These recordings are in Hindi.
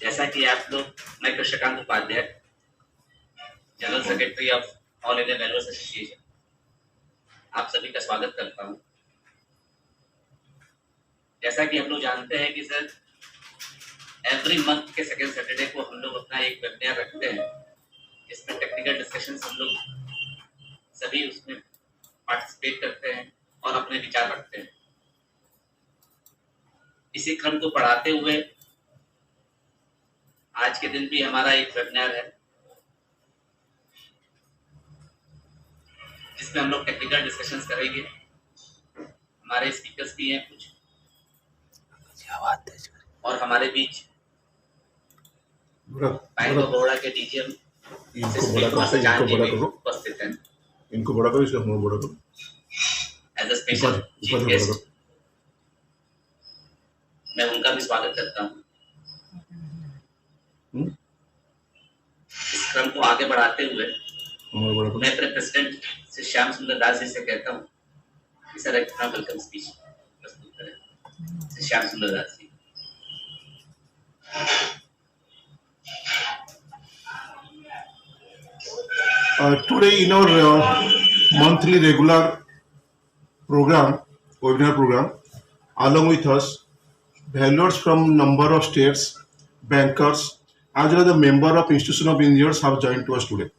जैसा कि आप लोग, मैं Krishnakant Upadhyay, general secretary of all India valuers association, आप सभी का स्वागत करता हूं। जैसा कि हम लोग जानते हैं कि सर एवरी मंथ के सेकेंड सैटरडे को हम लोग अपना एक वेबिनार रखते हैं, जिसमें टेक्निकल डिस्कशन हम लोग सभी उसमें पार्टिसिपेट करते हैं और अपने विचार रखते हैं। इसी क्रम को बढ़ाते हुए आज के दिन भी हमारा एक वेबिनार है, जिसमें हम लोग टेक्निकल डिस्कशंस करेंगे। हमारे स्पीकर्स भी हैं कुछ, और हमारे बीच बैंक ऑफ बड़ौदा के डीजीएम उपस्थित हैं। इनको बड़ा करो, इसका हम बड़ा करो। As a special chief guest मैं उनका भी स्वागत करता हूँ। इस क्रम को आगे बढ़ाते हुए मैं अपने प्रेसिडेंट श्री श्याम सुंदर दास जी से कहता हूँ कि सर एक वेलकम स्पीच प्रस्तुत करें। श्री श्याम सुंदर Das ji. Today in our monthly regular program, webinar program, along with us, valuers from number of states, bankers, as well as the member of Institution of Engineers have joined to us today.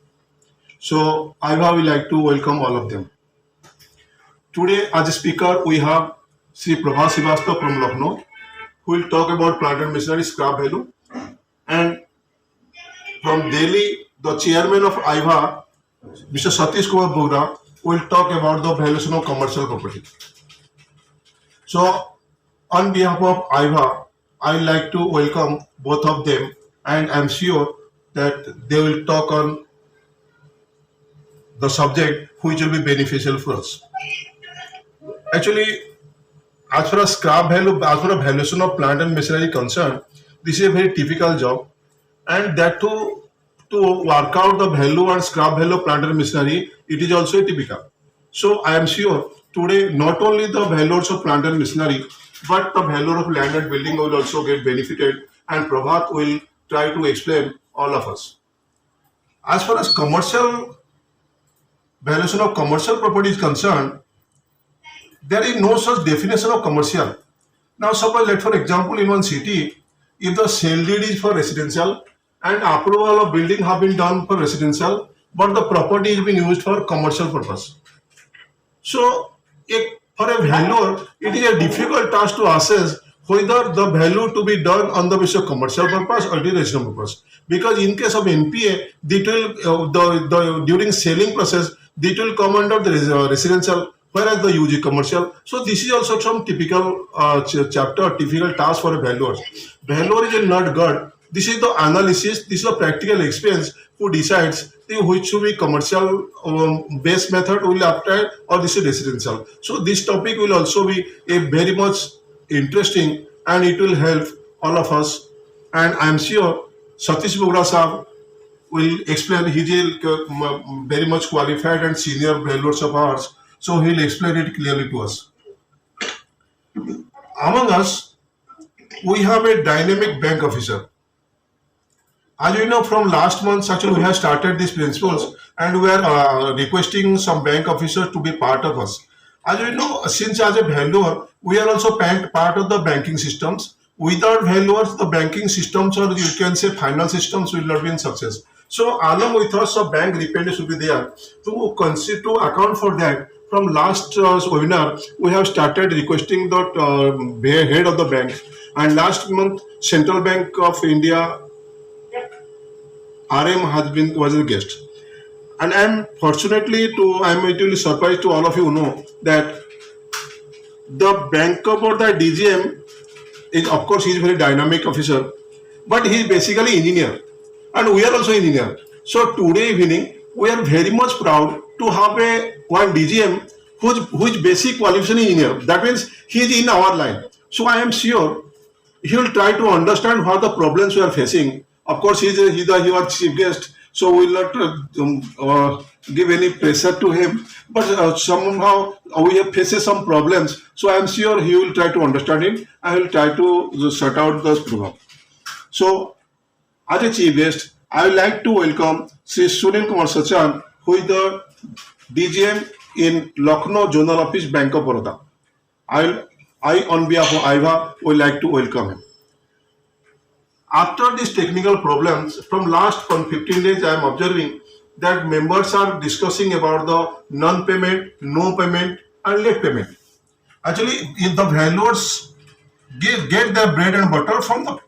So I would like to welcome all of them. Today as a speaker we have Sri Prabhat Srivastava from Lucknow, who will talk about plant and machinery scrap value, and from Delhi the chairman of IVA, Mr. Satish Kumar Bogra, will talk about the valuation of commercial property. So, on behalf of IVA, I would like to welcome both of them, and I am sure that they will talk on the subject which will be beneficial for us. Actually, as far as scrap value, as far as valuation of plant and machinery concerned, this is a very typical job, and that to work out the value and scrap value of plant and machinery, it is also a typical. So I am sure today not only the values of plant and machinery, but the value of land and building will also get benefited, and Prabhat will try to explain all of us. As far as commercial valuation of commercial property is concerned, there is no such definition of commercial. Now suppose, let for example, in one city, if the sale deed is for residential and approval of building have been done for residential, but the property is being used for commercial purpose. So, for a valuer, it is a difficult task to assess whether the value to be done on the basis of commercial purpose or the residential purpose. Because in case of NPA, it will during selling process, it will come under the residential, whereas the UG commercial. So this is also some typical chapter, typical task for a valuer. Valuer is a nut guard. This is the analysis, this is the practical experience who decides which should be commercial based method will apply or this is residential. So this topic will also be a very much interesting, and it will help all of us. And I am sure Satish Bogra Sahab will explain. He is very much qualified and senior valuers of ours, so he will explain it clearly to us. Among us, we have a dynamic bank officer. As you know, from last month, actually, we have started these principles, and we are requesting some bank officers to be part of us. As you know, since as a valuer, we are also part of the banking systems. Without valuers, the banking systems, or you can say finance systems, will not be in success. So, along with us, a bank representative should be there to account for that. From last webinar, we have started requesting the head of the bank, and last month, Central Bank of India RM was a guest, and I'm really surprised to all of you know that the Bank of Baroda DGM is, of course, he's a very dynamic officer, but he's basically engineer, and we are also engineer. So today evening we are very much proud to have one DGM whose basic qualification is engineer. That means he is in our line. So I am sure he will try to understand what the problems we are facing. Of course, he is our chief guest, so we will not give any pressure to him. But somehow we have faces some problems, so I am sure he will try to understand it. I will try to sort out this problem. So as a chief guest, I would like to welcome Sri Sunil Kumar Sachan, who is the DGM in Lucknow Zonal Office, Bank of Baroda. I, on behalf of IVA, would like to welcome him. After these technical problems, from last 15 days, I am observing that members are discussing about the non-payment, no payment, and late payment. Actually, if the valuers get their bread and butter from the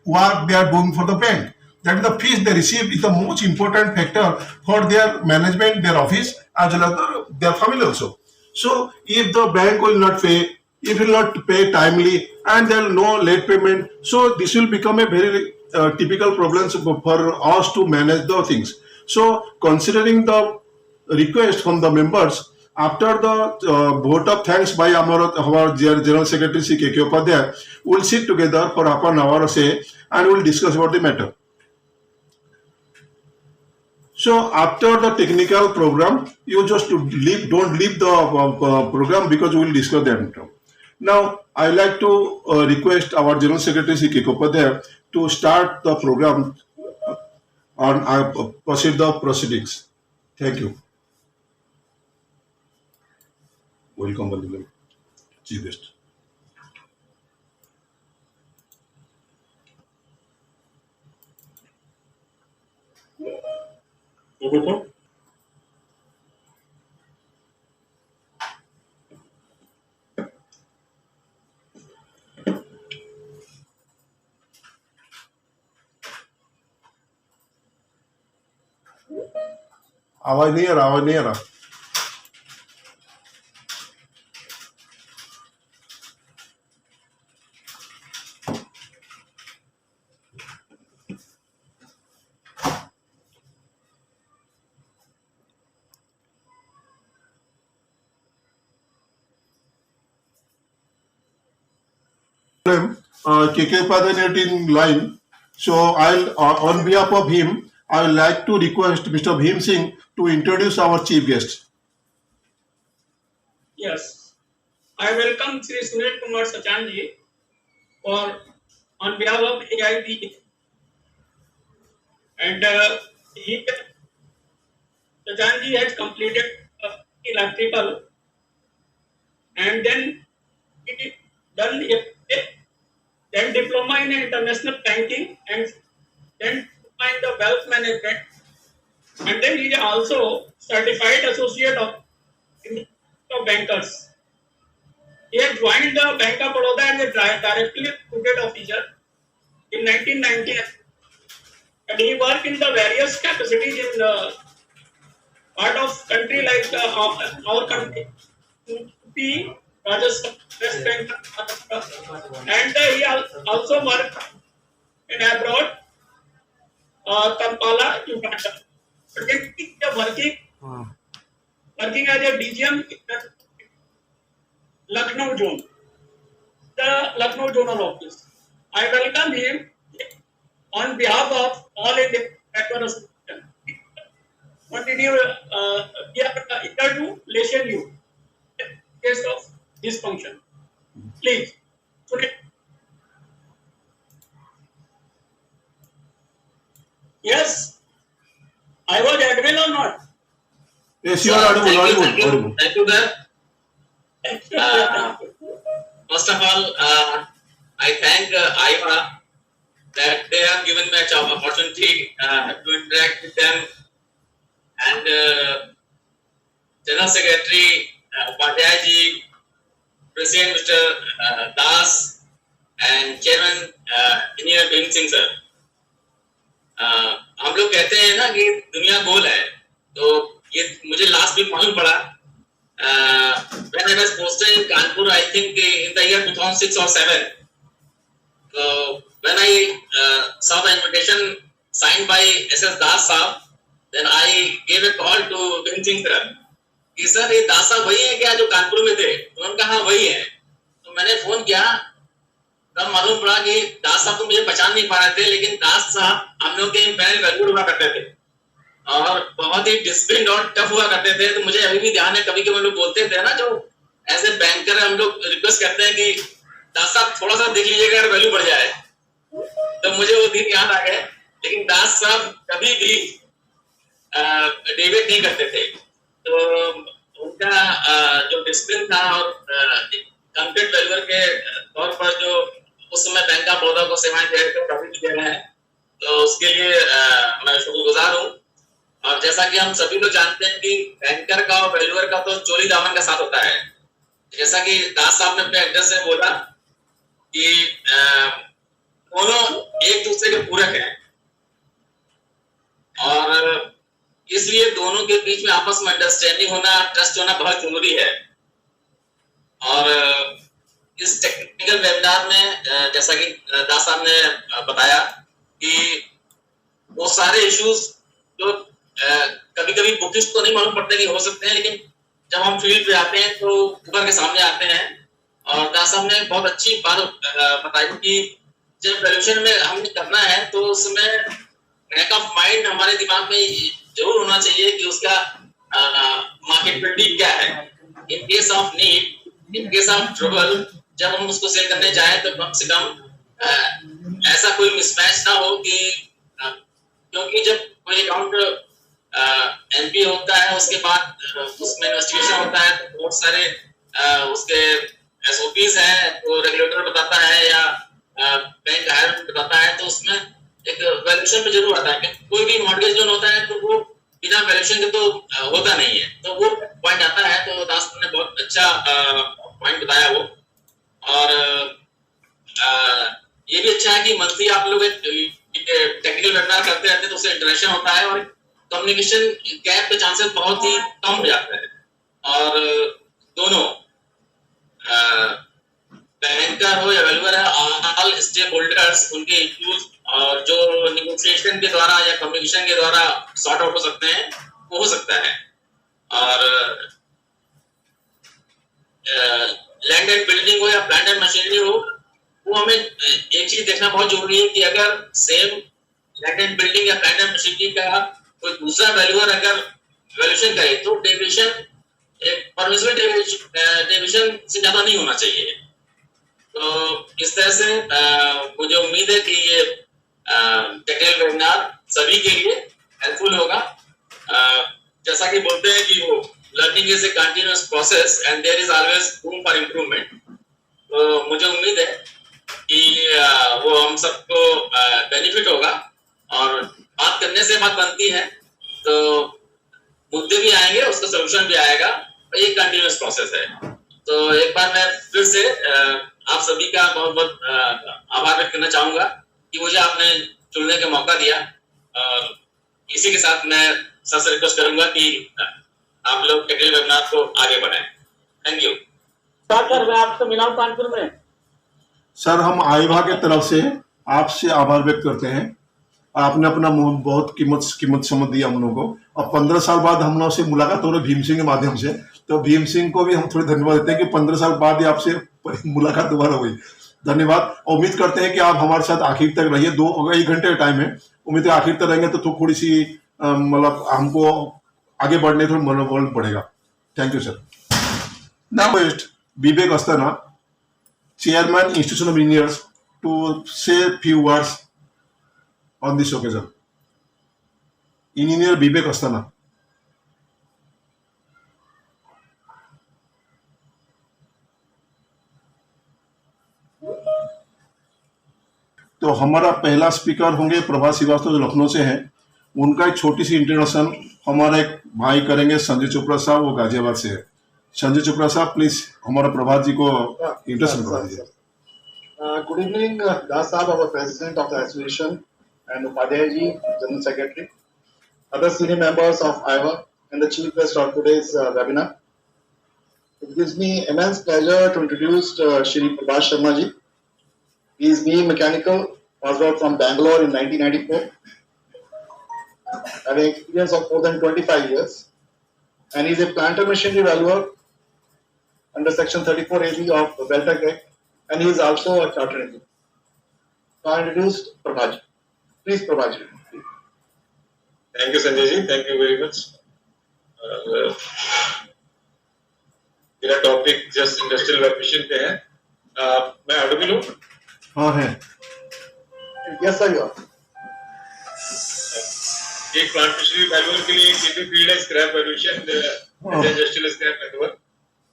work they are doing for the bank. That is the fees they receive is the most important factor for their management, their office, as well as their family also. So if the bank will not pay, if will not pay timely, and there will no late payment, so this will become a very typical problem for us to manage the things. So considering the request from the members, after the vote of thanks by our General Secretary Sri K.K. Upadhyay, we will sit together for half an hour or say, and we will discuss about the matter. So after the technical program, you just don't leave the program, because we will discuss that. Now, I like to request our General Secretary Sri K.K. Upadhyay to start the program and proceed the proceedings. Thank you. Welcome, Honorable Chief Guest. आवाज नहीं आ रहा, आवाज नहीं आ रहा. KK Upadhyay in line. So I'll on behalf of him, I would like to request Mr. Bhim Singh to introduce our chief guest. Yes, I welcome Sri Sunil Kumar Sachan ji for on behalf of AIB, and Sachan ji has completed electrical, and then he done then diploma in international banking, and then diploma in the wealth management, and then he is also certified associate of bankers. He had joined the Bank of Baroda as a directly recruited officer in 1990, and he worked in the various capacities in the part of country like our country, UP, Rajasthan, West Bengal, and he also worked in abroad, Kampala, Uganda. But then he is working as a DGM in Lucknow zone, the Lucknow zonal office. I welcome him on behalf of all India Association. Continue, we are eager to listen you in case of this function. Please, Sunil. Yes, I was admin or not? Yes, you are audible. Thank you, sir. First of all, I thank IVA that they have given me an opportunity to interact with them, and General Secretary Upadhyay ji, President Mr. Das, and Chairman Engineer Bhim Singh sir. हम लोग कहते हैं ना कि दुनिया गोल है, तो ये मुझे लास्ट वीक मालूम पड़ा. When I was posted in Kanpur, I think in the year 2006 or 7. So when I saw the invitation signed by SS Das Saab, then I gave a call to Bhim Singh sir. कि सर ये दास साहब वही है क्या जो कानपुर में थे? तो उन्होंने कहा वही है. तो मैंने फोन किया, तब मालूम पड़ा कि दास साहब तो मुझे पहचान नहीं पा रहे थे, लेकिन दास साहब हम लोग के पैनल वैल्यूड हुआ करते थे और बहुत ही डिसिप्लिन और टफ हुआ करते थे. तो मुझे अभी भी ध्यान है, कभी कभी हम लोग बोलते थे ना, जो ऐसे बैंकर हम लोग रिक्वेस्ट करते हैं कि दास साहब थोड़ा सा देख लीजिएगा अगर वैल्यू बढ़ जाए. तो मुझे वो दिन याद आ गए. लेकिन दास साहब कभी भी डेविएट नहीं करते थे। तो उनका जो डिसिप्लिन था और कंप्लीट वैल्यूअर के तौर पर जो उस समय बैंक ऑफ बड़ौदा को सेवाएं दे रहे थे कभी भी दे रहे हैं, तो उसके लिए मैं शुक्रगुजार हूँ। और जैसा कि हम सभी लोग जानते हैं कि बैंकर का और वैल्यूअर का तो चोली दामन का साथ होता है। जैसा कि दास साहब ने अपने एड्रेस में बोला कि दोनों एक दूसरे के पूरक हैं और इसलिए दोनों के बीच में आपस में अंडरस्टैंडिंग होना, ट्रस्ट होना बहुत जरूरी है। और इस टेक्निकल वेबिनार में जैसा कि दास साहब ने बताया कि वो सारे इश्यूज जो कभी कभी बुकिश तो नहीं मालूम पड़ते कि हो सकते हैं, लेकिन जब हम फील्ड पे आते हैं तो उभर के सामने आते हैं। और दास साहब ने बहुत अच्छी बात बताई कि जब वैल्यूएशन में हमने करना है तो उसमें बैक ऑफ माइंड हमारे दिमाग में जरूर होना चाहिए कि उसका मार्केटेबिलिटी क्या है। In case of need, in case of trouble, जब हम उसको सेल करने जाए तो कम से कम ऐसा कोई मिसमैच ना हो कि क्योंकि जब कोई अकाउंट एनपी होता है उसके बाद उसमें इन्वेस्टिगेशन होता है तो बहुत सारे उसके एसओपीज हैं तो रेगुलेटर बताता है या बैंक हायर बताता है, तो उसमें एक वैल्यूएशन पे जरूर आता है कि कोई भी मॉर्गेज लोन होता है तो वो बिना वैल्यूएशन के तो होता नहीं है, तो वो पॉइंट आता है। तो दास ने बहुत अच्छा पॉइंट बताया वो। और ये भी अच्छा है कि मंथली आप लोग टेक्निकल वेबिनार करते रहते हैं तो उससे इंटरेक्शन होता है और कम्युनिकेशन गैप के चांसेस बहुत ही कम हो जाते हैं। और दोनों बैंकर हो या वैल्यूअर है, ऑल स्टेक होल्डर्स उनके इश्यूज और जो नेगोशिएशन के द्वारा या कम्युनिकेशन के द्वारा सॉर्ट आउट हो सकते हैं वो हो सकता है। और लैंड एंड बिल्डिंग हो या प्लांट एंड मशीनरी हो, वो हमें एक चीज देखना बहुत जरूरी है कि अगर सेम लैंड एंड बिल्डिंग या प्लांट एंड मशीनरी का कोई दूसरा वैल्यूअर अगर वैल्यूएशन करे तो डेविएशन एक परमिसिबल डेविएशन से ज्यादा नहीं होना चाहिए। तो इस तरह से मुझे उम्मीद है कि ये टेक्निकल वेबिनार सभी के लिए हेल्पफुल होगा। जैसा कि बोलते हैं कि वो learning is a continuous process and there is always room for improvement. तो मुझे उम्मीद है कि वो हम सबको बेनिफिट होगा। और बात करने से बात बनती है तो मुद्दे भी आएंगे, उसका सोल्यूशन भी आएगा, ये कंटिन्यूअस प्रोसेस है। तो एक बार मैं फिर से आप सभी का बहुत बहुत आभार व्यक्त करना चाहूंगा कि मुझे आपने चुनने का मौका दिया। और इसी के साथ मैं सबसे रिक्वेस्ट करूंगा कि आप लोग टेक्निकल वेबिनार को आगे बढ़ाएं। Thank you. सर मैं आपसे मिला हूं कानपुर में। सर हम आईवा के तरफ से आपसे आभार व्यक्त करते हैं। आपने अपना बहुत कीमत समझ दिया हम लोगों को, और 15 साल बाद हम लोग से मुलाकात हो रही भीम सिंह के माध्यम से, तो भीम सिंह को भी हम थोड़ी धन्यवाद देते हैं कि 15 साल बाद ही आपसे मुलाकात दोबारा हुई। धन्यवाद। उम्मीद करते हैं कि आप हमारे साथ आखिर तक रहिए। 1 घंटे का टाइम है, उम्मीद है आखिर तक रहेंगे तो थोड़ी सी मतलब हमको आगे बढ़ने थोड़ा मनोबल बढ़ेगा। Thank you sir. Now Vivek Asthana, chairman institution of engineers, to say few words on this occasion. Engineer Vivek Asthana. तो हमारा पहला स्पीकर होंगे प्रभात श्रीवास्तव जो लखनऊ से हैं। उनका एक छोटी सी इंट्रोडक्शन हमारा एक भाई करेंगे, संजय चोपड़ा साहब, वो गाजियाबाद से है। संजय चोपड़ा साहब प्लीज हमारा प्रभात जी को इंट्रोडक्शन करवा दीजिए। Good evening, Das Saab, our President of the Association, and Upadhyay ji, General Secretary, other senior members of IVA, and the chief guest of today's webinar. It gives me immense pleasure to introduce Shri Prabhat Sharma ji. He is BE Mechanical, passed out from Bangalore in 1994, having experience of more than 25 years, and he is a planter machinery valuer under Section 34AZ of the Beltec Act, and he is also a chartered engineer. So I introduced Prabhat. Please, Prabhat. Thank you, Sanjay ji. Thank you very much. मेरा टॉपिक जस्ट इंडस्ट्रियल वेरिफिकेशन पे है। मैं ऑडिबल हूँ? हाँ है। Yes, sir, you are. एक प्लांट मशीनरी वैल्यूअर के लिए एक ये भी फील्ड है scrap valuation, industrial scrap valuer,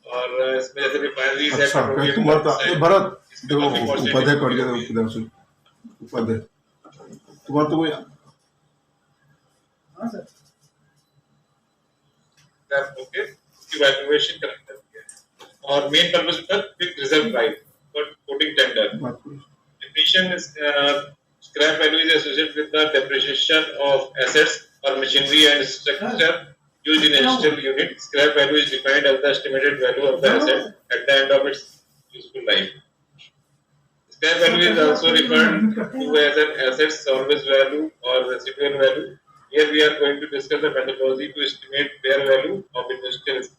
और इसमें जैसे रिफाइनरीज है, अच्छा पेट्रोलियम तुम्हारा ये भरत इसमें काफी देखो पॉजिटिव उपाध्याय कट गया उधर से उपाध्याय तुम्हारा तो कोई ओके उसकी वैल्यूएशन करते हैं और मेन पर्पस था quick reserve price for coating tender. बात करो Depreciation is scrap value is associated with the depreciation of assets or machinery and structure used in an industrial unit. Scrap value is defined as the estimated value of the asset at the end of its useful life. Scrap value is also referred to as an asset salvage value or residual value. Here we are going to discuss the methodology to estimate fair value of industrial scrap.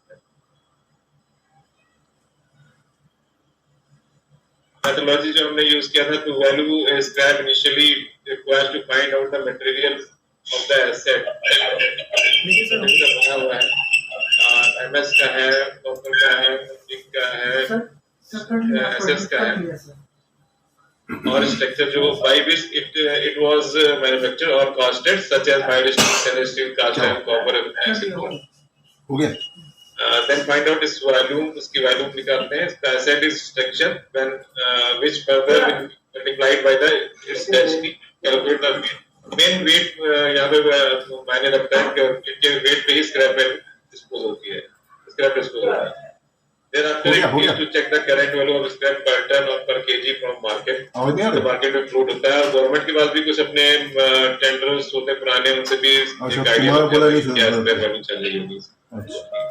Methodology जो हमने यूज किया था to value a scrap initially requires to find out the material of the asset. बना हुआ है MS का है, copper का है, zinc का है, SS का है और structure जो by which it was manufactured or costed such as mild steel, stainless steel, cast iron, copper and silicon. हो गया Then find out its volume, उसकी volume निकालते हैं. The asset is structure when which further will multiplied by the its density. Calculate the main weight यहाँ पे मायने रखता है कि इनके weight पे ही scrap value dispose होती है. Scrap dispose होता है. Thereafter it is to check the current value of scrap per ton or per kg from market. आवाज नहीं आ तो रही मार्केट में फ्लोट होता है और गवर्नमेंट के पास भी कुछ अपने टेंडर्स होते हैं पुराने, उनसे भी अच्छा, एक आइडिया तुम्हारा बोला नहीं होता है सुना कि था। स्क्रैप वैल्यू चल रही होगी. अच्छा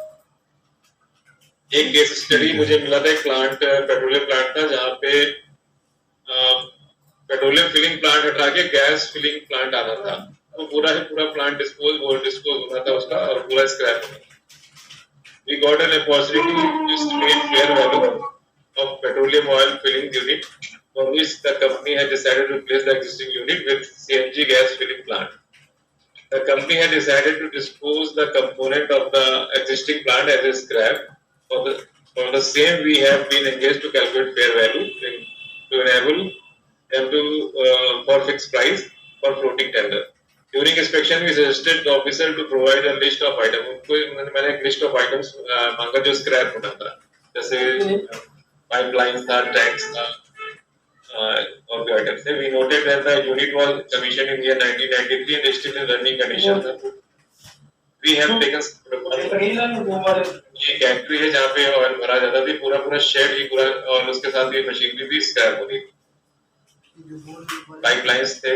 एक केस स्टडी मुझे मिला था, एक प्लांट पेट्रोलियम प्लांट था जहाँ पे पेट्रोलियम फिलिंग प्लांट हटा के गैस फिलिंग प्लांट आना था. तो पूरा ही पूरा प्लांट डिस्पोज होना था उसका और पूरा scrap. We got an opportunity to estimate fair value of petroleum oil filling unit, for which the company had decided to replace the existing unit with CNG gas filling plant. The company had decided to dispose the component of the existing plant as a scrap. For the same, we have been engaged to calculate fair value to enable them to for fixed price for floating tender. During inspection, we suggested the officer to provide a list of items. उनको मैंने एक list of items मांगा जो scrap होना था, जैसे pipelines था, tanks था, और भी items थे. We noted that the unit was commissioned in year 1993 and is still in running condition. We have taken ये फैक्ट्री है जहाँ पे ऑयल भरा जाता था, पूरा शेड ही पूरा और उसके साथ ये मशीनरी भी स्क्रैप हो गई. पाइपलाइंस थे,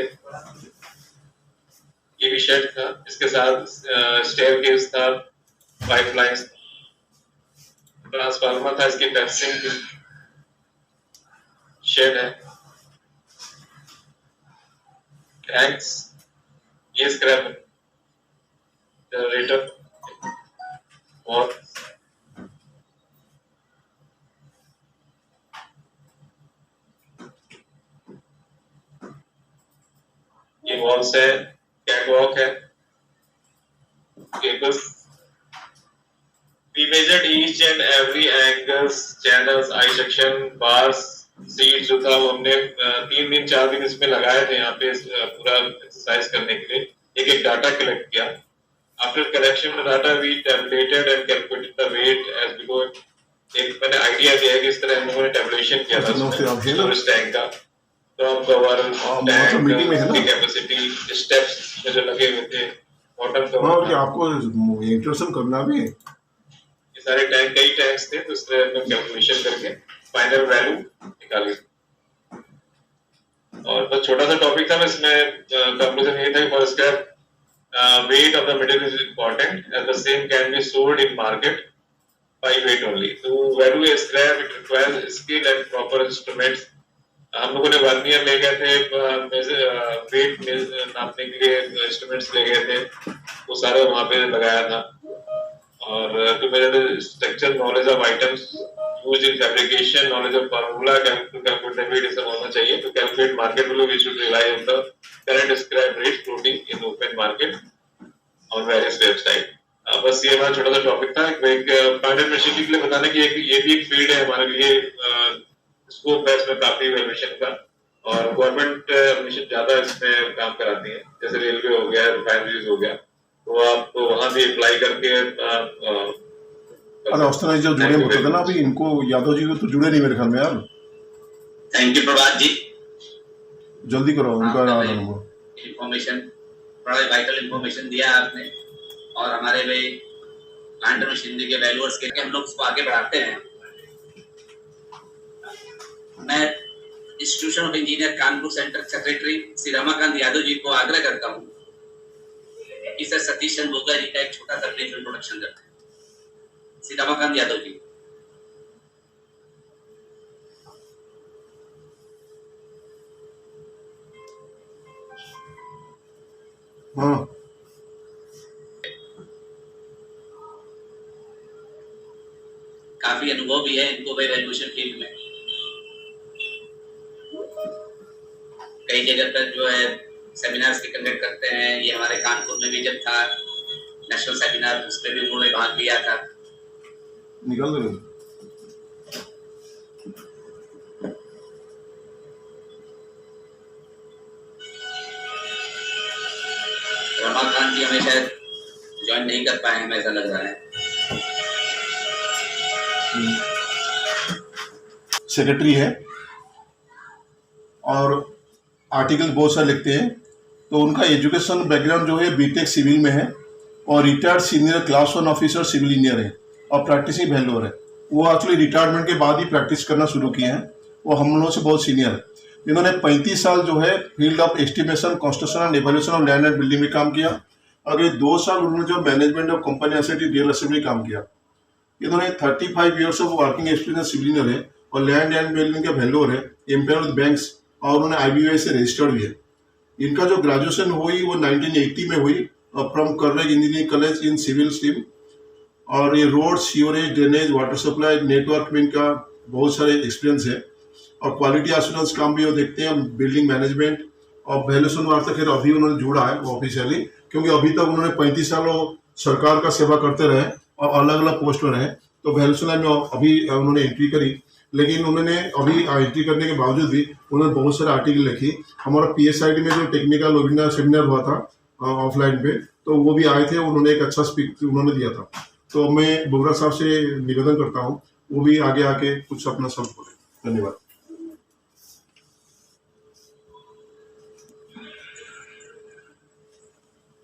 ये भी शेड था, इसके साथ स्टेयरकेस था, पाइपलाइंस, ट्रांसफार्मर था, इसकी फेंसिंग थी, शेड है, टैंक्स, ये स्क्रैप, जनरेटर और ये वॉल्स है, कैटवॉक है, cables. We measured each and every angles, channels, I section, bars, seats जो था वो हमने 3 दिन 4 दिन इसमें लगाए थे यहाँ पे पूरा एक्सरसाइज करने के लिए. एक डाटा कलेक्ट किया. After collection of data, we tabulated and calculated the weight as below. एक मैंने आइडिया दिया कि इस तरह हम लोगों ने टेबुलेशन किया था स्टोरेज टैंक का. टॉप कवर, टैंक की कैपेसिटी, स्टेप्स में जो लगे हुए थे, बॉटम कवर. कि आपको इंट्रोडक्शन करना भी है. ये सारे टैंक, कई टैंक्स थे, तो इस तरह हमने कैलकुलेशन करके फाइनल वैल्यू निकाली. और बस छोटा सा टॉपिक था, इसमें कंक्लूजन ये था कि for scrap weight of the material is important, as the same can be sold in market by weight only. To value a scrap, it requires skill and proper instruments. हम लोगों ने वर्नियर ले गए थे, वेट नापने के लिए इंस्ट्रूमेंट्स ले गए थे, वो सारे वहाँ पे लगाया था. और to measure the structure, knowledge of items used in fabrication, knowledge of formula, calculate the weight, सब होना चाहिए. To calculate market value, we should rely on the current scrap rate floating in the open market on various website. बस ये हमारा छोटा सा टॉपिक था. एक प्लांट मशीनरी के लिए बताने की ये भी एक फील्ड है हमारे लिए, स्कोप है इसमें काफी वैल्यूएशन का. और गवर्नमेंट मिशन ज्यादा इसमें काम कराती है, जैसे रेलवे हो गया, रिफाइनरीज हो गया, तो आप वहां भी अप्लाई करके अरे उस तरह जो जुड़े होते थे ना, अभी इनको यादव जी को तो जुड़े नहीं मेरे ख्याल में यार। थैंक यू प्रभात जी। जल्दी करो उनका आधार नंबर। इंफॉर्मेशन, बड़ा वाइटल इंफॉर्मेशन दिया आपने, और हमारे भाई प्लांट मशीनरी के वैल्यूअर्स के लिए हम लोग उसको आगे बढ़ाते हैं। मैं institution of engineer Kanpur centre secretary Shri Ramakant Yadav ji को आग्रह करता हूँ कि सर सतीश चंद्र बोगा जी का एक छोटा सा ब्रीफ इंट्रोडक्शन करते हैं। श्री रमाकांत यादव जी। हाँ, काफी अनुभव भी है इनको वैल्यूएशन फील्ड में। कई जगह पर जो है सेमिनार्स भी कंडक्ट करते हैं। ये हमारे कानपुर में भी जब था नेशनल सेमिनार, उसमें भी उन्होंने भाग लिया था। निकल दो। रमाकांत जी हमें शायद ज्वाइन नहीं कर पाए, हमें ऐसा लग रहा है। सेक्रेटरी है और आर्टिकल बहुत सारे लिखते हैं। तो उनका एजुकेशन बैकग्राउंड जो है बीटेक सिविल में है और retired senior class 1 officer civil engineer है और प्रैक्टिसिंग वैल्यूअर है। वो एक्चुअली रिटायरमेंट के बाद ही प्रैक्टिस करना शुरू किए हैं। वो हम लोगों से बहुत सीनियर है। इन्होंने 35 साल जो है field of estimation, construction and evaluation of land and building में काम किया। अगले 2 साल उन्होंने जो management of company asset real estate में काम किया। इन्होंने 35 years of working experience civil engineer है और लैंड एंड बिल्डिंग का वैल्यूअर है, एम्पायर विद बैंक्स, और उन्होंने IBI से रजिस्टर्ड भी है। इनका जो ग्रेजुएशन हुई वो 1980 में हुई फ्रॉम कर्वेग engineering college in civil stream. और ये road, sewerage, drainage, water supply network में इनका बहुत सारे एक्सपीरियंस है। और क्वालिटी एश्योरेंस काम भी वो देखते हैं, बिल्डिंग मैनेजमेंट और वैल्यूएशन वार्ता। खैर अभी उन्होंने जुड़ा है ऑफिशियली, क्योंकि अभी तक उन्होंने 35 सालों सरकार का सेवा करते रहे और अलग अलग पोस्ट में रहे। तो वैल्यूएशन में अभी उन्होंने एंट्री करी, लेकिन उन्होंने अभी एंट्री करने के बावजूद भी उन्होंने बहुत सारे आर्टिकल लिखी। हमारा PSID में जो टेक्निकल वेबिनार सेमिनार हुआ था ऑफलाइन पे, तो वो भी आए थे। उन्होंने एक अच्छा स्पीच उन्होंने दिया था। तो मैं बोगरा साहब से निवेदन करता हूँ वो भी आगे आके कुछ अपना शब्द बोले। धन्यवाद।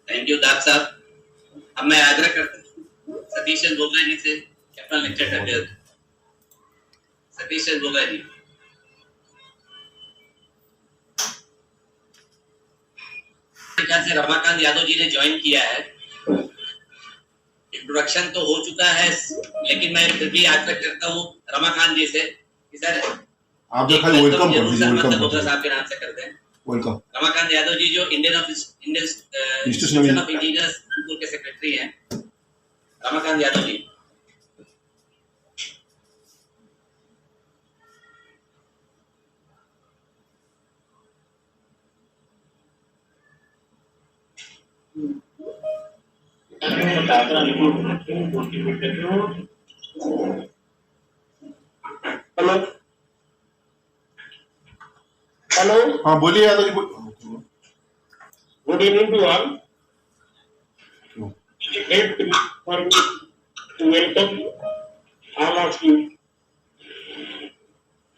थैंक यू दास साहब। अब मैं आग्रह करता हूँ सतीश चंद्र बोगा जी से अपना लेक्चर करते। सतीश चंद्र बोगा जी। से रमाकांत यादव जी ने ज्वाइन किया है। इंट्रोडक्शन तो हो चुका है, लेकिन मैं फिर भी आग्रह करता हूँ रमाकांत जी से कि सर आप जो खाली वेलकम कर दीजिए। वेलकम बोगरा साहब के नाम से करते हैं। वेलकम। रमाकांत यादव जी जो Indian institution of engineers Kanpur के सेक्रेटरी हैं। रमाकांत यादव जी। हेलो हेलो, हाँ बोलिए Yadav ji. Good evening to all. Great for me to welcome all of you,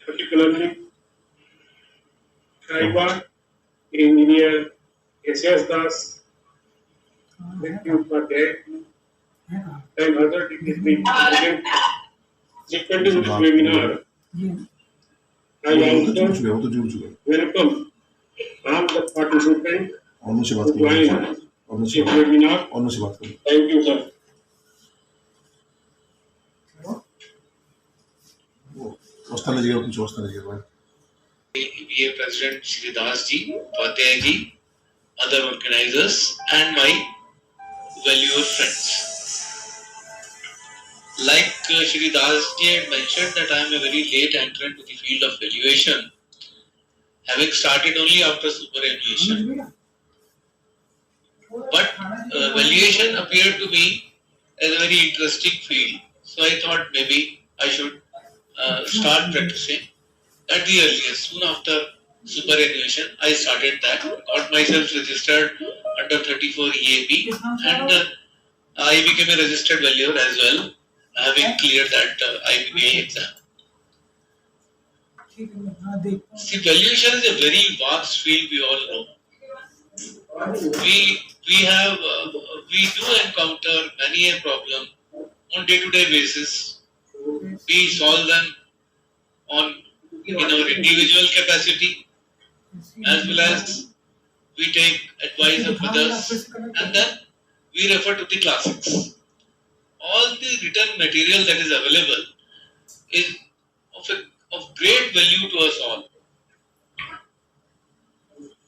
particularly Tribal Engineer S.S. Das. Thank you for that. And other dignitaries present secondary to this webinar. I also welcome all the participants से बात to join this webinar. से बात करें। Thank you, sir. व्यवस्था लीजिएगा, कुछ व्यवस्था लीजिएगा। EPA President Shri Das ji, Upadhyay ji, other organizers, and my valuer friends. Like Shri Das ji had mentioned that I am a very late entrant to the field of valuation, having started only after superannuation. But valuation appeared to me as a very interesting field, so I thought maybe I should start practicing at the earliest, soon after superannuation. I started that, got myself registered under 34 EAB, and I became a registered valuer as well, having cleared that IBA exam. See, valuation is a very vast field, we all know. We do encounter many a problem on day-to-day basis. We solve them on in our individual capacity, as well as we take advice of others, and then we refer to the classics. All the written material that is available is of great value to us all.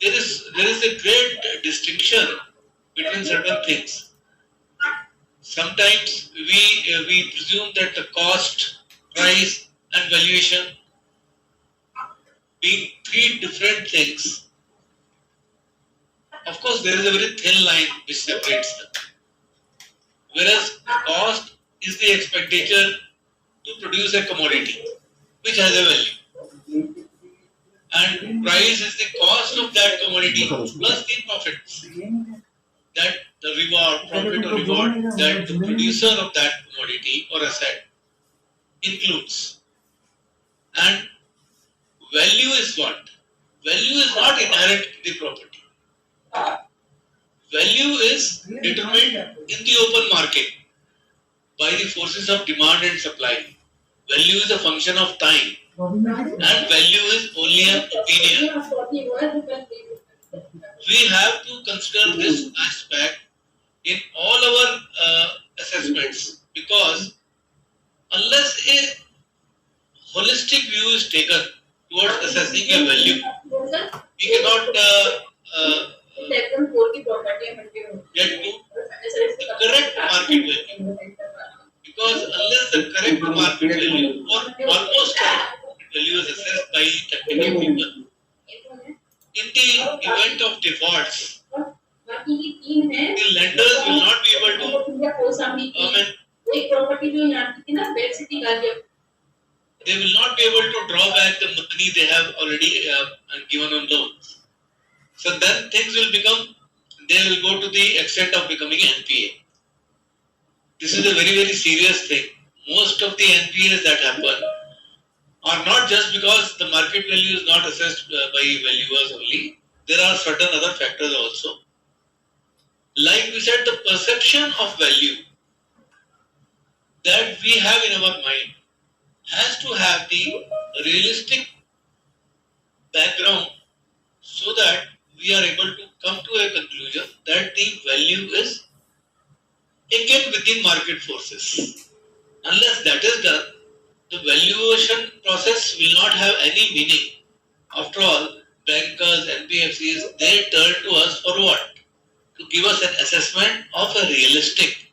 There is a great distinction between certain things. Sometimes we presume that the cost, price, and valuation being three different things. Of course, there is a very thin line which separates them. Whereas cost is the expenditure to produce a commodity which has a value, and price is the cost of that commodity plus the profits that the profit or reward that the producer of that commodity or asset includes. And value is what? Value is not inherent in the property. Value is determined in the open market by the forces of demand and supply. Value is a function of time, and value is only an opinion. We have to consider this aspect in all our assessments, because unless a holistic view is taken towards assessing a value, we cannot get to the correct market value. Because unless the correct market value or almost correct market value is assessed by technical people, in the event of defaults, the lenders will not be able to they will not be able to draw back the money they have already given on loans. So then things will become, they will go to the extent of becoming NPA. This is a very, very serious thing. Most of the NPAs that happen are not just because the market value is not assessed by valuers only. There are certain other factors also. Like we said, the perception of value that we have in our mind has to have the realistic background so that we are able to come to a conclusion that the value is again within market forces. Unless that is done, the valuation process will not have any meaning. After all, bankers, NBFCs, they turn to us for what? To give us an assessment of a realistic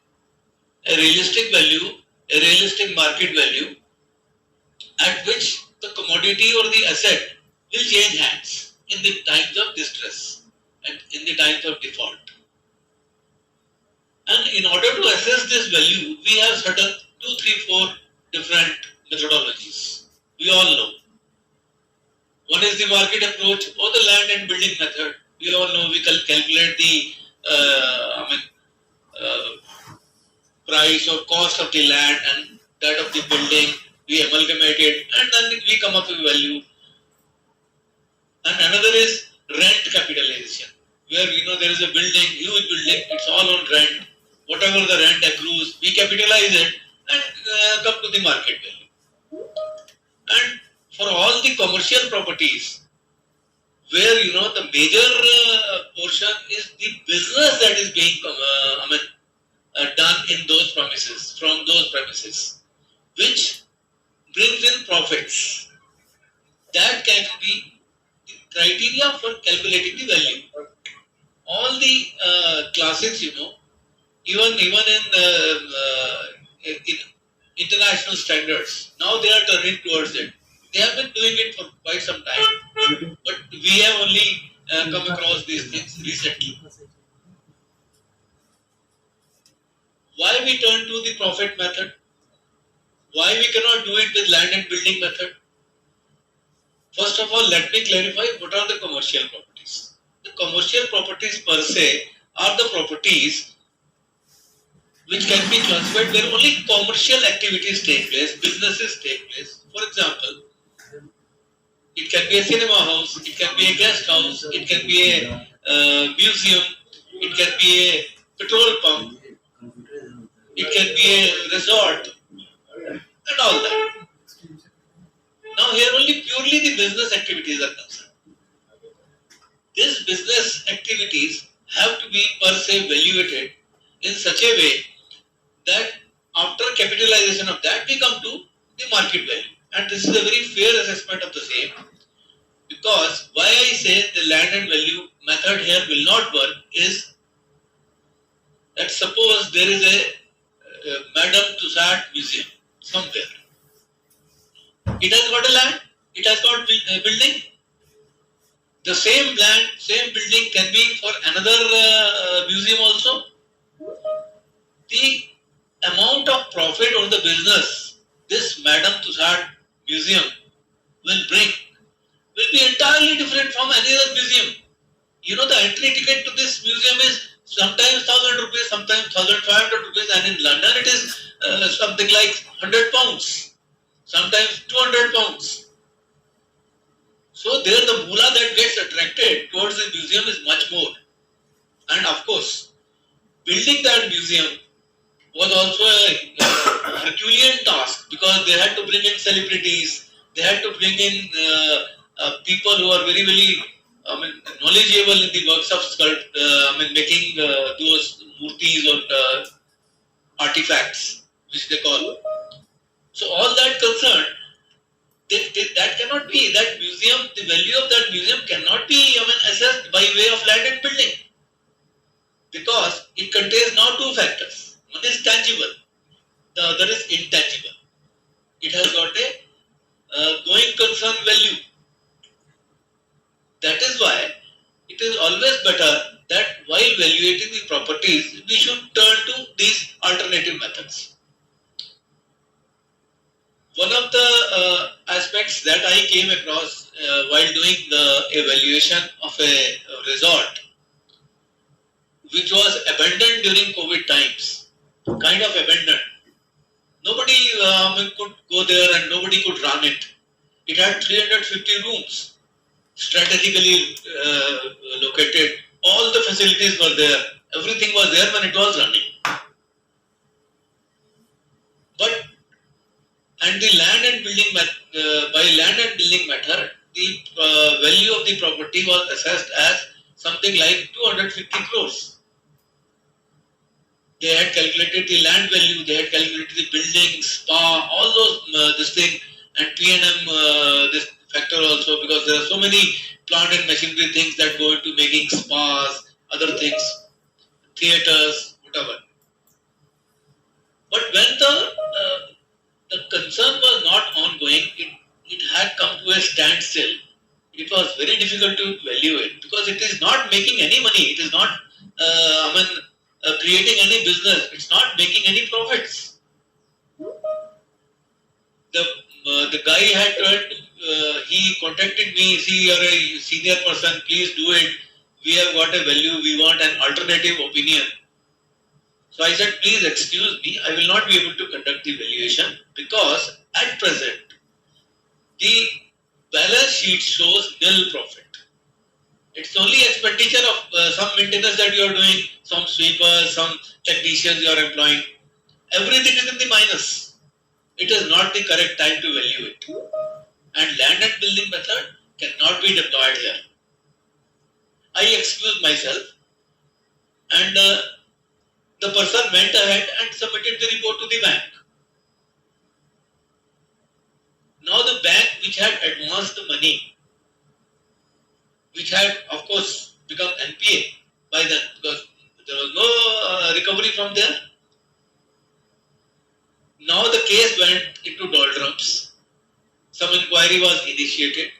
value, a realistic market value at which the commodity or the asset will change hands in the times of distress and in the times of default. And in order to assess this value, we have certain 2, 3, 4 different methodologies. We all know. One is the market approach or the land and building method. We all know we calculate the price or cost of the land and that of the building. We amalgamate it and then we come up with value. And another is rent capitalization, where we know there is a building, huge building, it's all on rent. Whatever the rent accrues, we capitalize it and come to the market value. And for all the commercial properties, where the major portion is the business that is being done in those premises, from those premises, which brings in profits. That can be the criteria for calculating the value. All the classics, even in international standards, now they are turning towards it. They have been doing it for quite some time, but we have only come across these things recently. Why we turn to the profit method? Why we cannot do it with land and building method? First of all, let me clarify what are the commercial properties. The commercial properties per se are the properties which can be classified where only commercial activities take place, businesses take place. For example, it can be a cinema house, it can be a guest house, it can be a museum, it can be a petrol pump, it can be a resort, and all that. Now here only purely the business activities are concerned. These business activities have to be per se evaluated in such a way that after capitalization of that we come to the market value. And this is a very fair assessment of the same, because why I say the land and value method here will not work is that suppose there is a Madame Tussauds museum somewhere. It has got a land, it has got a building. The same land, same building can be for another museum also. The amount of profit on the business this Madame Tussauds museum will bring will be entirely different from any other museum. You know, the entry ticket to this museum is sometimes 1,000 rupees, sometimes 1,500 rupees, and in London it is something like 100 pounds, sometimes 200 pounds. So there the moolah that gets attracted towards the museum is much more. And of course, building that museum was also a Herculean task, because they had to bring in celebrities, they had to bring in people who are very, very knowledgeable in the works of making those murtis or artifacts, which they call. So all that concerned, that cannot be, that museum, the value of that museum cannot be assessed by way of land and building, because it contains now two factors. One is tangible, the other is intangible. It has got a going concern value. That is why it is always better that while evaluating the properties, we should turn to these alternative methods. One of the aspects that I came across while doing the evaluation of a resort, which was abandoned during COVID times, kind of abandoned. Nobody could go there and nobody could run it. It had 350 rooms, strategically located. All the facilities were there. Everything was there when it was running. But and the land and building by land and building method, the value of the property was assessed as something like 250 crores. They had calculated the land value, they had calculated the building, spa, all those this thing, and P&M this factor also, because there are so many plant and machinery things that go into making spas, other things, theaters, whatever. But when the concern was not ongoing, it had come to a standstill. It was very difficult to evaluate, because it is not making any money. It is not creating any business. It's not making any profits. The guy had told, he contacted me, see, you're a senior person, please do it. We have got a value, we want an alternative opinion. So I said, please excuse me, I will not be able to conduct the valuation, because at present, the balance sheet shows nil profit. It's only expenditure of some maintenance that you are doing, some sweepers, some technicians you are employing. Everything is in the minus. It is not the correct time to value it. And land and building method cannot be deployed here. I excused myself, and the person went ahead and submitted the report to the bank. Now the bank, which had advanced the money, which had of course become NPA by then, because there was no recovery from there. Now the case went into doldrums. Some inquiry was initiated,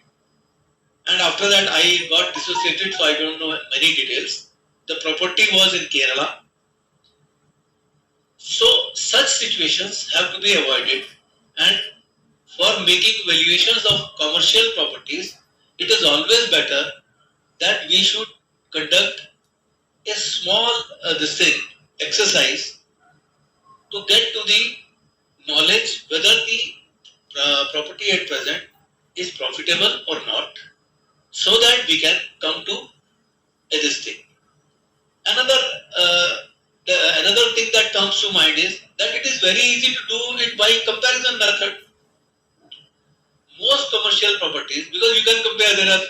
and after that I got dissociated, so I don't know many details. The property was in Kerala. So such situations have to be avoided, and for making valuations of commercial properties, it is always better that we should conduct a small exercise to get to the knowledge whether the property at present is profitable or not, so that we can come to this thing. Another thing that comes to mind is that it is very easy to do it by comparison method. Most commercial properties, because you can compare, there are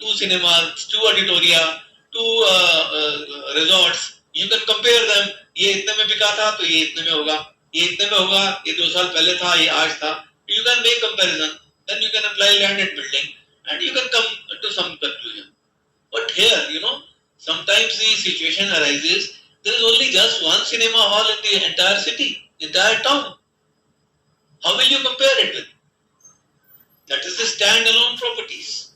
2 cinemas, 2 auditoria, 2 resorts, you can compare them. ये इतने में बिका था तो ये इतने में होगा, ये इतने में होगा, ये 2 साल पहले था, ये आज था. You can make comparison, then you can apply land and building, and you can come to some conclusion. But here, sometimes the situation arises, there is only just one cinema hall in the entire city, entire town. How will you compare it with? That is the standalone properties.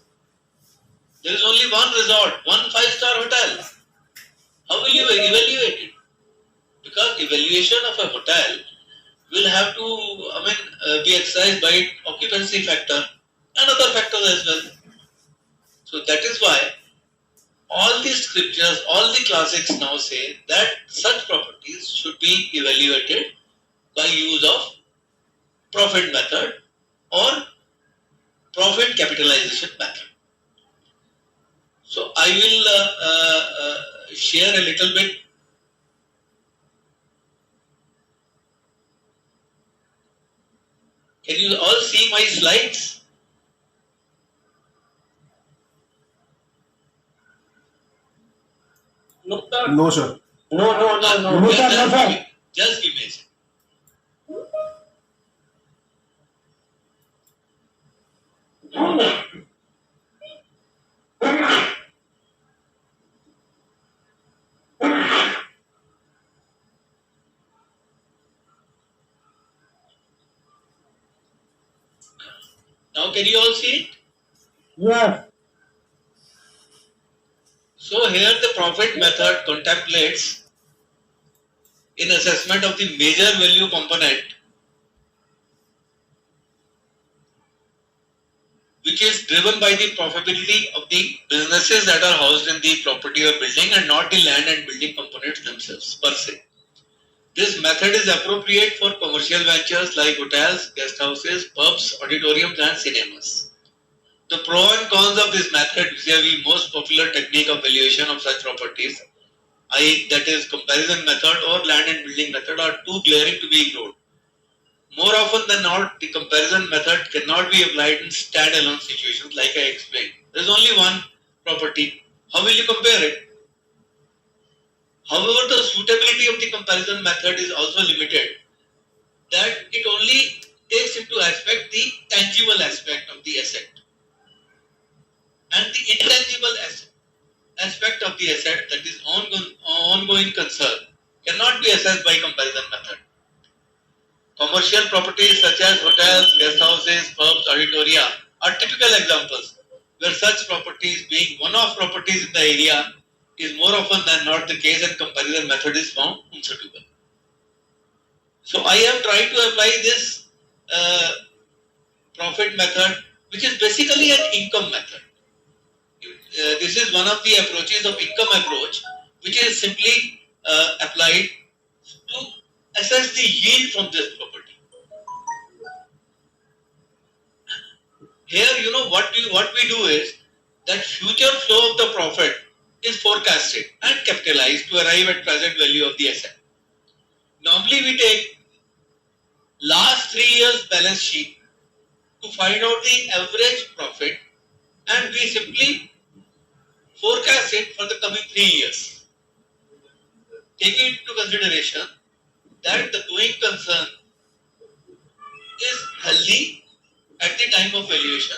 There is only one resort, one 5-star hotel. How will you evaluate it? Because evaluation of a hotel will have to, be exercised by occupancy factor and other factors as well. So that is why all the scriptures, all the classics now say that such properties should be evaluated by use of profit method or profit capitalization method. So I will share a little bit. Can you all see my slides? No, sir. No, sir. Just give me a second. Now can you all see it? Yes. So here the profit method contemplates in assessment of the major value component, which is driven by the profitability of the businesses that are housed in the property or building and not the land and building components themselves per se. This method is appropriate for commercial ventures like hotels, guest houses, pubs, auditoriums and cinemas. The pro and cons of this method vis-a-vis most popular technique of valuation of such properties, that is comparison method or land and building method, are too glaring to be ignored. More often than not, the comparison method cannot be applied in standalone situations like I explained. There is only one property. How will you compare it? However, the suitability of the comparison method is also limited, that it only takes into aspect the tangible aspect of the asset, and the intangible aspect of the asset, that is ongoing concern, cannot be assessed by comparison method. Commercial properties such as hotels, guest houses, pubs, auditoria are typical examples where such properties, being one-off properties in the area, is more often than not the case, and comparison method is found unsuitable. So I have tried to apply this profit method, which is basically an income method. This is one of the approaches of income approach, which is simply applied to assess the yield from this property. Here, what we do is that future flow of the profit is forecasted and capitalized to arrive at present value of the asset. Normally, we take last 3 years balance sheet to find out the average profit, and we simply forecast it for the coming 3 years. Taking into consideration that the going concern is healthy at the time of valuation,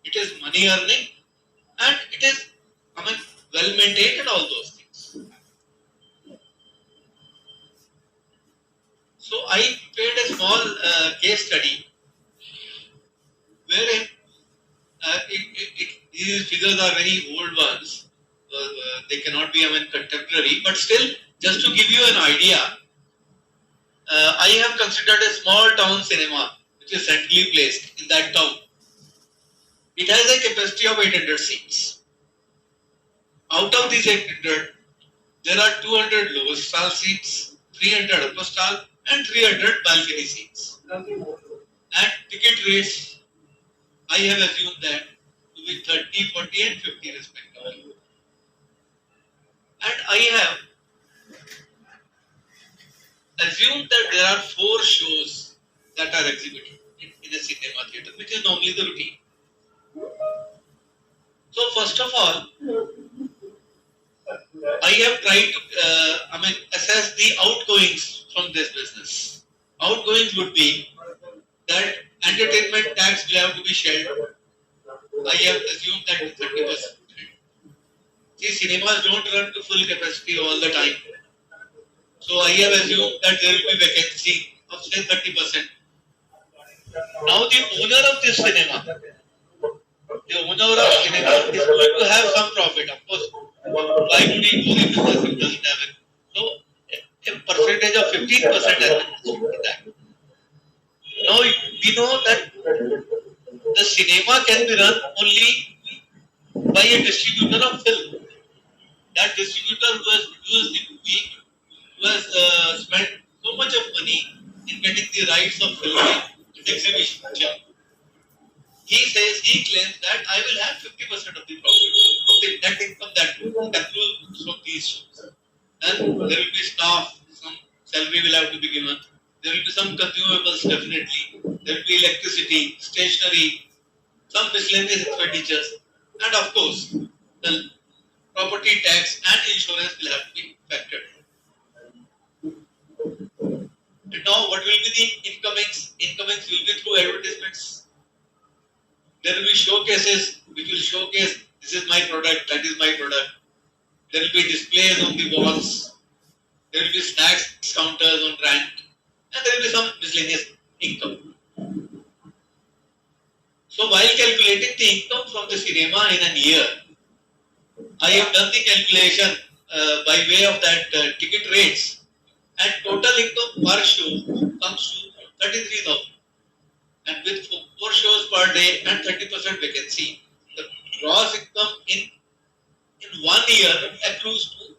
it is money earning, and it is well maintained and all those things. So I prepared a small case study wherein these figures are very old ones. They cannot be contemporary, but still, just to give you an idea, I have considered a small town cinema which is centrally placed in that town. It has a capacity of 800 seats. Out of these 800, there are 200 lower stall seats, 300 upper stall, and 300 balcony seats. And ticket rates, I have assumed that to be 30, 40, and 50 respectively. And I have assumed that there are 4 shows that are exhibited in a cinema theatre, which is normally the routine. So first of all, I have tried to assess the outgoings from this business. Outgoings would be that entertainment tax will have to be shared. I have assumed that 30%. See, cinemas don't run to full capacity all the time. So I have assumed that there will be vacancy of say 30%. Now the owner of this cinema, is going to have some profit, of course. Why would he do the business if he doesn't have it? So a percentage of 15% has been assumed in that. Now we know that the cinema can be run only by a distributor of film. That distributor who has produced the movie, who has spent so much of money in getting the rights of filming and exhibition. He claims that I will have 50% of the profit of the net income that accrues from these shows. And there will be staff, some salary will have to be given. There will be some consumables definitely. There will be electricity, stationery, some miscellaneous expenditures, and of course, the property tax and insurance will have to be factored in. And now, what will be the incomings? Incomings will be through advertisements. There will be showcases which will showcase this is my product, that is my product. There will be displays on the walls. There will be snacks counters on rent, and there will be some miscellaneous income. So while calculating the income from the cinema in a year, I have done the calculation by way of that ticket rates, and total income per show comes to 33,000. And with 4 shows per day and 30% vacancy, the gross income in 1 year accrues to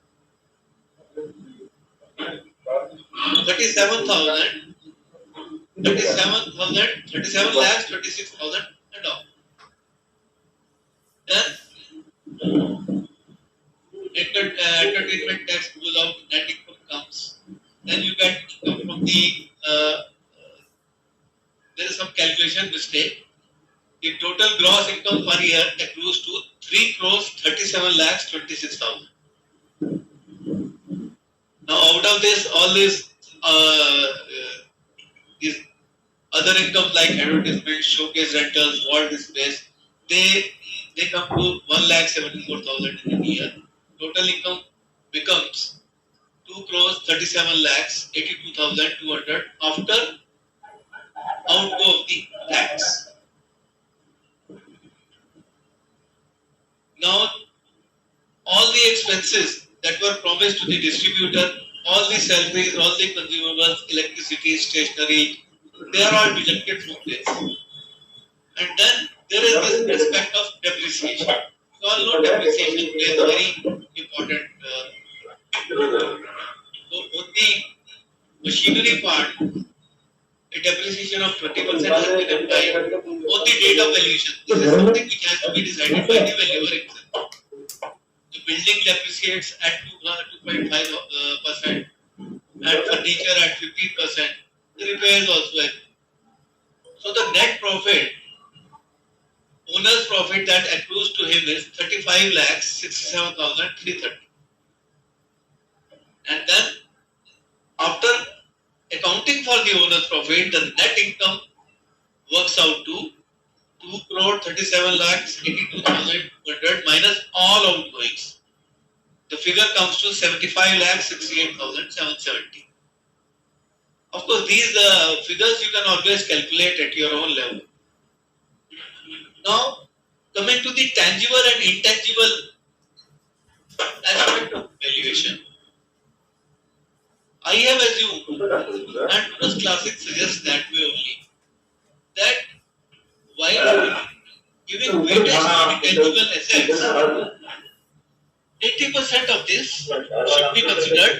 37 lakhs 36,000 and all. Then entertainment tax goes out, net income comes. Then you get income from the there is some calculation mistake. The total gross income per year accrues to 3 crores 37 lakhs 26,000. Now out of this, all these other incomes like advertisement, showcase rentals, wall displays, they come to 1,74,000 in a year. Total income becomes 2 crores 37 lakhs 82,200 after outgo of the tax. Now, all the expenses that were promised to the distributor, all the salaries, all the consumables, electricity, stationery, they are all deducted from this. And then there is this aspect of depreciation. You all know depreciation plays a very important role. So, on the machinery part, a depreciation of 20% has been applied on the date of valuation. This is something which has to be decided by the valuer himself. The building depreciates at 2.5%, and furniture at 15%. The repairs also have. So the net profit, owner's profit that accrues to him is 35,67,330. And then after accounting for the owner's profit, the net income works out to 2 crore 37 lakhs 82,200 minus all outgoings. The figure comes to 75 lakhs 68,770. Of course, these figures you can always calculate at your own level. Now, coming to the tangible and intangible aspect of valuation, I have assumed, and most classics suggest that way only, that while giving weightage to intangible assets, 80% of this should be considered,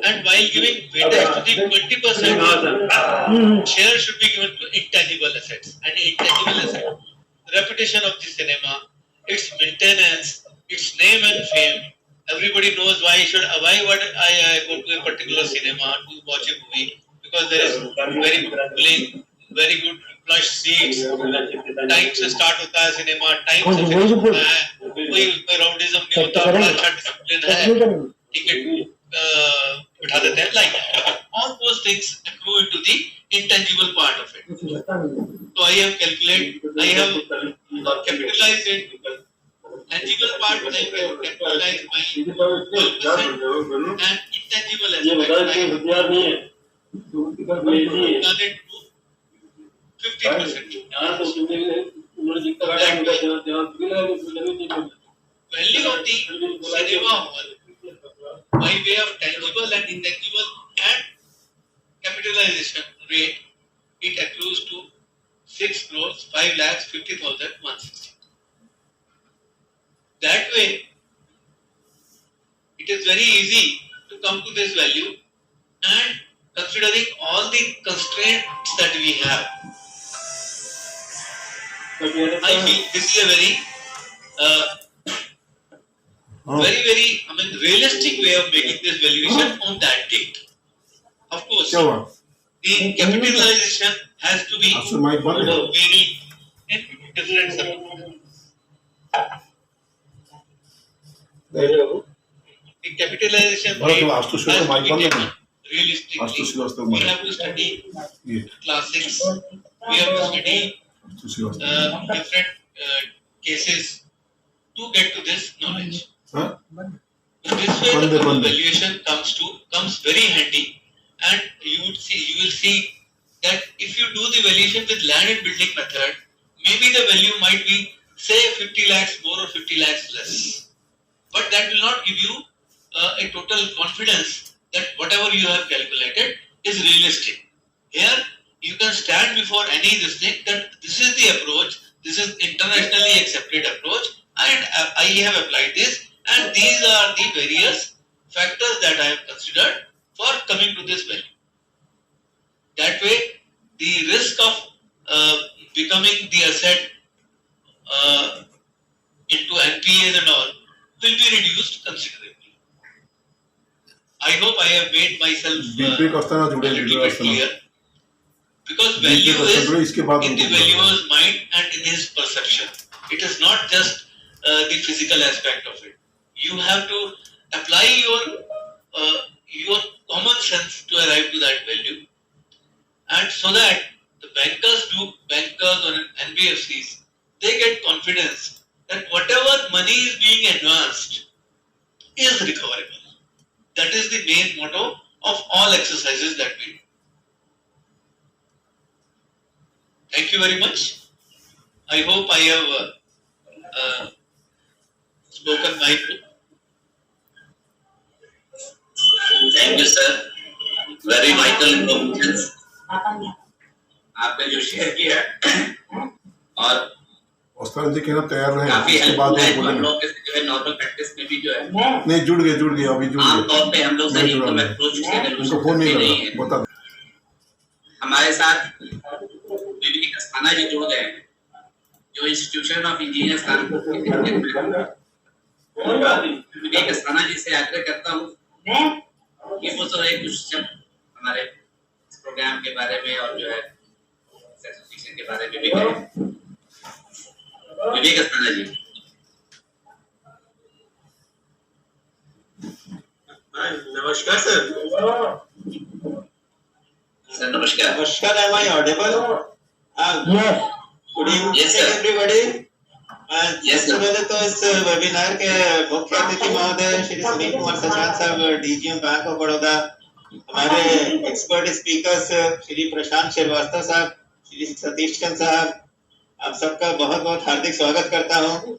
and while giving weightage to the 20% share should be given to intangible assets. And intangible asset, reputation of the cinema, its maintenance, its name and fame. Everybody knows why would I go to a particular cinema to watch a movie, because there is very good cooling, very good plush seats, time से स्टार्ट होता है सिनेमा, टाइम से फिनिश होता है, कोई उसमें राउंडिज्म नहीं होता, बड़ा अच्छा डिसिप्लिन है, टिकट बिठा देते हैं, like all those things accrue into the intangible part of it. So I have capitalized it. Tangible part I have capitalized by 12% and intangible aspect I have done it to 50%. Value of the cinema hall by way of tangible and intangible and capitalization rate, it accrues to 6 crores 5,50,160. That way, it is very easy to come to this value, and considering all the constraints that we have, I feel this is a very realistic way of making this valuation on that date. Of course, the capitalization has to be varied in different circumstances. The capitalization rate has to be taken realistically. We have to study classics, we have to study different cases to get to this knowledge. This way the valuation comes very handy, and you will see that if you do the valuation with land and building method, maybe the value might be say 50 lakhs more or 50 lakhs less. But that will not give you a total confidence that whatever you have calculated is realistic. Here, you can stand before any this thing that this is the approach, this is internationally accepted approach, and I have applied this, and these are the various factors that I have considered for coming to this value. That way, the risk of becoming the asset into NPAs and all will be reduced considerably. I hope I have made myself a little bit clear, because value is in the viewer's mind and in his perception. It is not just the physical aspect of it. You have to apply your common sense to arrive to that value, and so that the bankers or NBFCs, they get confidence that whatever money is being advanced is recoverable. That is the main motto of all exercises that we do. Thank you very much. I hope I have spoken my truth. Thank you, sir. Very vital information आपने जो शेयर किया और जी कहना तैयार रहे काफी इसके हेल्प बाद है वो हम बोलेंगे लोग के जो है नॉर्मल प्रैक्टिस में भी जो है नहीं जुड़ गए अभी जुड़ आम गए तौर पे हम लोग नहीं सही जुड़ा इनकम नहीं। अप्रोच से उनको फोन नहीं नहीं लगा है। बता हमारे साथ विवेक अस्थाना जी जुड़ गए हैं जो इंस्टीट्यूशन ऑफ इंजीनियर्स कानपुर के विवेक अस्थाना जी से आग्रह करता हूँ कि वो तो एक कुछ जब हमारे इस प्रोग्राम के बारे में और जो है एसोसिएशन के बारे में भी कहें। विवेक अस्थाना जी। नमस्कार सर। सर नमस्कार। नमस्कार, am I audible? Yes. Good evening, Yes, sir. everybody. Yes, sir. सबसे पहले तो इस वेबिनार के मुख्य अतिथि महोदय श्री सुनील कुमार सचान साहब, डीजीएम बैंक ऑफ बड़ौदा, हमारे एक्सपर्ट स्पीकर्स श्री प्रशांत श्रीवास्तव साहब, श्री सतीश चंद साहब, आप सबका बहुत बहुत हार्दिक स्वागत करता हूँ।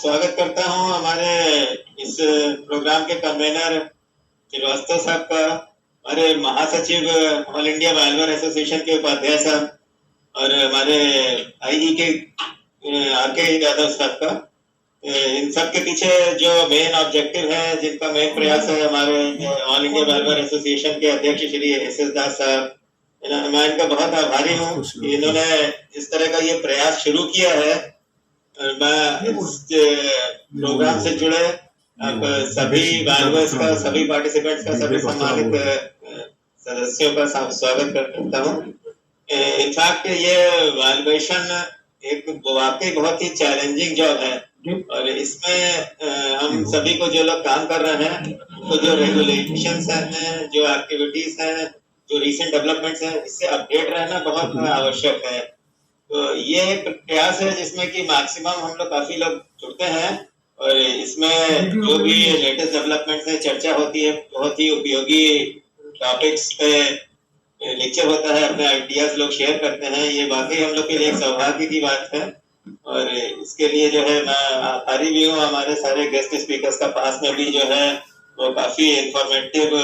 स्वागत करता हूँ हमारे इस प्रोग्राम के कन्वेनर श्रीवास्तव साहब का, हमारे महासचिव ऑल इंडिया बालवर एसोसिएशन के उपाध्याय साहब, और हमारे आईई के आरके यादव साहब का। इन सब के पीछे जो मेन ऑब्जेक्टिव है, जिनका मेन प्रयास है, हमारे ऑल इंडिया बार्बर एसोसिएशन के अध्यक्ष श्री एस दास साहब, मैं इनका बहुत आभारी हूँ कि इन्होंने इस तरह का ये प्रयास शुरू किया है। मैं इस प्रोग्राम से जुड़े आप सभी बार्बर्स का, सभी पार्टिसिपेंट्स का, सभी सम्मानित सदस्यों का स्वागत करता हूँ। इनफैक्ट ये वाल्वेशन एक वाकई बहुत ही चैलेंजिंग जॉब है, और इसमें हम सभी को जो लोग काम कर रहे हैं, तो जो रेगुलेशंस हैं, जो एक्टिविटीज हैं, जो रिसेंट डेवलपमेंट्स हैं, इससे अपडेट रहना बहुत आवश्यक है। तो ये एक प्रयास है जिसमें कि मैक्सिमम हम लोग काफी लोग जुड़ते हैं, और इसमें जो भी लेटेस्ट डेवलपमेंट्स है चर्चा होती है, बहुत ही उपयोगी टॉपिक्स पे लेक्चर होता है, अपने आइडियाज लोग शेयर करते हैं। ये वाकई हम लोग के लिए एक सौभाग्य की बात है, और इसके लिए जो है मैं आभारी भी हूँ। हमारे सारे गेस्ट स्पीकर्स का पास में भी जो है वो काफी इंफॉर्मेटिव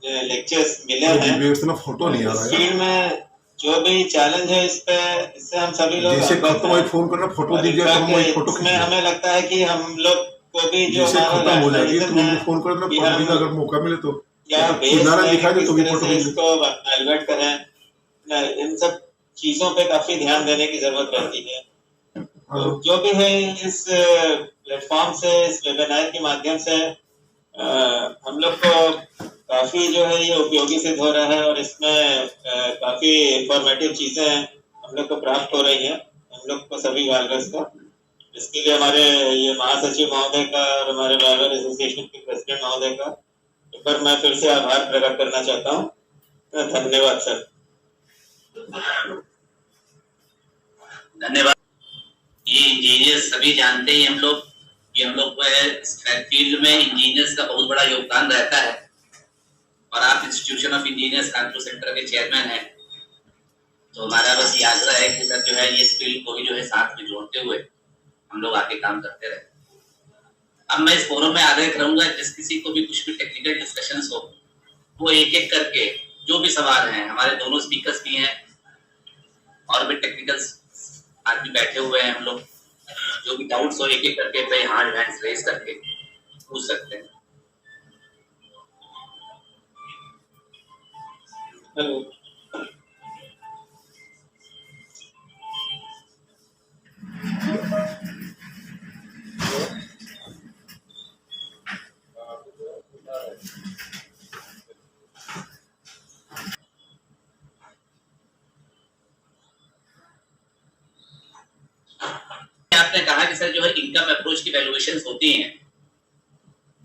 लेक्चर्स मिले हैं। फोटो नहीं आ रहा है फील्ड में जो भी चैलेंज है इससे हम सभी लोग फोन करना, फोटो दीजिए तो हम फोटो इसमें हमें लगता है कि हम लोग को भी जो खत्म हो जाएगी तो फोन करना, अगर मौका मिले तो क्या दिखाई दे तो भी फोटो इसको एलिवेट करें। इन सब चीजों पे काफी ध्यान देने की जरूरत रहती है। तो जो भी है इस प्लेटफॉर्म से, इस वेबिनार के माध्यम से हम लोग को काफी जो है ये उपयोगी सिद्ध हो रहा है, और इसमें काफी इंफॉर्मेटिव चीजें हम लोग को प्राप्त हो रही हैं, हम लोग को सभी बार्बर्स को। इसके लिए हमारे ये महासचिव महोदय का और हमारे बार्बर एसोसिएशन के प्रेसिडेंट महोदय का पर मैं फिर से आभार प्रकट करना चाहता हूँ। धन्यवाद सर। धन्यवाद। ये इंजीनियर्स सभी जानते हैं हम लोग कि हम लोग फील्ड में इंजीनियर्स का बहुत बड़ा योगदान रहता है, और आप institution of engineers Kanpur centre के चेयरमैन हैं, तो हमारा बस ये आग्रह है कि सर जो है ये फील्ड को भी जो है साथ में जोड़ते हुए हम लोग आगे काम करते रहे। अब मैं इस फोरम में आग्रह करूंगा जिस किसी को भी कुछ भी टेक्निकल डिस्कशंस हो, वो एक एक करके जो भी सवाल हैं, हमारे दोनों स्पीकर्स भी हैं और भी टेक्निकल आदमी बैठे हुए हैं, हम लोग जो भी डाउट्स हो एक एक करके पे हैंड्स रेज करके पूछ सकते हैं। हेलो, आपने कहा कि सर जो है इनकम अप्रोच की वैल्यूएशंस होती हैं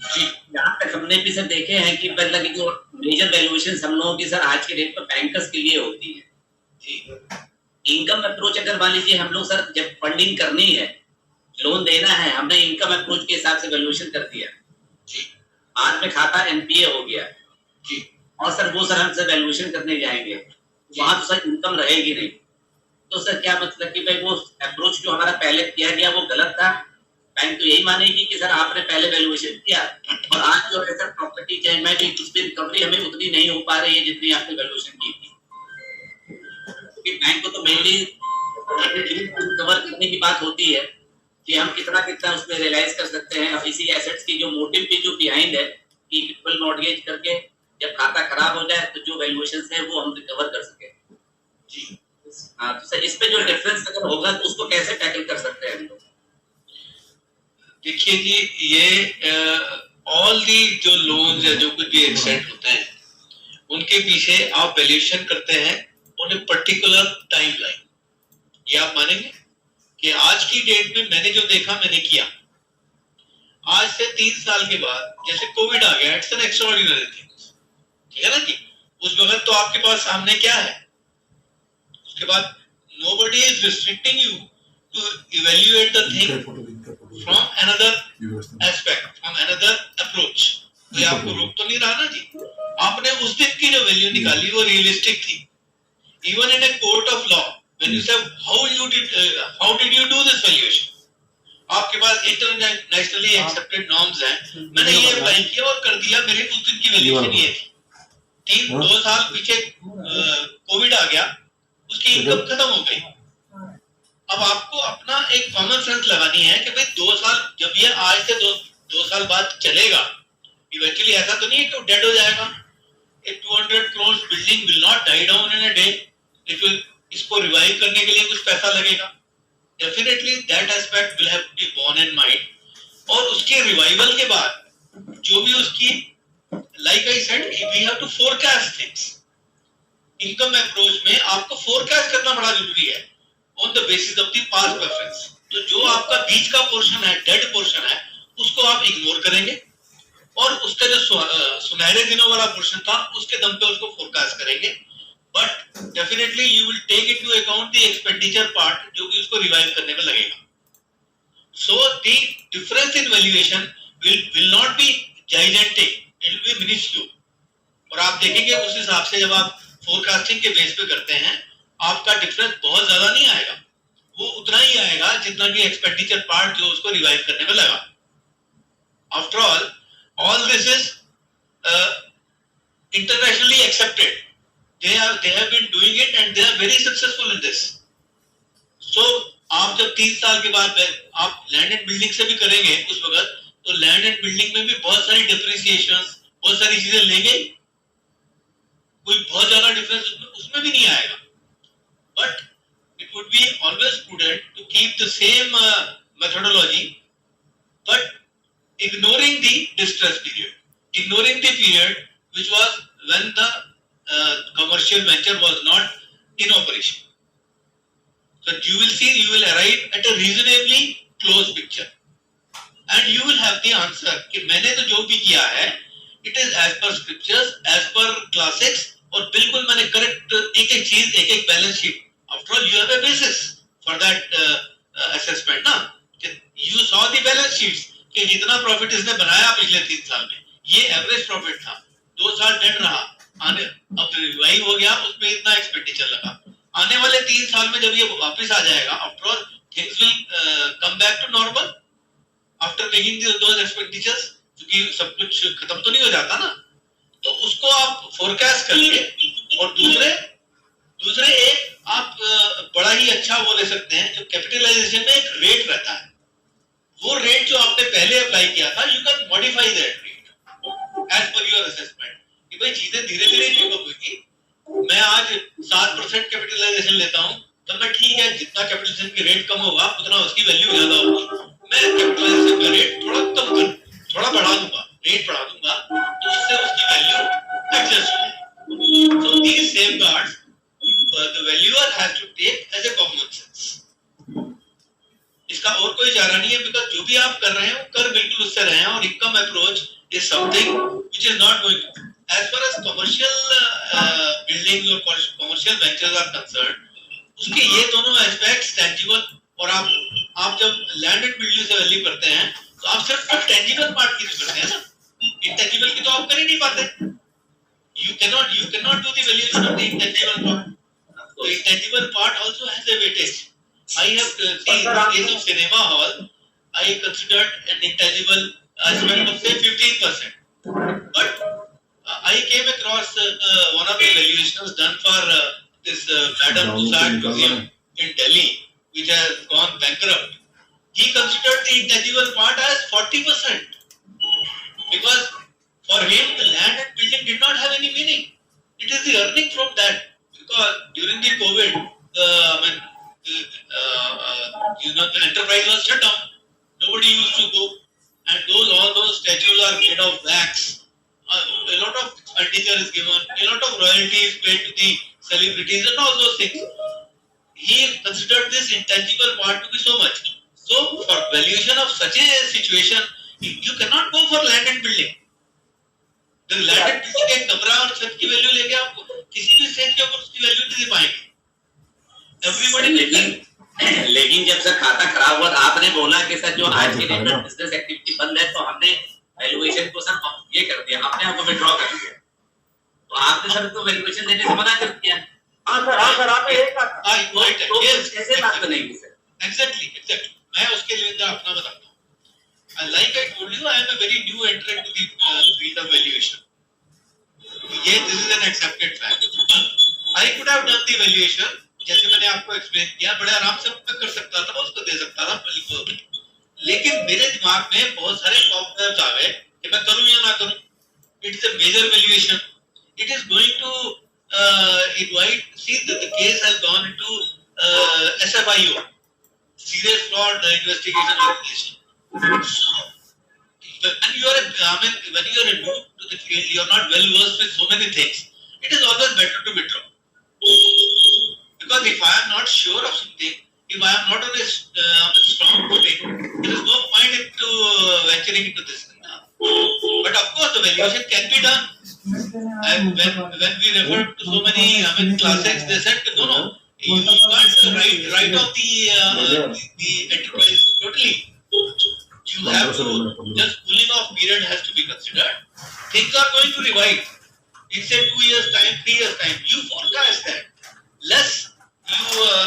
जी, यहाँ तक हमने भी सर देखे हैं कि मतलब कि जो मेजर वैल्यूएशंस हम लोगों की सर आज के डेट पर बैंकर्स के लिए होती है जी। इनकम अप्रोच अगर मान लीजिए हम लोग सर जब फंडिंग करनी है, लोन देना है, हमने इनकम अप्रोच के हिसाब से वैल्यूएशन कर दिया जी, आज में खाता एनपीए हो गया जी, और सर वो सर हम सर वैल्यूएशन करने जाएंगे, वहां तो सर इनकम रहेगी नहीं, तो सर क्या मतलब कि भाई वो अप्रोच जो हमारा पहले किया गया वो गलत था। बैंक तो यही मानेगी कि सर आपने पहले वैल्यूएशन किया और आज जो है सर प्रॉपर्टी चाहे मैं भी कुछ भी रिकवरी हमें उतनी नहीं हो पा रही है जितनी आपने वैल्यूएशन की थी, क्योंकि बैंक को तो मेनली कवर करने की बात होती है कि हम कितना कितना उसमें रियलाइज कर सकते हैं। इसी एसेट्स की जो मोटिव भी जो बिहाइंड है कि ट्रिपल मॉर्गेज करके जब खाता खराब हो जाए तो जो वैल्यूएशन है वो हम रिकवर कर सके जी। हाँ, तो सर इस पे जो डिफरेंस अगर होगा तो उसको कैसे टैकल कर सकते हैं हम लोग? देखिए जी, ये ऑल दी जो लोन्स या जो कुछ भी एक्सटेंड होते हैं उनके पीछे आप वैल्यूएशन करते हैं ऑन ए पर्टिकुलर टाइमलाइन। ये आप मानेंगे कि आज की डेट में मैंने जो देखा मैंने किया, आज से 3 साल के बाद जैसे कोविड आ गया, इट्स एन एक्स्ट्राऑर्डिनरी थिंग, ठीक है ना जी। उस वक्त तो आपके पास सामने क्या है, उसके बाद nobody is restricting you to evaluate the thing from another aspect, from another approach। तो आपको रोक तो नहीं रहा ना जी। आपने उस दिन की जो वैल्यू निकाली वो रियलिस्टिक थी। Even in a court of law, when you say how did you do this valuation, आपके पास इंटरनेशनली एक्सेप्टेड नॉर्म्स हैं, मैंने ये अप्लाई किया और कर दिया, मेरी उस दिन की वैल्यूएशन ये थी। 2 साल पीछे कोविड आ गया, उसकी इनकम खत्म हो गई। अब आपको अपना एक कॉमन सेंस लगानी है कि भाई 2 साल, जब ये आज से 2 साल बाद चलेगा, इवेंचुअली ऐसा तो नहीं है कि डेड हो जाएगा। A 200 crore building will not die down in a day. It will, इसको रिवाइव करने के लिए कुछ पैसा लगेगा। Definitely that aspect will have to be borne in mind. और उसके रिवाइवल के बाद जो भी उसकी, like I said, we have to forecast things. Income approach में आपको फोरकास्ट करना बड़ा जरूरी है on the basis of the past preference. तो जो आपका बीच का पोर्शन है, डेड पोर्शन है, उसको आप इग्नोर करेंगे और उसका जो सुनहरे दिनों वाला पोर्शन था उसके दम पे उसको फोरकास्ट करेंगे। But definitely you will take into account the expenditure part जो कि उसको रिवाइव करने में लगेगा। So the difference in valuation will not be gigantic, it will be minuscule. और आप देखेंगे उस हिसाब से जब आप फोरकास्टिंग के बेस पे करते हैं, आपका डिफरेंस बहुत ज्यादा नहीं आएगा, वो उतना ही आएगा जितना कि एक्सपेंडिचर पार्ट जो उसको रिवाइव करने में लगा। After all this is internationally accepted. They have been doing it and they are very successful in this. So आप जब 3 साल के बाद आप लैंड एंड बिल्डिंग से भी करेंगे उस वक्त, तो लैंड एंड बिल्डिंग में भी बहुत सारी डिप्रिसिएशंस, बहुत सारी चीजें लेंगे, कोई बहुत ज्यादा डिफरेंस उसमें भी नहीं आएगा। But it would be always prudent to keep the same methodology, but ignoring the distress period, ignoring the period which was when the commercial venture was not in operation. So you will see, you will arrive at a reasonably close picture and you will have the answer कि मैंने तो जो भी किया है it is as per scriptures, as per classics, और बिल्कुल मैंने correct एक चीज, एक balance sheet. After all, you have a basis for that assessment ना, you saw the balance sheets कि जितना प्रॉफिट इसने बनाया पिछले 3 साल में, ये एवरेज प्रॉफिट था, 2 साल डेड रहा, आने अब रिवाइव हो गया, उसमें इतना एक्सपेंडिचर लगा। आने वाले 3 साल में जब ये वापस आ जाएगा, after all things will come back to normal after making those expenditures, क्योंकि सब कुछ खत्म तो नहीं हो जाता ना। तो उसको आप फोरकास्ट करके, और दूसरे एक आप बड़ा ही अच्छा वो ले सकते हैं, जो कैपिटलाइजेशन में एक रेट रहता है, वो रेट जो आपने पहले अप्लाई किया था, you can modify that rate as per your assessment कि भाई चीजें धीरे धीरे डेवलप होगी। मैं आज 7% कैपिटलाइजेशन लेता हूं, तो मैं ठीक है, जितना कैपिटलाइजेशन की रेट कम होगा उतना उसकी वैल्यू ज्यादा होगी, मैं कैपिटलाइजेशन का रेट थोड़ा कम कर, थोड़ा बढ़ा दूंगा, रेट बढ़ा दूंगा, तो उससे उसकी वैल्यू एडजस्ट होगी। So these safeguards the valuer has to take as a common sense. इसका और कोई चारा नहीं है, बिकॉज जो भी आप कर रहे हैं वो कर बिल्कुल उससे रहे हैं। और income approach is something which is not going as far as commercial building और कमर्शियल वेंचर्स आर कंसर्न, उसके ये दोनों एस्पेक्ट्स टेंजिबल, और आप जब लैंड एंड बिल्डिंग से वैल्यू करते हैं तो आप सिर्फ टेंजिबल पार्ट की करते हैं ना, इंटेंजिबल की तो आप कर ही नहीं पाते। You can not do the valuation of the intangible part. The intangible part also has a weightage. I have seen in the case of cinema hall, I considered an intangible aspect of say 15%. But I came across one of the valuations done for this Madam Tussauds Museum in Delhi, which has gone bankrupt. He considered the intangible part as 40%, because for him the land and building did not have any meaning. It is the earning from that. Because during the COVID, the enterprise was shut down. Nobody used to go, and all those statues are made of wax. A lot of expenditure is given, a lot of royalty is paid to the celebrities, and all those things. He considered this intangible part to be so much. So, for valuation of such a situation, you cannot go for land and building. The land and building एक कमरा और छत की वैल्यू लेके आप किसी भी स्टेज के ऊपर उसकी वैल्यू नहीं दे पाएंगे। एवरीबॉडी लेकिन जब सर खाता खराब हुआ, आपने बोला कि सर जो आज के डेट में बिजनेस एक्टिविटी बंद है, तो हमने वैल्यूएशन को सर ये कर दिया, अपने आप को विड्रॉ कर दिया, तो आपने सर तो वैल्यूएशन देने से मना कर दिया। हाँ सर आप एक कैसे बात बनेगी सर? Exactly. मैं उसके लिए अपना बताता हूँ। Like I told you, I am a very new entrant to the field of valuation. This is an accepted fact. I could have done the valuation जैसे मैंने आपको एक्सप्लेन किया, बड़े आराम से मैं कर सकता था, मैं उसको दे सकता था बिल्कुल, लेकिन मेरे दिमाग में बहुत सारे प्रॉब्लम्स आ गए कि मैं करूं या ना करूं. It is a major valuation. It is going to invite. See, the case has gone into SFIO, serious fraud investigation organization. So, when you are a new to the field, you are not well versed with so many things. It is always better to withdraw. Because if I am not sure of something, if I am not on a strong footing, there is no point into venturing into this. But of course, the valuation can be done. And when we refer to so many classics, they said no, you can't write off the enterprise totally. You have to just cooling off period has to be considered. Things are going to revive. It's a 2 years time, 3 years time. You forecast that. Less you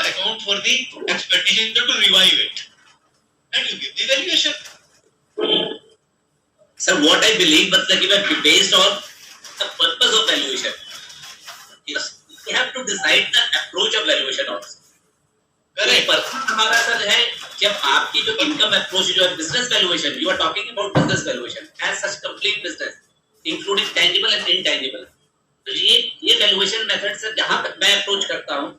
account for the expectation to revive it, and you give the valuation. Sir, what I believe, but like based on the purpose of valuation, yes, we have to decide the approach of valuation also. करें पर्पस हमारा सर है जब आपकी जो इनकम अप्रोच जो है business valuation, you are talking about business valuation as such complete business including tangible and intangible. तो ये वैल्यूएशन मेथड सर जहां तक मैं अप्रोच करता हूं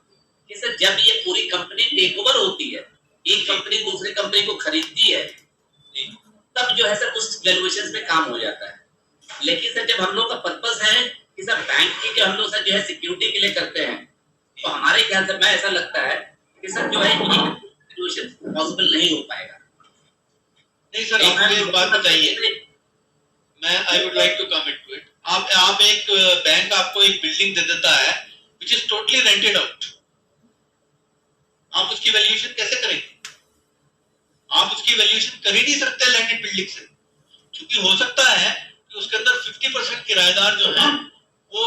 कि सर जब ये पूरी कंपनी टेक ओवर होती है, एक कंपनी दूसरी कंपनी को खरीदती है, तब जो है सर उस वैल्यूएशन में काम हो जाता है. लेकिन सर जब हम लोग का पर्पस है कि सर बैंक की जो हम लोग सर जो है सिक्योरिटी के लिए करते हैं, तो हमारे ख्याल से मैं ऐसा लगता है कि सर जो है ये वैल्यूएशन पॉसिबल नहीं हो पाएगा. नहीं सर, आप मुझे एक बात बताइए, मैं I would like to comment to it. आप एक बैंक आपको एक बिल्डिंग दे देता है which is totally rented out, आप उसकी वैल्यूएशन कैसे करेंगे? आप उसकी वैल्यूएशन कर ही नहीं सकते लैंडेड बिल्डिंग से, क्योंकि हो सकता है कि उसके अंदर 50% किराएदार जो है वो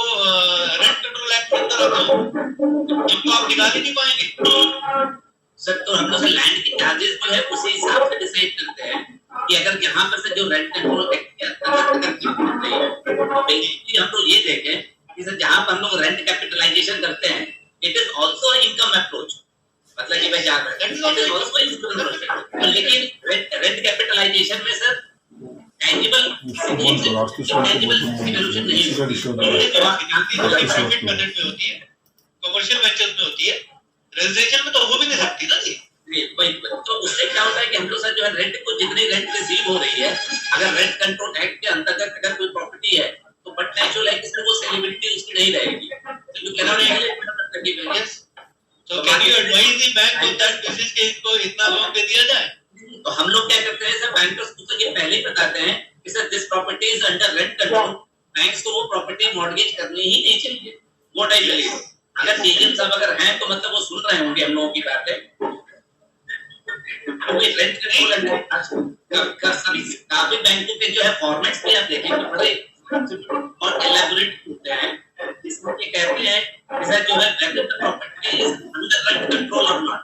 रेंट कंट्रोल एक्ट के अंदर आते हो, जिनको आप निकाल ही नहीं पाएंगे. सर तो हम लोग लैंड के चार्जेस जो है उसी हिसाब से डिसाइड करते हैं कि अगर यहाँ पर से जो रेंट कंट्रोल एक्ट के अंतर्गत बेसिकली हम लोग ये देखें कि सर जहाँ पर हम लोग रेंट कैपिटलाइजेशन करते हैं, it is also income approach. मतलब कि भाई लेकिन रेंट कैपिटलाइजेशन में सर टेंजिबल वैल्यूएशन नहीं होती है, कमर्शियल वेंचर्स में होती है, रेजिडेंशियल में तो हो भी नहीं सकती ना जी. तो उससे क्या होता है कि हम लोग सर जो है रेंट को जितनी रेंट रिसीव हो रही है, अगर रेंट कंट्रोल एक्ट के अंतर्गत अगर कोई प्रॉपर्टी है तो बट नेचुरल है कि सर वो सेलिब्रिटी उसकी नहीं रहेगी. तो you can not exit. Yes, तो can you advise the bank on that basis के इसको इतना लोन दे दिया जाए? तो हम लोग क्या करते हैं सर, बैंकर्स को तो ये पहले ही बताते हैं कि sir this property is under rent control. Banks को वो प्रॉपर्टी मॉर्गेज करनी ही नहीं चाहिए. व्हाट आई बिलीव, अगर डीजीएम साहब अगर हैं तो मतलब वो सुन रहे होंगे हम लोगों की बातें. रेंट कंट्रोल सभी काफी बैंकों के जो है फॉर्मेट्स भी आप देखेंगे बड़े और एलैबोरेट होते हैं, इसमें ये कहते हैं कि सर जो है whether the property is under rent control और नॉट,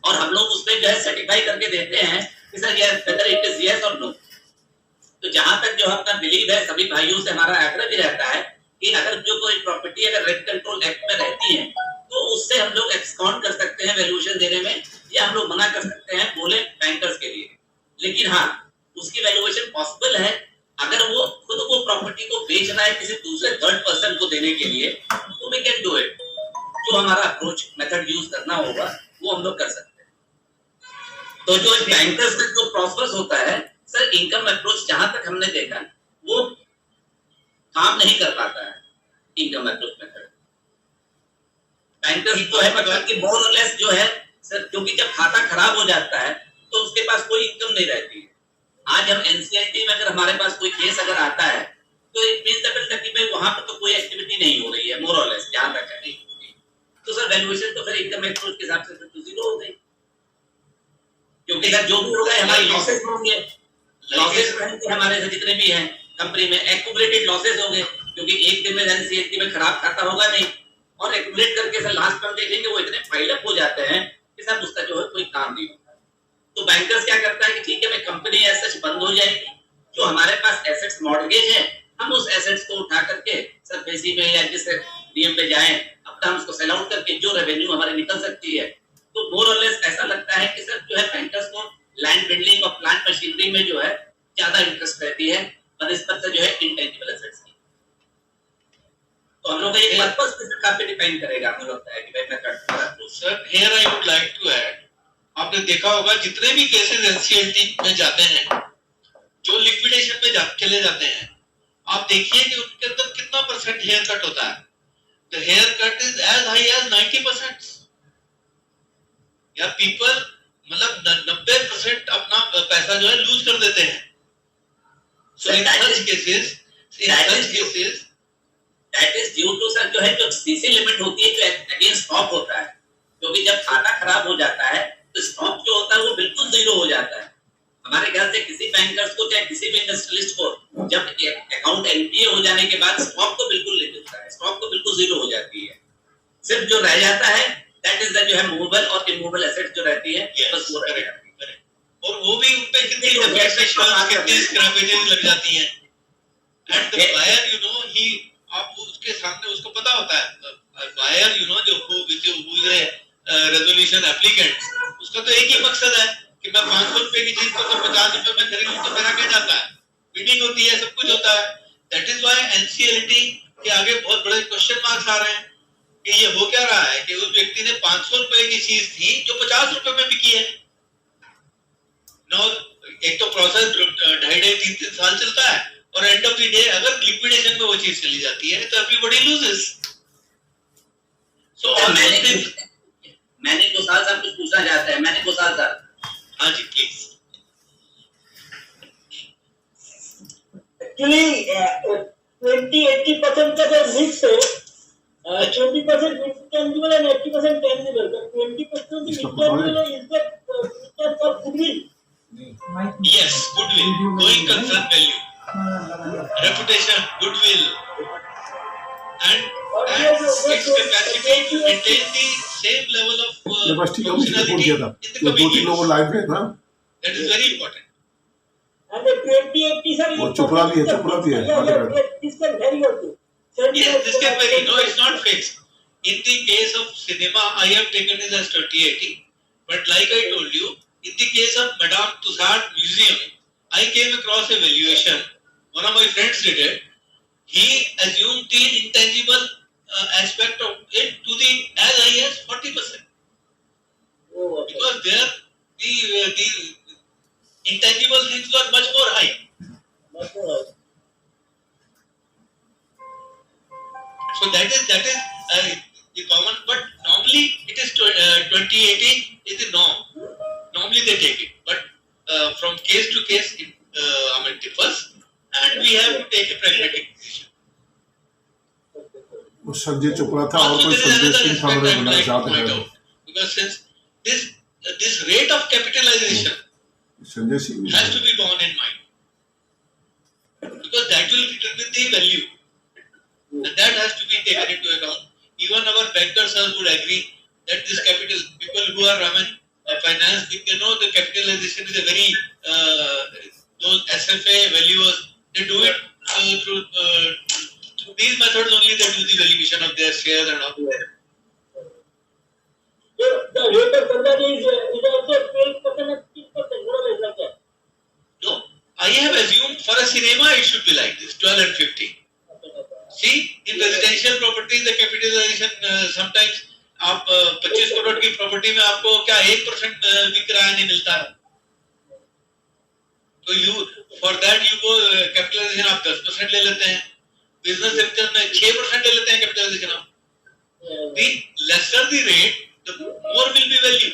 और हम लोग उसमें जो है सर्टिफाई करके देते हैं कि सर ये वेदर इट इज यस और नो. तो जहां तक जो अपना बिलीव है सभी भाइयों से हमारा आग्रह भी रहता है कि अगर जो कोई प्रॉपर्टी अगर रेंट कंट्रोल एक्ट में रहती है तो उससे हम लोग एक्सकाउंट कर सकते हैं वैल्यूएशन देने में, या हम लोग मना कर सकते हैं बोले बैंकर्स के लिए. लेकिन हाँ, उसकी वैल्यूएशन पॉसिबल है अगर वो खुद वो प्रॉपर्टी को बेच रहा है किसी दूसरे थर्ड पर्सन को देने के लिए, तो वी कैन डू इट. जो हमारा अप्रोच मेथड यूज करना होगा वो हम लोग कर सकते हैं. तो जो बैंकर्स का जो प्रोसेस होता है सर, इनकम अप्रोच जहां तक हमने देखा वो काम नहीं कर पाता है. इनकम अप्रोच मेथड बैंकर्स जो है मतलब कि मोर और लेस जो है सर, क्योंकि जब खाता खराब हो जाता है तो उसके पास कोई इनकम नहीं रहती है. आज हम एनसीएलटी में अगर हमारे पास कोई केस अगर आता है तो इट मींस दैट कि भाई वहां पर तो कोई एक्टिविटी नहीं हो रही है मोर और लेस जहां तक है. तो सर वैल्यूएशन तो फिर इनकम अप्रोच के हिसाब से तो जीरो हो गई, क्योंकि सर जो भी होगा हमारी लॉसेस होंगे. लॉसेस हमारे से जितने भी हैं कंपनी में एक्यूमुलेटेड लॉसेस होंगे, क्योंकि एक दिन में एनसीएलटी में खराब खाता होगा नहीं, और एक्यूमुलेट करके सर लास्ट में देखेंगे वो इतने फाइल अप हो जाते हैं कि सर उसका जो है कोई काम नहीं होता. तो बैंकर्स क्या करता है कि ठीक है भाई कंपनी ऐसा बंद हो जाएगी, जो हमारे पास एसेट्स मॉर्गेज है हम उस एसेट्स को उठा करके सर पेशी में या जिस डीएम पे जाएं अपना सकता है, हम उसको सेल आउट करके जो रेवेन्यू हमारी निकल सकती है, तो मोर और लेस ऐसा लगता है कि सर जो है बैंकर्स को लैंड बिल्डिंग और प्लांट मशीनरी में जो है ज्यादा इंटरेस्ट रहती है बनिस्बत से जो है इंटेंजिबल एसेट्स की। तो हम लोग का एक पर्पस काफी डिपेंड करेगा, हमें लगता है कि भाई मैं करता हूं। Sir here I would like to add, आपने देखा होगा जितने भी केसेस एनसीएलटी में जाते हैं, जो लिक्विडेशन में चले जाते हैं, आप देखिए कि उनके अंदर कितना परसेंट हेयर कट होता है। The hair cut is as high as 90%। या पीपल मतलब 90% अपना पैसा जो है लूज कर देते हैं। So in such cases that is due to sir जो है जो सीसी लिमिट होती है जो अगेन स्टॉक होता है, क्योंकि जब खाता खराब हो जाता है तो स्टॉक जो होता है वो बिल्कुल जीरो हो जाता है। हमारे घर से किसी बैंकर्स को चाहे किसी भी इंडस्ट्रियलिस्ट को जब अकाउंट एनपीए हो जाने के बाद स्टॉक तो बिल्कुल नहीं मिलता है, स्टॉक तो बिल्कुल जीरो हो जाती है। सिर्फ जो रह जाता है दैट इज द जो है मूवेबल और इमूवेबल एसेट्स जो रहती है बस वो रह जाती है। और वो भी उन पे कितनी स्क्रैपेजेस लग जाती हैं। And the buyer you know he, आप उसके सामने उसको पता होता है बायर यू नो जो रेजोल्यूशन एप्लीकेंट, उसका तो एक ही मकसद है कि मैं 500 रुपए की चीज को तो 50 रुपए में खरीदूं तो मेरा क्या जाता है, बिडिंग होती है, सब कुछ होता है। दैट इज व्हाई एनसीएलटी के आगे बहुत बड़े क्वेश्चन मार्क्स आ रहे हैं कि ये हो क्या रहा है कि उस व्यक्ति ने 500 रुपए की चीज थी जो 50 रुपए में बिकी है। नो, एक तो प्रोसेस 2.5-3 साल चलता है और एंड ऑफ द डे अगर लिक्विडेशन में वो चीज चली जाती है तो एवरीबॉडी लूजेस। सो मैंने गोसाल साहब कुछ पूछना चाहते हैं। मैंने गोसाल साहब, हाँ जी प्लीज। Actually, 20-80% का जो मिक्स है, 20% intangible and 80% tangible. The 20% intangible is the feature for goodwill. Yes, goodwill, going concern value, reputation, goodwill, and its capacity to maintain the same level of ये बस ठीक है, उसी ने बोल दिया था in the ये coming 2-3 लोगों years. लाइव है ना, That is very important. And the 20-80 sir, वो चुपड़ा भी है, चुपड़ा भी है, आगे बढ़। this can vary also. Yes, this can vary. No, it's not fixed. In the case of cinema, I have taken it as 20-80. But like I told you, in the case of Madame Tussauds Museum, I came across a valuation. One of my friends did it. He assumed the intangible aspect of it to the as high as 40%. Oh, okay. Because there the intangible things were much more high. That's all right. So that is the common, but normally it is 20-80 is the norm. Normally they take it, but from case to case it differs, and we have to take a pragmatic decision. वो संजय चोपड़ा था और Also, कोई there is Sanjay another Singh था, aspect मेरे I would बना like to याद point है out, because since this rate of capitalization Sanjay Singh has to be borne in mind, because that will determine the value, and that has to be taken into account. Even our bankers would agree that this capital, people who are finance, they know the capitalization is a very those SFA valuers, they do it through these methods only. They do the valuation of their shares and all. The rate of conversion is also 12% and 6%, more or less like that. No, I have assumed for a cinema it should be like this, 12 and 15. See, in residential property the capitalization sometimes आप 25 करोड़ की प्रॉपर्टी में आपको क्या 1% भी किराया नहीं मिलता है, तो यू फॉर दैट यू को कैपिटलाइजेशन आप 10% ले लेते हैं, बिजनेस सेक्टर में 6% ले लेते हैं कैपिटलाइजेशन आप. The lesser the rate, the more will be value.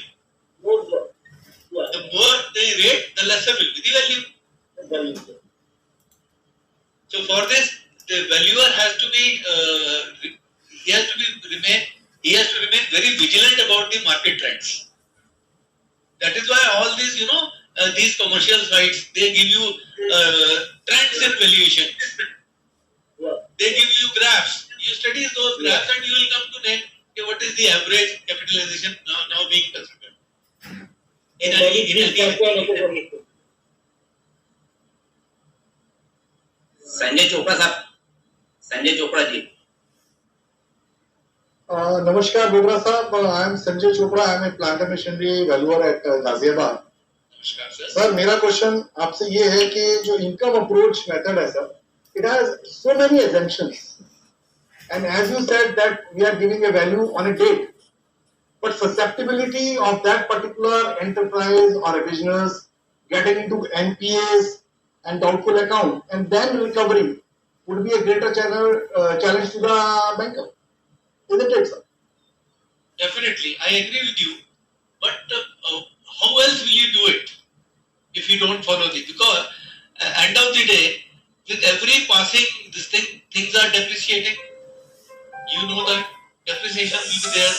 The more the rate, the lesser will be the value. So for this, the valuer has to be he has to remain very vigilant about the market trends. That is why all these these commercial sites, they give you trends in valuation. They give you graphs. You study those graphs and you will come to know what is the average capitalization now being considered. In any Sanjay Chopra साहब, Sanjay Chopra ji, Namaskar, Bogra Saab. I am Sanjay Chopra. I am a plant and machinery valuer at Ghaziabad. नमस्कार सर. सर मेरा क्वेश्चन आपसे ये है कि जो इनकम अप्रोच मेथड है sir, it has so many assumptions, and as you said that we are giving a value on a date, but susceptibility of that particular enterprise or a business getting into NPAs and doubtful account and then recovery would be a greater challenge to the banker, isn't it, sir? Definitely, I agree with you. But how else will you do it if you don't follow this? Because end of the day, with every passing this thing, things are depreciating. You know that depreciation will be there.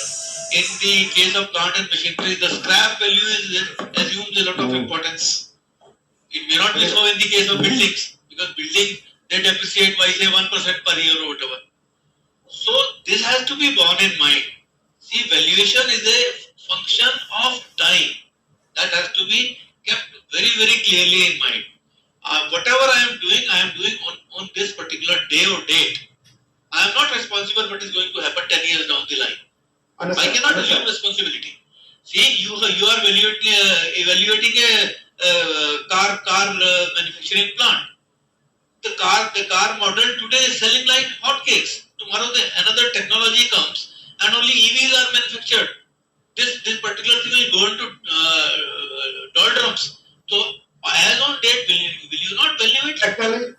In the case of plant and machinery, the scrap value assumes a lot of importance. It may not be so in the case of buildings, because buildings they depreciate by say 1% per year or whatever. So this has to be borne in mind. See, valuation is a function of time. That has to be kept very, very clearly in mind. Whatever I am doing on this particular day or date. I am not responsible what is going to happen 10 years down the line. I cannot assume responsibility. See, you are evaluating a car manufacturing plant. The car model today is selling like hotcakes. Tomorrow another technology comes and only EVs are manufactured. This particular thing will go into doldrums. So as on date, will you not value it?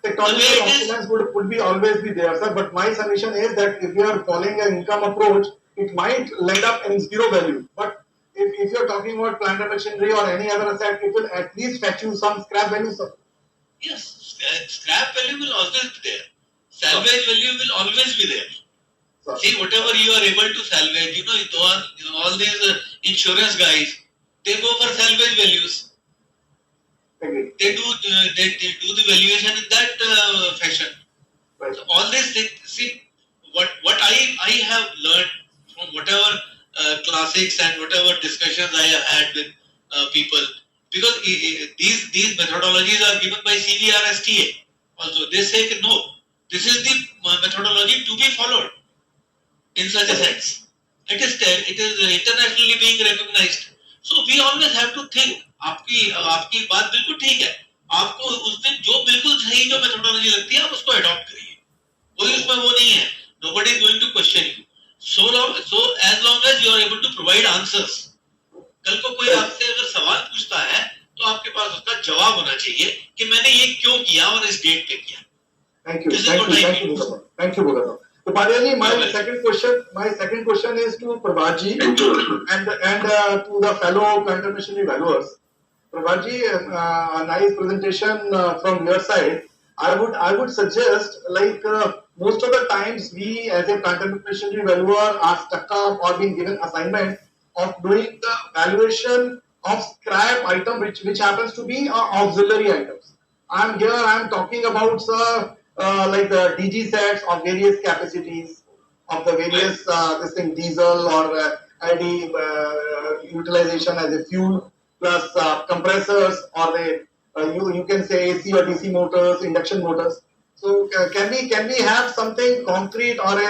Technology opulence would be always be there, sir. But my submission is that if you are following an income approach, it might land up in zero value. But if you are talking about plant and machinery or any other asset, it will at least fetch you some scrap value, sir. Yes, scrap value will always be there. Salvage value will always be there. See, whatever you are able to salvage, all these insurance guys, they go for salvage values. They do the valuation in that fashion. Right. So all these things, see, what I have learned from whatever classics and whatever discussions I have had with people, because these methodologies are given by CVRSTA. Also, they say that no, this is the methodology to be followed. In such a sense, it is internationally being recognized. So we always have to think. आपकी बात बिल्कुल ठीक है. आपको उस दिन जो बिल्कुल सही जो मेथोडोलॉजी लगती है आप उसको अडॉप्ट करिए. कोई उसमें वो नहीं है. Nobody is going to question you. So as long as you are able to provide answers. कल को कोई आपसे अगर सवाल पूछता है तो आपके पास उसका जवाब होना चाहिए कि मैंने ये क्यों किया और इस डेट पे किया. Thank you, Bogra. So, Padyaji, my second question is to Prabhatji and to the fellow plant and machinery valuers. Prabhatji, a nice presentation from your side. I would suggest, like most of the times, we as a plant and machinery valuer are stuck up or being given assignment of doing the valuation of scrap item, which happens to be auxiliary items. I am talking about, sir, like the DG sets of various capacities of the various diesel or ID utilization as a fuel, plus compressors, or you can say AC or DC motors, induction motors. So can we have something concrete or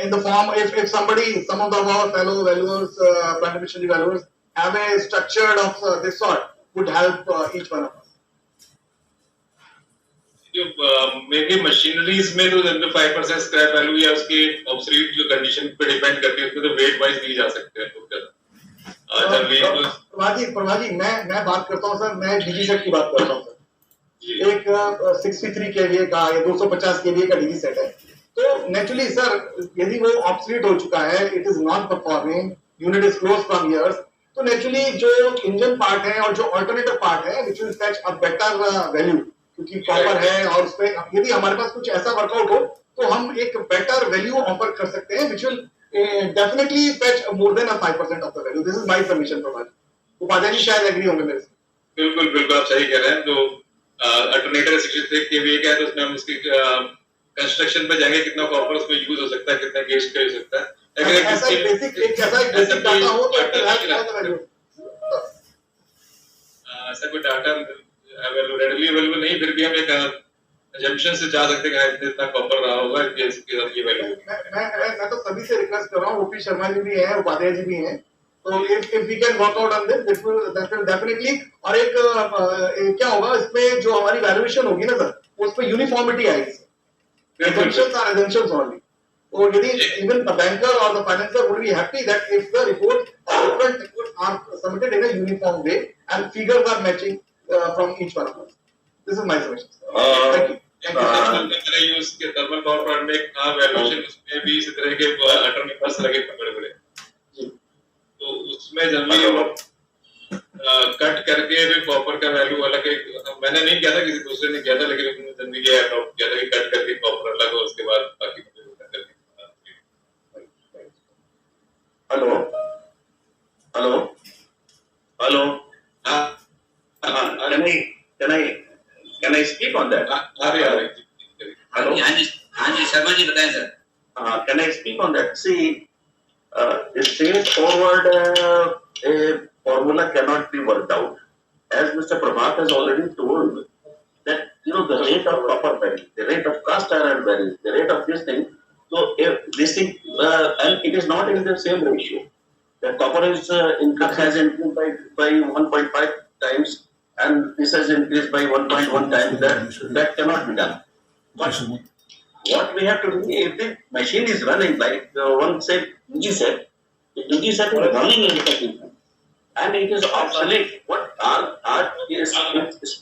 in the form, if some of our fellow valuers, plant and machinery valuers have a structure of this sort, would help each one of us. Maybe machineries में तो 5% स्क्रैप वैल्यू या उसकी ऑब्सोलीट जो कंडीशन पे डिपेंड करती है, उसमें तो वेट वाइज नहीं जा सकते हैं लोग ज्यादा. प्रभाजी मैं बात करता हूँ सर, मैं डीजी सेट की बात करता हूँ सर. एक 63 केवीए का या 250 केवीए का डीजी सेट है, तो नेचुरली सर यदि वो ऑब्सोलीट हो चुका है, it is not performing, unit is close from years, तो नेचुरली जो इंजन पार्ट है और जो अल्टरनेटिव पार्ट है which will fetch a better value, क्योंकि कॉपर है और उसपे यदि हमारे पास कुछ ऐसा वर्कआउट हो तो हम एक बेटर वैल्यू ऑफर कर सकते हैं, which will definitely fetch more than 5% of the value. This is my submission प्रभाजी. उपाध्याय जी शायद एग्री होंगे मेरे से. बिल्कुल आप सही कह रहे हैं. तो अल्टरनेटिव 63 केवीए का है, तो उसमें हम उसकी कंस्ट्रक्शन पे जाएंगे, कितना कॉपर उसमें यूज हो सकता है, कितना गेज का हो सकता है. अगर ऐसा एक बेसिक डाटा हो तो ऐसा कोई डाटा रेडीली अवेलेबल नहीं, फिर भी हम एक assumption से जा सकते हैं कि हाँ, इतना कॉपर रहा होगा इसके साथ ये वैल्यू मैं तो सभी से रिक्वेस्ट कर रहा हूँ, ओपी शर्मा जी भी हैं, उपाध्याय जी भी हैं, तो if we can work out on this definitely. और एक क्या होगा इसमें, जो हमारी वैल्यूएशन होगी ना सर, उस पर यूनिफॉर्मिटी आएगी। Assumptions are assumptions only. So even the banker or the financier would be happy that if the reports are submitted in a uniform way and figures are matching from each one of us. This is my suggestion. Thank you. Use के थर्मल पावर प्लांट में कहा वैल्यूएशन उसमें भी इसी तरह के अटॉर्नी पास लगे बड़े-बड़े, तो उसमें जनरली कट करके फिर कॉपर का वैल्यू अलग है। मैंने नहीं किया था, किसी दूसरे ने किया था, लेकिन जनरली ये अडॉप्ट किया था कि कट करके कॉपर अलग हो, उसके बाद बाकी hello hello hello can I speak on that? हाँ जी शर्मा जी बताएं sir. Can I speak on that? See, straightforward a formula cannot be worked out. As Mr. Prabhat has already told that the rate of copper varies, the rate of cast iron varies, the rate of this thing. So this thing and it is not in the same ratio. The copper is has increased by 1.5 times, and this has increased by 1.1 times. That cannot be done. But what we have to do, if the machine is running, like one said, DG set, the DG set is running in the system, and it is obsolete. What is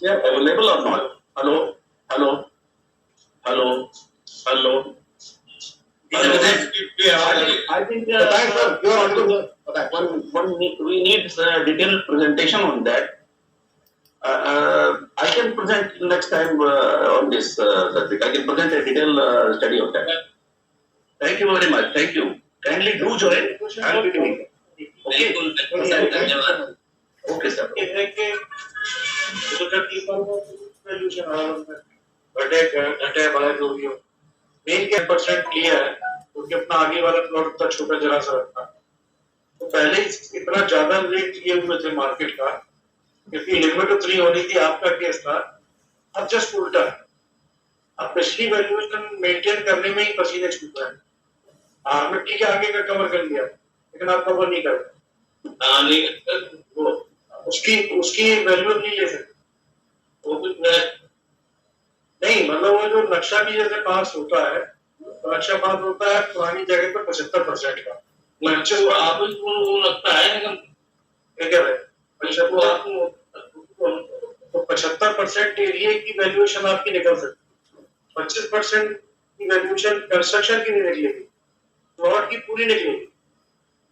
there available or not? Hello. I think we need detailed presentation on that. I can present next time on this subject. I can present a detailed study of that. Thank you very much. Thank you. Kindly do join. I'll be doing it. Okay. धन्यवाद। Okay, sir. घटे बड़ा जो भी हो, मेन क्या परसेंट क्लियर है, क्योंकि अपना आगे वाला प्लॉट था छोटा जरा सा रखा, तो पहले इतना ज्यादा रेट लिए हुए थे मार्केट का, क्योंकि लिमिट 3 होनी थी, आपका केस था। अब जस्ट उल्टा है, अब पिछली वैल्यूएशन मेंटेन करने में ही पसीने छूट रहे हैं। आपने ठीक है आगे का कवर कर लिया, लेकिन आप कवर नहीं कर रहे, वो उसकी वैल्यू नहीं ले सकते। वो कुछ नहीं, मतलब वो जो नक्शा भी जैसे पास होता है, तो नक्शा पास होता है पुरानी जगह पर 75% का नक्शे को आप वो लगता है, क्या है तो 75% एरिया की वैल्यूएशन आपकी निकल सकती है, 25% की वैल्यूएशन कंस्ट्रक्शन की नहीं निकलेगी, प्लॉट की पूरी निकलेगी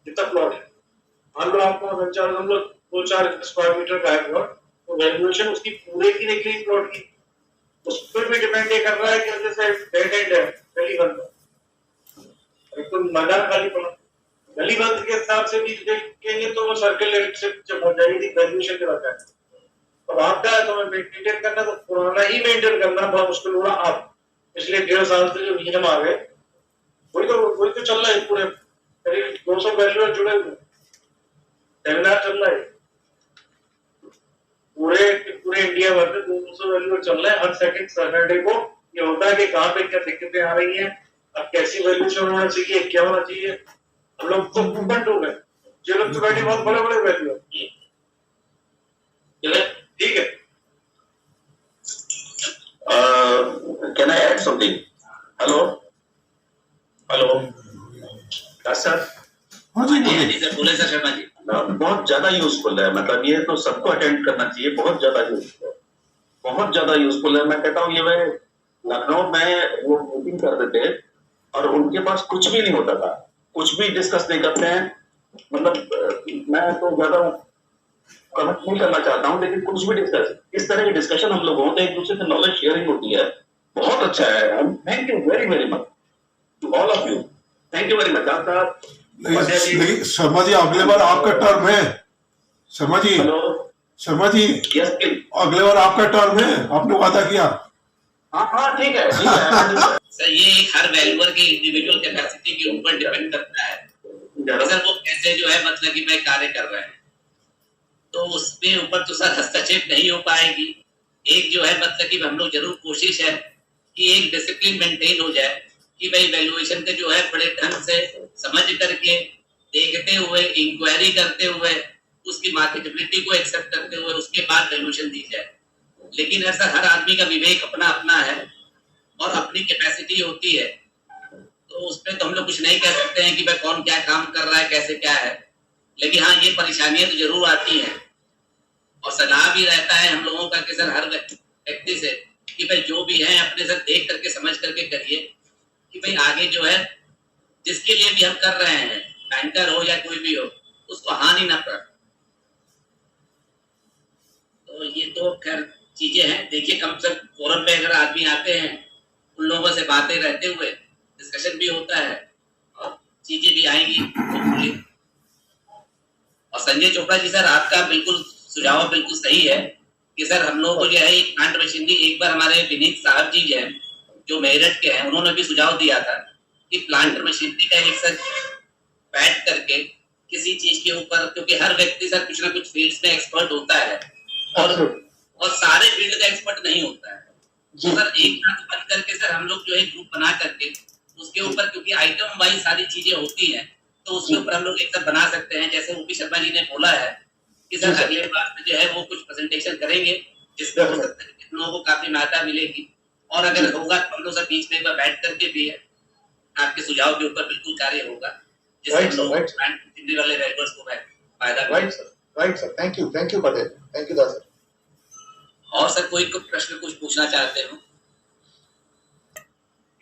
जितना प्लॉट है। मान लो आपको 2-4 स्क्वायर मीटर का है प्लॉट, तो वैल्यूएशन उसकी पूरे की निकलेगी प्लॉट की। उस पर भी डिपेंड ये कर रहा है कि जैसे डेड एंड है गली बंद, तो मैदान खाली पड़ा, गली बंद के हिसाब से भी देखेंगे तो वो सर्कल रेट से जब हो जाएगी वैल्यूएशन के बाद है। अब आपका है तो मेंटेन करना, तो पुराना ही मेंटेन करना बहुत मुश्किल होगा। आप पिछले 1.5 साल से जो नियम आ गए वही तो चल रहा है, पूरे करीब 200 वैल्यूअर जुड़े हुए, सेमिनार चल रहा है पूरे इंडिया भर में 200 वैल्यूअर चल रहा है। हर सेकंड सैटरडे को ये होता है कि कहाँ पे क्या दिक्कतें आ रही हैं, अब कैसी वैल्यूएशन होना चाहिए, क्या होना चाहिए। हम लोग तो मूवमेंट हो गए, जो लोग तो बैठे बहुत बड़े बड़े वैल्यू ठीक है। Can I add something? Hello. Yes, sir. हाँ जी सर, बोले सर शर्मा जी। बहुत ज्यादा यूजफुल है, मतलब ये तो सबको अटेंड करना चाहिए, बहुत ज्यादा यूजफुल है। मैं कहता हूँ ये मैं लखनऊ में वो मीटिंग कर रहे थे और उनके पास कुछ भी नहीं होता था, कुछ भी डिस्कस नहीं करते हैं। मतलब मैं तो ज्यादा कमेंट नहीं करना चाहता हूँ, लेकिन कुछ भी डिस्कस, इस तरह के डिस्कशन हम लोग होते हैं, एक दूसरे से नॉलेज शेयरिंग होती है, बहुत अच्छा है। Thank you very much to all of you, thank you very much. नहीं शर्मा जी, अगले बार आपका टर्म है। शर्मा जी, यस अगले बार आपका टर्म है, आपने वादा किया। हाँ ठीक है सर ये हर वैल्यूअर की इंडिविजुअल कैपेसिटी के ऊपर डिपेंड करता है सर, वो कैसे जो है मतलब कि मैं कार्य कर रहे हैं, तो उसमें ऊपर तो सर हस्तक्षेप नहीं हो पाएगी। एक जो है मतलब कि हम लोग जरूर कोशिश है कि एक डिसिप्लिन मेंटेन हो जाए कि भाई वैल्यूएशन के जो है बड़े ढंग से समझ करके, देखते हुए, इंक्वायरी करते हुए, उसकी मार्केटेबिलिटी को एक्सेप्ट करते हुए उसके बाद वैल्यूएशन दी जाए। लेकिन ऐसा हर आदमी का विवेक अपना अपना है और अपनी कैपेसिटी होती है, तो उस पर तो हम लोग कुछ नहीं कह सकते हैं कि भाई कौन क्या काम कर रहा है, कैसे क्या है। लेकिन हाँ, ये परेशानियां तो जरूर आती हैं और सलाह भी रहता है हम लोगों का कि सर हर व्यक्ति से कि भाई जो भी है अपने सर देख करके समझ करके करिए कि भाई आगे जो है जिसके लिए भी हम कर रहे हैं, बैंकर हो या कोई भी हो, उसको हानि ना पड़े। तो ये तो खैर चीजें हैं। देखिए कम से कम फोरम पे अगर आदमी आते हैं, उन लोगों से बातें रहते हुए डिस्कशन भी होता है और चीजें भी आएंगी। और संजय चोपड़ा जी सर, आपका बिल्कुल सुझाव बिल्कुल सही है कि सर हम लोगों को जो है एक प्लांट मशीनरी, एक बार हमारे विनीत साहब जी हैं जो मेरठ के हैं, उन्होंने भी सुझाव दिया था कि प्लांट मशीनरी का एक सर बैठ करके किसी चीज के ऊपर, क्योंकि हर व्यक्ति सर कुछ ना कुछ फील्ड्स में एक्सपर्ट होता है और सारे फील्ड का एक्सपर्ट नहीं होता है। तो सर एक साथ बन करके सर हम लोग जो है ग्रुप बना करके उसके ऊपर, क्योंकि आइटम वाइज सारी चीजें होती हैं, तो उसके ऊपर हम लोग एक साथ बना सकते हैं। जैसे ओपी शर्मा जी ने बोला है कि सर अगले बार जो है वो कुछ प्रेजेंटेशन करेंगे जिसमें हो सकता है कि लोगों को काफी मात्रा मिलेगी, और अगर होगा तो हम लोग सब बीच में एक बार बैठ करके भी है आपके सुझाव के ऊपर बिल्कुल कार्य होगा, जिससे हम लोग वाले रेगुलर्स को फायदा। Right sir, thank you Patel, thank you Das sir. और सर कोई प्रश्न कुछ पूछना चाहते हो?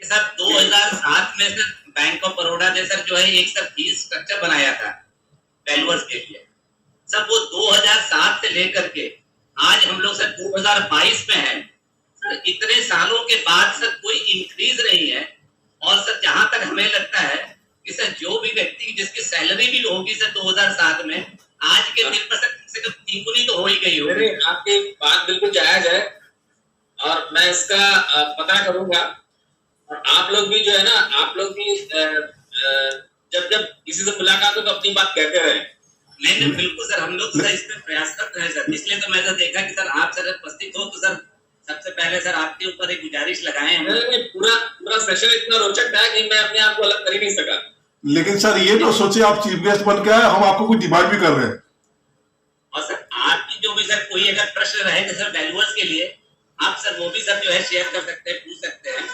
सर 2007 में सर बैंक ऑफ बड़ौदा ने सर जो है एक सर फीस स्ट्रक्चर बनाया था वैल्यूअर्स के लिए। सर वो 2007 से लेकर के आज हम लोग सर 2022 में हैं। सर इतने सालों के बाद सर कोई इंक्रीज नहीं है, और सर जहां तक हमें लगता है कि सर जो भी व्यक्ति जिसकी सैलरी भी होगी सर 2007 में, आज के दिन पर सर तिगुनी तो हो ही गई होगी। आपकी बात बिल्कुल जायज है और मैं इसका पता करूंगा। और आप लोग भी जो है ना, आप लोग भी जब किसी से मुलाकात हो तो अपनी बात कहते रहे। नहीं बिल्कुल सर, हम लोग सर इस पे प्रयास करते हैं सर। इसलिए तो मैं तो देखा कि सर आप सर उपस्थित हो तो सर सबसे पहले सर आपके ऊपर एक गुजारिश लगाए हैं। पूरा सेशन इतना रोचक था कि मैं अपने आप को अलग कर ही नहीं सका। लेकिन सर ये तो सोचिए, आप चीफ गेस्ट बन के आए, हम आपको कुछ डिमांड भी कर रहे हैं। और सर आपकी जो भी सर कोई अगर प्रश्न रहे सर वैल्यूअर्स के लिए, आप सर वो भी सर जो है शेयर कर सकते हैं, पूछ सकते हैं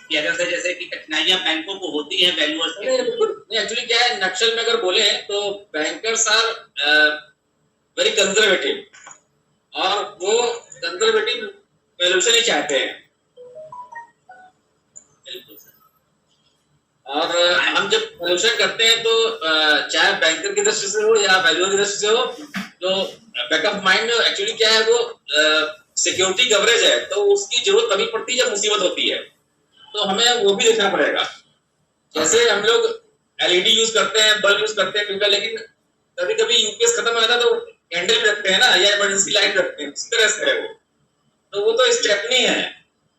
कि अगर सर जैसे कि कठिनाइयां बैंकों को होती हैं वैल्यूअर्स के। नहीं एक्चुअली क्या है, नक्शल में अगर बोले तो बैंकर्स आर वेरी कंजर्वेटिव, और वो कंजर्वेटिव वैल्यूएशन ही चाहते हैं। और हम जब वैल्यूएशन करते हैं तो चाहे बैंकर की दृष्टि से हो या वैल्यूअर की दृष्टि से हो, जो बैकअप माइंड में एक्चुअली क्या है, वो सिक्योरिटी कवरेज है, तो उसकी जरूरत तभी पड़ती है जब मुसीबत होती है, तो हमें वो भी देखना पड़ेगा। जैसे हम लोग एलईडी यूज करते हैं, बल्ब यूज करते हैं बिल्कुल, लेकिन कभी कभी यूपीएस खत्म हो जाता है तो कैंडल भी रखते हैं ना, या इमरजेंसी लाइट रखते हैं, इस तरह से है वो तो स्टेपनी है।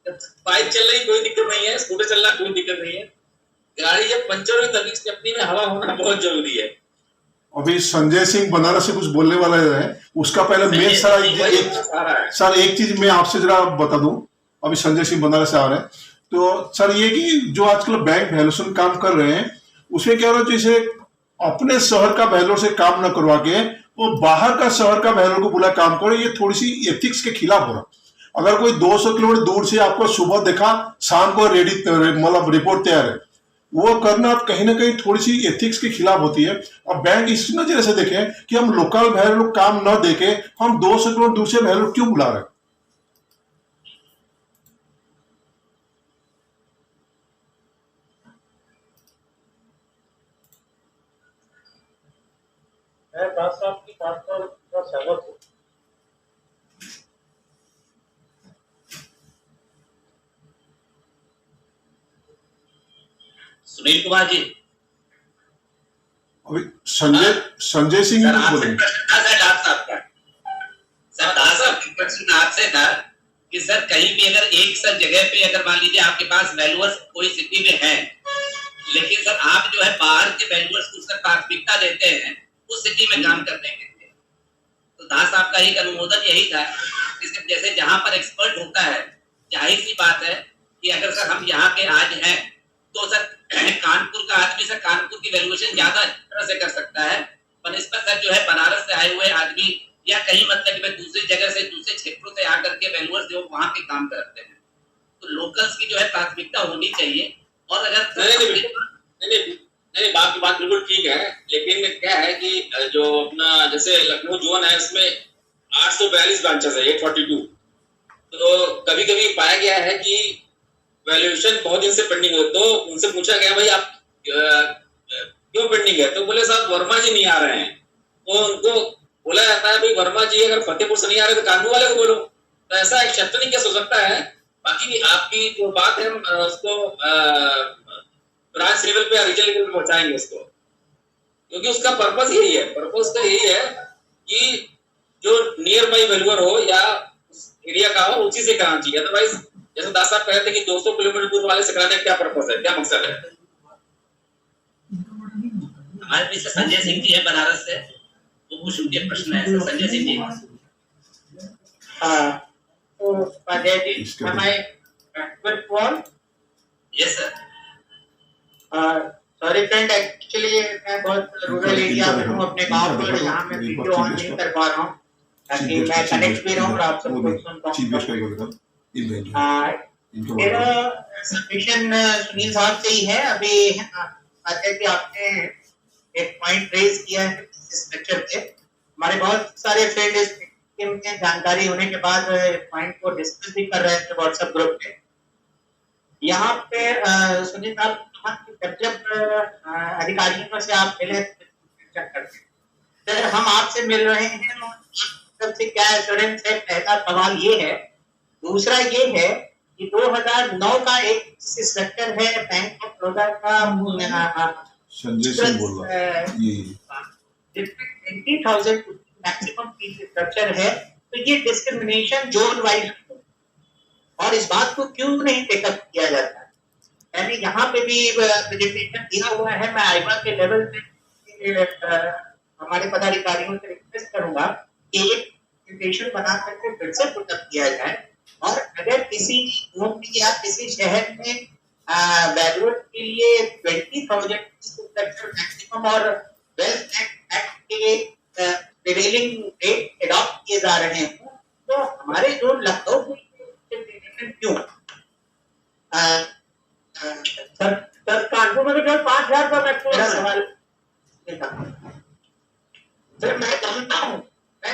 बाइक चल रही कोई दिक्कत नहीं है, स्कूटर चल रहा कोई दिक्कत नहीं है, गाड़ी जब पंचर हुई तभी स्टेपनी में हवा होना बहुत जरूरी है। अभी संजय सिंह बनारस से कुछ बोलने वाला है, उसका पहले मेन सर एक चीज मैं आपसे जरा बता दूं। अभी संजय सिंह बनारस से आ रहे हैं, तो सर ये कि जो आजकल बैंक वैल्यूएशन काम कर रहे हैं, उसमें क्या हो रहा है, जैसे अपने शहर का वैल्यूअर से काम न करवा के वो बाहर का शहर का वैल्यूअर को बुला काम करे, ये थोड़ी सी एथिक्स के खिलाफ हो रहा। अगर कोई 200 किलोमीटर दूर से आपको सुबह देखा, शाम को रेडी मतलब रिपोर्ट तैयार है, वो करना कहीं ना कहीं थोड़ी सी एथिक्स के खिलाफ होती है। और बैंक इस नजर से देखें कि हम लोकल वैल्यूअर काम न देके हम 200 किलोमीटर दूर से वैल्यूअर क्यों बुला रहे हैं। मैं दास साहब की बात पर सहमत हूँ। सुनील कुमार जी, अभी संजय सिंह सर आपसे प्रश्न था सर दास साहब का। सर दास साहब का प्रश्न आपसे था कि सर कहीं भी अगर एक सर जगह पे अगर मान लीजिए आपके पास वैल्यूअर्स कोई सिटी में है, लेकिन सर आप जो है बाहर के वैल्यूअर्स को सर प्राथमिकता देते हैं उस सिटी में काम करने के लिए, तो दास साहब का एक अनुमोदन यही था कि जैसे जहां पर एक्सपर्ट होता है, जाहिर सी बात है कि अगर सर हम यहाँ के आज हैं तो सर कानपुर का आदमी सर कानपुर की वैल्यूएशन ज्यादा तरह से कर सकता है, बनस्पत सर जो है बनारस से आए हुए आदमी या कहीं मतलब कि दूसरी जगह से दूसरे क्षेत्रों से आकर के वैल्यूअर्स जो वहाँ के काम करते हैं, तो लोकल्स की जो है प्राथमिकता होनी चाहिए। और अगर नहीं, बात बिल्कुल ठीक है, लेकिन क्या है कि जो अपना जैसे लखनऊ जोन है उसमें 842 ब्रांचेस है, 842। तो कभी कभी पाया गया है कि वैल्यूएशन बहुत दिन से पेंडिंग है, तो उनसे पूछा गया भाई आप क्यों पेंडिंग है, तो बोले साहब वर्मा जी नहीं आ रहे हैं। तो उनको बोला जाता है भाई वर्मा जी अगर फतेहपुर से नहीं आ रहे तो कानपुर वाले को बोलो। तो ऐसा एक शर्त नहीं क्या हो सकता है। बाकी आपकी जो बात है उसको ब्रांच लेवल पे रीजनल लेवल पे पहुंचाएंगे उसको, क्योंकि उसका पर्पस यही है, पर्पस का यही है कि जो नियर बाई वैल्यूअर हो या एरिया का हो उसी से कराना चाहिए। अदरवाइज जैसे दास साहब कह रहे थे कि 200 किलोमीटर दूर वाले से कराने का क्या पर्पस है, क्या मकसद है। हमारे पीछे संजय सिंह जी है बनारस से, वो कुछ उनके प्रश्न है सर। संजय सिंह जी। तो Ajay ji, am I good call? Yes sir. Sorry friend, actually मैं बहुत रूरल एरिया में हूँ अपने गांव पर, यहाँ मैं वीडियो ऑन नहीं कर पा रहा हूँ ताकि मैं कनेक्ट भी रहूँ और आप सबको सुन पाऊँ। मेरा सबमिशन सुनील साहब से ही है। अभी अजय जी आपने एक पॉइंट रेज किया है इस लेक्चर पे, हमारे बहुत सारे फ्रेंड इस में जानकारी होने के बाद पॉइंट को डिस्कस भी कर रहे थे व्हाट्सएप ग्रुप पे। यहाँ पे सुनील साहब जब अधिकारियों से आप मिले करते, सर हम आपसे मिल रहे हैं और सबसे क्या एश्योरेंस है, पहला सवाल ये है। दूसरा ये है कि 2009 का एक स्ट्रक्चर है बैंक ऑफ बड़ौदा का, संजय सिंह बोल रहा है, जिसमें 20,000 मैक्सिमम फीस स्ट्रक्चर है, तो ये डिस्क्रिमिनेशन जोन वाइज और इस बात को क्यों नहीं टेकअप किया जाता है। यानी यहाँ पे भी प्रेजेंटेशन दिया हुआ है। मैं आईबा के लेवल पे हमारे पदाधिकारियों से रिक्वेस्ट करूंगा कि एक प्रेजेंटेशन बना करके फिर से पुटअप किया जाए, और अगर किसी ग्रुप या किसी शहर में वैल्यूअर के लिए 20,000 स्ट्रक्चर मैक्सिमम और वेल्थ एक्ट के प्रिवेलिंग रेट एडॉप्ट किए जा रहे हैं, तो हमारे जो लखनऊ क्यों सर कानपुर में तो केवल 5,000 का मैक्सिमम है। सवाल सर मैं जानता हूँ, मैं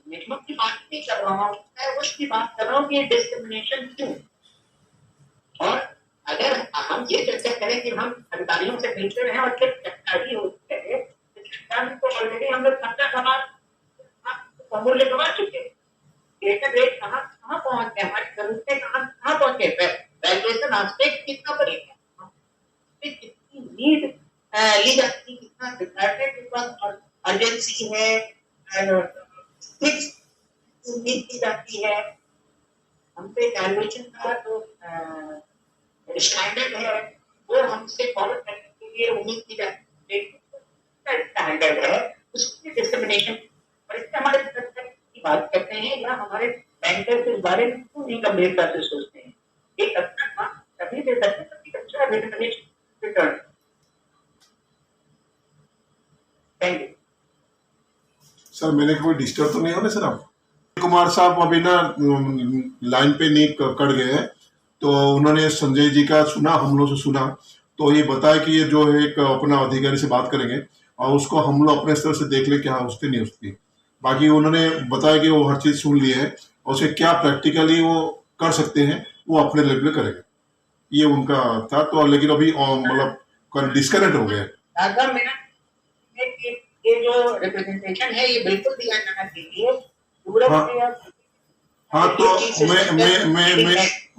मिनिमम की बात नहीं कर रहा हूँ, मैं उसकी बात कर रहा हूँ कि डिस्क्रिमिनेशन क्यों। और अगर हम ये चर्चा करें कि हम अधिकारियों से मिलते रहे और फिर चर्चा होती है, तो ऑलरेडी हम लोग सबका सवाल फॉर्मूले करवा चुके हैं। रेट कहाँ पहुंच गए, हमारी जरूरतें कहाँ पहुंचे, वैल्यूएशन एस्पेक्ट कितना बढ़ेगा, कितनी नीड ली जाती है, कितना रिक्वायरमेंट और अर्जेंसी है, फिक्स नीड की जाती है। हमसे वैल्यूएशन का जो स्टैंडर्ड है वो हमसे फॉलो करने के लिए उम्मीद की जाती है, स्टैंडर्ड है उसकी डिस्क्रिमिनेशन। और इससे हमारे की बात करते हैं या हमारे बैंकर्स इस बारे में क्यों नहीं गंभीरता से सोचते हैं। एक अच्छा तभी दे सकते हैं अच्छा रिटर्न। Thank you sir. मैंने कोई डिस्टर्ब तो नहीं हो रहा सर? आप कुमार साहब अभी ना लाइन पे नहीं कट गए हैं, तो उन्होंने संजय जी का सुना, हम लोग से सुना, तो ये बताया कि ये जो है एक अपना अधिकारी से बात करेंगे और उसको हम लोग अपने स्तर से देख ले कि हाँ उसकी नहीं उसकी। बाकी उन्होंने बताया कि वो हर चीज सुन ली है और उसे क्या प्रैक्टिकली वो कर सकते हैं वो अपने लेवल पे करेंगे, ये उनका था। तो लेकिन अभी मतलब डिस्कनेक्ट हो गया। अगर मेरा ये जो रिप्रेजेंटेशन है ये बिल्कुल दिया जाना चाहिए पूरा। हाँ तो मैं अभी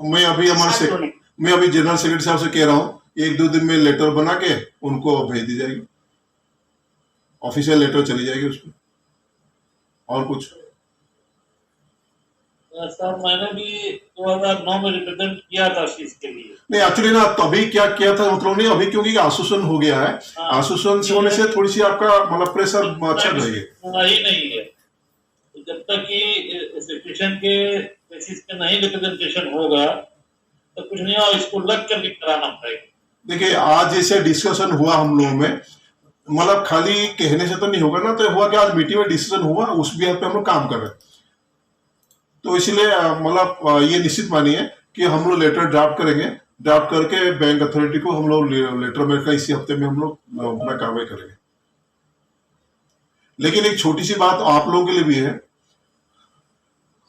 मैं अभी जनरल सेक्रेटरी साहब से कह रहा हूँ 1-2 दिन में लेटर बना के उनको भेज दी जाएगी, ऑफिशियल लेटर चली जाएगी उसमें। और कुछ सर मैंने भी 2009 में रिप्रेजेंट किया था इस चीज के लिए। नहीं एक्चुअली ना तभी क्या किया था मतलब नहीं, अभी क्योंकि आश्वासन हो गया है, आश्वासन से होने से थोड़ी सी आपका मतलब प्रेशर अच्छा रहेगा। वही नहीं है, जब तक कि इंस्टीट्यूशन के बेसिस पे नहीं रिप्रेजेंटेशन होगा तो कुछ नहीं और इसको लग कर कराना पड़ेगा। देखिए आज जैसे डिस्कशन हुआ हम लोगों में, मतलब खाली कहने से तो नहीं होगा ना, तो हुआ कि आज मीटिंग में डिसीजन हुआ, उस बेहद पे हम लोग काम कर रहे हैं। तो इसलिए मतलब ये निश्चित मानिए कि हम लोग लेटर ड्राफ्ट करेंगे, ड्राफ्ट करके बैंक अथॉरिटी को हम लोग लेटर में का इसी हफ्ते में हम लोग अपना कार्रवाई करेंगे। लेकिन एक छोटी सी बात आप लोगों के लिए भी है,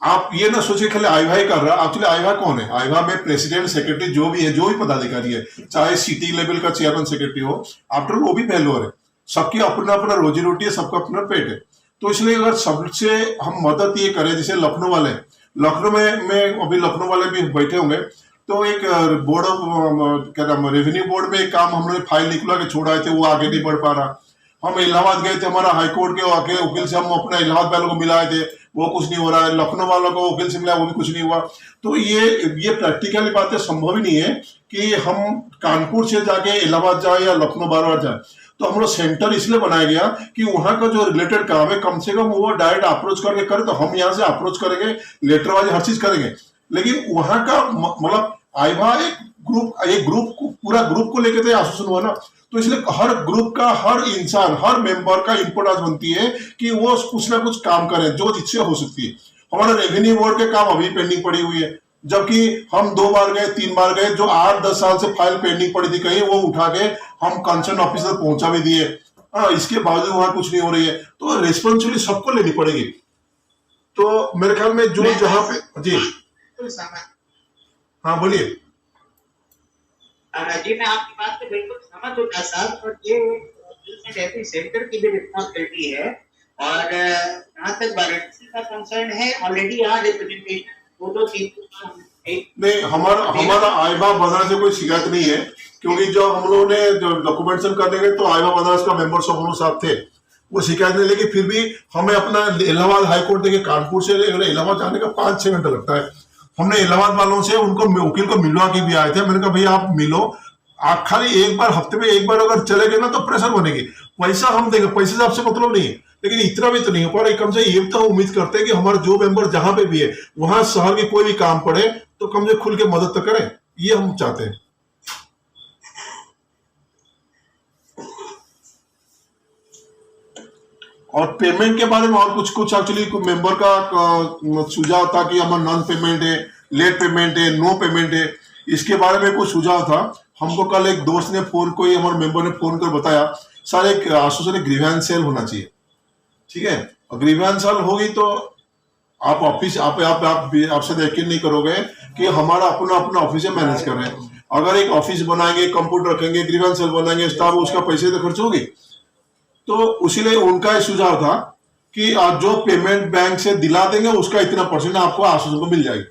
आप ये ना सोचिए खाली आईवा कर रहा है। एक्चुअली आईवा कौन है? आईवा में प्रेसिडेंट, सेक्रेटरी जो भी है, जो भी पदाधिकारी है, चाहे सिटी लेवल का चेयरमैन सेक्रेटरी हो, आफ्टर वो भी फेलोर है। सबकी अपना अपना रोजी रोटी है, सबका अपना पेट है। तो इसलिए अगर सबसे हम मदद ये करें, जैसे लखनऊ वाले, लखनऊ में अभी लखनऊ वाले भी बैठे होंगे, तो एक बोर्ड ऑफ क्या नाम रेवेन्यू बोर्ड में एक काम हम लोग फाइल निकला के छोड़ा थे, वो आगे नहीं बढ़ पा रहा। हम इलाहाबाद गए थे, हमारा हाईकोर्ट के आके वकील से हम अपना इलाहाबाद वालों को मिलाए थे, वो कुछ नहीं हो रहा है। लखनऊ वालों को वकील से मिला, वो भी कुछ नहीं हुआ। तो ये प्रैक्टिकली बातें संभव ही नहीं है कि हम कानपुर से जाके इलाहाबाद जाए या लखनऊ बार बार जाए। तो हम लोग सेंटर इसलिए बनाया गया कि वहां का जो रिलेटेड काम है कम से कम वो डायरेक्ट अप्रोच करके करे। तो हम यहाँ से अप्रोच करेंगे, लेटरबाजी हर चीज करेंगे, लेकिन वहां का मतलब आईवा एक ग्रुप पूरा ग्रुप को लेकर तो एसोसिएशन हुआ ना। तो इसलिए हर ग्रुप का, हर इंसान, हर मेंबर का इंपोर्टेंस बनती है कि वो कुछ ना कुछ काम करें जो जिससे हो सकती है। हमारा रेवेन्यू बोर्ड के काम अभी पेंडिंग पड़ी हुई है, जबकि हम 2 बार गए, 3 बार गए, जो 8-10 साल से फाइल पेंडिंग पड़ी थी कहीं, वो उठा के हम कंसर्न ऑफिसर पहुंचा भी दिए। इसके बावजूद वहां कुछ नहीं हो रही है। तो रिस्पॉन्सिबिलिटी सबको लेनी पड़ेगी। तो मेरे ख्याल में जो जहां पे जी हाँ बोलिए। जी मैं आपकी बात से बिल्कुल सहमत हूँ साहब, और ये सेंटर की भी रिस्पॉन्सिबिलिटी है। और जहाँ तक वाराणसी का कंसर्न है, ऑलरेडी यहाँ रिप्रेजेंटेशन 2-3 नहीं, हमारा आईवा बनारस से कोई शिकायत नहीं है, क्योंकि जो हम लोगों ने जो डॉक्यूमेंटेशन करने गए तो आईवा बनारस का मेंबर्स हम लोग साथ थे, वो शिकायत नहीं। लेकिन फिर भी हमें अपना इलाहाबाद हाईकोर्ट देखिए, कानपुर से इलाहाबाद जाने का 5-6 घंटा लगता है। हमने इलाहाबाद वालों से उनको वकील को मिलवा के भी आए थे। मैंने कहा भैया आप मिलो, आप खाली एक बार हफ्ते में एक बार अगर चले गए ना तो प्रेशर बनेगी, पैसा हम देंगे, पैसे से आपसे मतलब नहीं है, लेकिन इतना भी तो नहीं हो पा रहा। कम से ये तो उम्मीद करते हैं कि हमारे जो मेंबर जहां पे भी है वहां शहर के कोई भी काम पड़े तो कम से खुल के मदद तो करें, ये हम चाहते हैं। और पेमेंट के बारे में और कुछ एक्चुअली मेंबर का सुझाव था कि हमारा नॉन पेमेंट है, लेट पेमेंट है, नो पेमेंट है, इसके बारे में कुछ सुझाव था। हमको कल एक दोस्त ने कोई हमारे मेंबर ने फोन कर बताया, सर एक एसोसिएशन ग्रीवेंस सेल होना चाहिए। ठीक है, ग्रीवेंस सेल होगी तो आप ऑफिस आपसे यकीन नहीं करोगे कि हमारा अपना ऑफिस मैनेज कर रहे हैं। अगर एक ऑफिस बनाएंगे, कंप्यूटर रखेंगे, ग्रीवेंस सेल बनाएंगे, स्टाफ, उसका पैसे तो खर्च होगी। तो उसीलिए उनका सुझाव था कि जो पेमेंट बैंक से दिला देंगे उसका इतना % आपको एसोसिएशन को मिल जाएगी।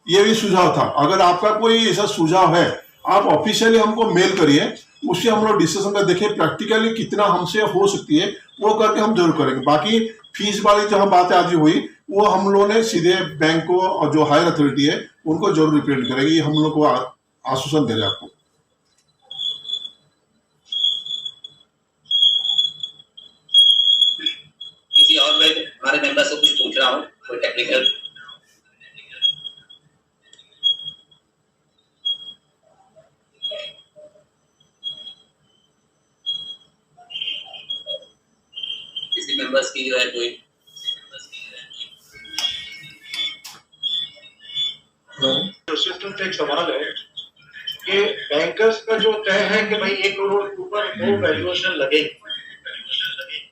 ये भी सुझाव था। अगर आपका कोई ऐसा सुझाव है आप ऑफिशियली हमको मेल करिए, उससे हम लोग डिस्कशन में देखें प्रैक्टिकली कितना हमसे हो सकती है, वो करके हम जरूर करेंगे। बाकी फीस वाली जहां बातें आज हुई वो हम लोगों ने सीधे बैंक को और जो हायर अथॉरिटी है उनको जरूर रिप्रेजेंट करेंगे। ये हम लोग को आश्वासन दे रहे हैं आपको। किसी और मैं हमारे मेंबर से कुछ पूछ रहा हूँ, कोई टेक्निकल किसी मेंबर्स की जो है कोई सिस्टम से एक सवाल है कि बैंकर्स का जो तय है कि भाई 1 करोड़ के ऊपर वो वैल्यूएशन लगे,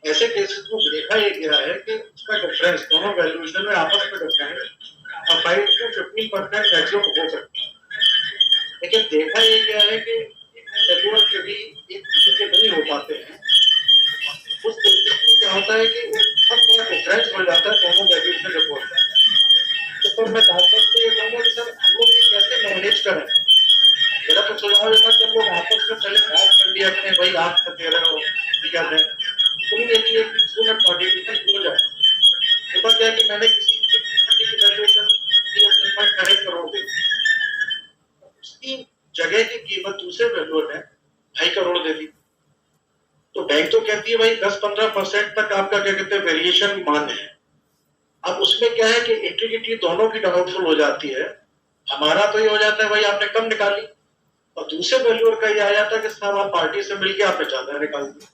ऐसे केसेस को देखा ये गया है कि उसका डिफरेंस दोनों वैल्यूएशन में आपस में डिफरेंस 5 to 15% मैक्सिमम हो सकता है। लेकिन देखा ये गया है कि वैल्यूएशन कभी एक किसी के नहीं हो पाते हैं। उस केसेस में क्या होता है कि बहुत डिफरेंस हो जाता है दोनों वैल्यूएशन रिपोर्ट में। तो मैं चाहता हूँ कि ये कहूँगा कि सर हम लोग कैसे मैनेज करें। मेरा तो सुझाव है कि हम लोग आपस में पहले बात कर लिया करें, भाई आप दे रहे हो क्या है, एक स्टूडेंट पार्टिसिपेट हो जाए। होता क्या कि मैंने किसी वैल्यूएशन करोड़ दे, उसकी जगह की कीमत दूसरे वैल्यूअर ने 2.5 करोड़ दे दी, तो बैंक तो कहती है भाई 10-15% तक आपका क्या कहते हैं वेरिएशन मान्य है। अब उसमें क्या है कि इंटीग्रिटी दोनों की डाउटफुल हो जाती है, हमारा तो ये हो जाता है भाई आपने कम निकाली, और दूसरे वैल्यूअर का ये आ जाता है कि साहब आप पार्टी से मिलके आपने ज्यादा निकाल दी।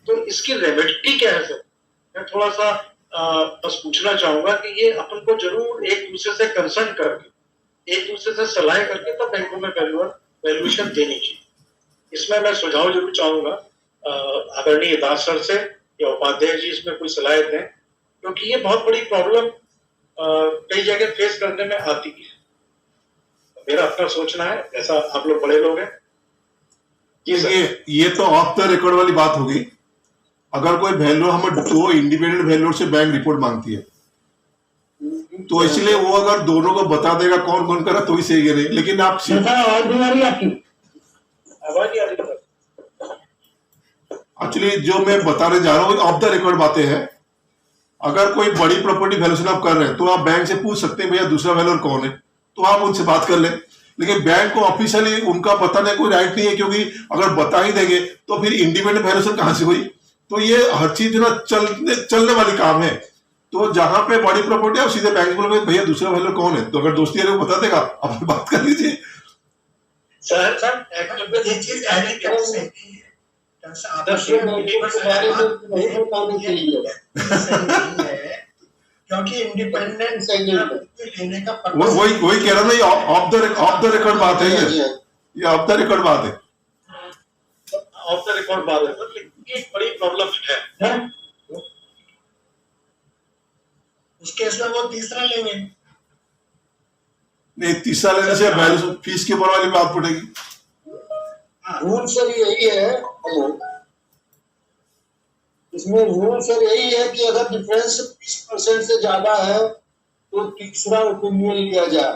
तो इसकी रेमेडी क्या है सर? मैं थोड़ा सा बस पूछना चाहूंगा कि ये अपन को जरूर एक दूसरे से कंसर्न करके, एक दूसरे से सलाह करके तब बैंकों में वैल्यूएशन देनी चाहिए। इसमें मैं सुझाव जरूर चाहूंगा आदरणीय दास सर से या उपाध्याय जी इसमें कोई सलाह दें, क्योंकि ये बहुत बड़ी प्रॉब्लम कई जगह फेस करने में आती है। मेरा अपना सोचना है, ऐसा आप लोग बड़े लोग हैं। ये तो ऑफ द रिकॉर्ड वाली बात होगी। अगर कोई वैल्यू हमें दो इंडिपेंडेंट वैल्यू से बैंक रिपोर्ट मांगती है तो इसलिए वो अगर दोनों को बता देगा कौन कौन करा तो ही सही है, नहीं। लेकिन आप एक्चुअली जो मैं बताने जा रहा हूँ ऑफ द रिकॉर्ड बातें हैं। अगर कोई बड़ी प्रॉपर्टी वैल्यूएशन आप कर रहे हैं तो आप बैंक से पूछ सकते हैं भैया दूसरा वैल्यूअर कौन है, तो आप उनसे बात कर लें। लेकिन बैंक को ऑफिशियली उनका बताने कोई राइट नहीं है, क्योंकि अगर बता ही देंगे तो फिर इंडिपेंडेंट वैल्यूएशन कहां से हुई। तो ये हर चीज ना चलने वाली काम है। तो जहां पे बड़ी प्रॉपर्टी है सीधे बैंक बोलोगे भैया दूसरा वैल्यूअर कौन है, तो अगर दोस्ती है बता देगा, आप बात कर लीजिए। सर ये चीज ऐड करने क्योंकि इंडिपेंडेंस लेने का वही कह रहा था, ऑफ द रिकॉर्ड बात है ये ऑफ द रिकॉर्ड बात है, ऑफ द रिकॉर्ड बात है। लेकिन एक बड़ी प्रॉब्लम है उस केस में वो तीसरा लेंगे। नहीं, तीसरा लेने से वैल्यू फीस के ऊपर वाली बात पड़ेगी। रूल सर यही है, इसमें रूल सर यही है कि अगर डिफरेंस 20% से ज्यादा है तो तीसरा ओपिनियन लिया जाए।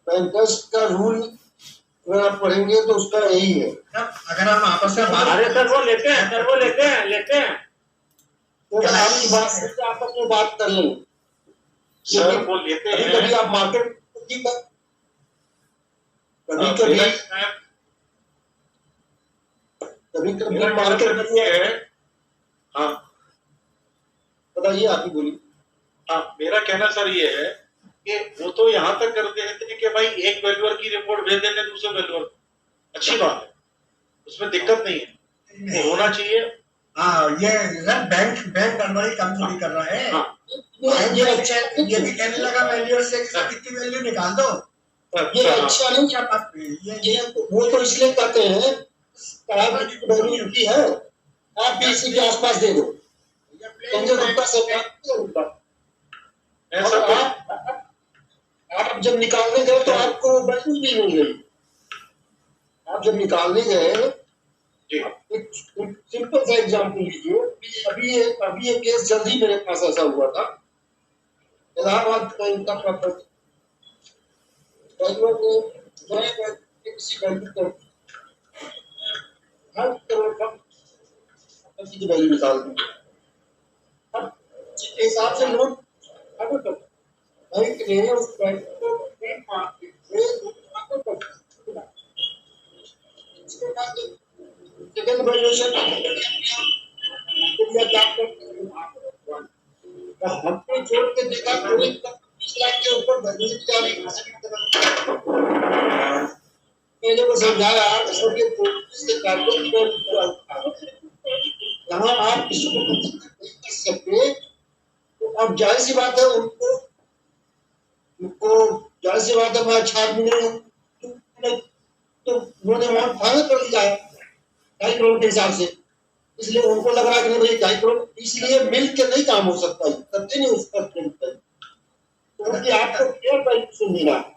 बैंकर्स का रूल अगर आप पढ़ेंगे तो उसका यही है। अगर हम आपस में बात सर वो लेते हैं, सर वो लेते हैं तो आपकी बात से आपस में बात कर लें। सर वो लेते हैं, कभी आप मार्केट कभी मार्केट है। हाँ बताइए, आप ही बोलिए। हाँ, मेरा कहना सर ये है कि वो तो यहाँ तक कर देते हैं कि भाई एक वैल्यूअर की रिपोर्ट भेज देने दूसरे वैल्यूअर, अच्छी बात है, उसमें दिक्कत नहीं है, वो होना चाहिए। हाँ, ये बैंक अनवरी कम थोड़ी कर रहा है। हाँ, ये भी कहने लगा वैल्यूअर से कितनी वैल्यू निकाल दो। ये अच्छा नहीं क्या? ये वो तो इसलिए कहते हैं वैल्यू की है, आप भी इसी के आसपास दे दो। आप जब निकालने गए तो आपको वैल्यू नहीं मिल गई। आप जब निकालने गए, एक सिंपल सा एग्जाम्पल लीजिए। अभी ये केस जल्दी मेरे पास ऐसा हुआ था। इलाहाबाद बैंक का प्रॉपर्टी किसी बैंक की वैल्यू निकाल दी। अब जिस हिसाब से लोग बैंक ने उस बैंक को उसके बाद सेकंड वैल्यूएशन हमने जोड़ के देखा 20 लाख के ऊपर वैल्यूएशन क्या मैंने को समझाया यहाँ आप इसको नहीं कर सकते, तो अब जाहिर सी बात है उनको जाहिर सी बात है मैं 6 महीने तो उन्होंने अमाउंट फाइनल कर दिया है 2.5 करोड़ के हिसाब से। इसलिए उनको लग रहा है कि नहीं भाई 2.5 करोड़, इसलिए मिल के नहीं काम हो सकता है, करते नहीं उस पर क्योंकि आपको क्लियर वैल्यूएशन देना है।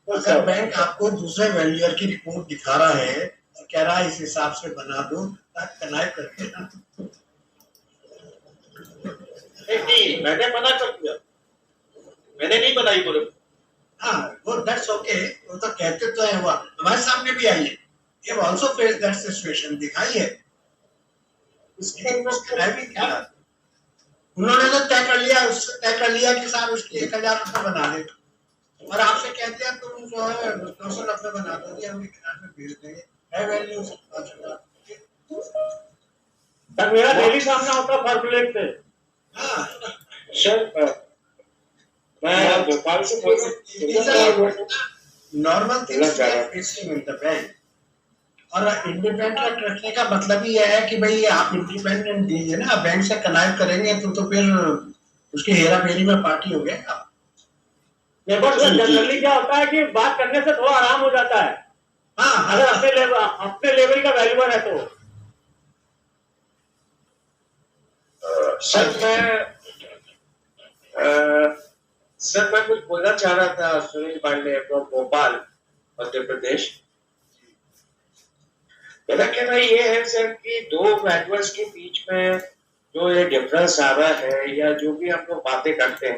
अगर बैंक आपको दूसरे वैल्यूअर की रिपोर्ट दिखा रहा है और कह रहा है इस हिसाब से बना दो, कनाई करके ना। नहीं, मैंने मना कर दिया, मैंने नहीं बनाई बोले। हाँ, वो दैट्स ओके, वो तो कहते तो है, वो हमारे सामने भी आई है। ये आल्सो फेस दैट सिचुएशन दिखाई है। उन्होंने तो तय कर लिया कि साहब उसके 1000 रुपये बना दे, और आपसे कहते हैं तुम जो है 290 बना दोगे, हम किनारे में भेज देंगे, है वैल्यू। सर मेरा डेली सामना होता फॉर्मुलेट पे। हाँ सर मैं भोपाल से normal things facing in the bank और इंडिपेंडेंट रखने का मतलब ही यह है कि भाई आप इंडिपेंडेंट दीजिए ना, बैंक से कनेक्ट करेंगे तो फिर उसकी हेरा फेरी में पार्टी हो गया आप। जनरली क्या होता है कि बात करने से थोड़ा आराम हो जाता है। हाँ, अगर अपने लेवल का वैल्यूअर है तो। सर मैं कुछ बोलना चाह रहा था। सुनील पांडे फ्रॉम भोपाल, मध्य प्रदेश। मेरा कहना ये है सर कि दो वैल्यूअर्स के बीच में जो ये डिफरेंस आ रहा है या जो भी हम लोग बातें करते हैं,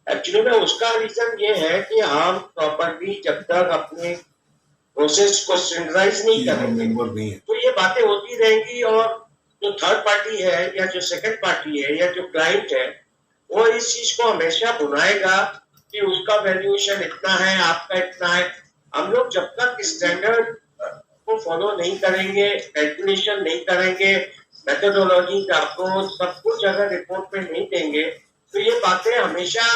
एक्चुअली में उसका रीजन ये है कि हम प्रॉपरली जब तक अपने प्रोसेस को स्टैंडर्डाइज नहीं करेंगे तो ये बातें होती रहेंगी और जो थर्ड पार्टी है या जो सेकंड पार्टी है या जो क्लाइंट है वो इस चीज को हमेशा बुलाएगा कि उसका वैल्यूएशन इतना है, आपका इतना है। हम लोग जब तक स्टैंडर्ड को फॉलो नहीं करेंगे, कैलकुलेशन नहीं करेंगे, मेथोडोलॉजी का अप्रोच सब कुछ अगर रिपोर्ट में नहीं देंगे तो ये बातें हमेशा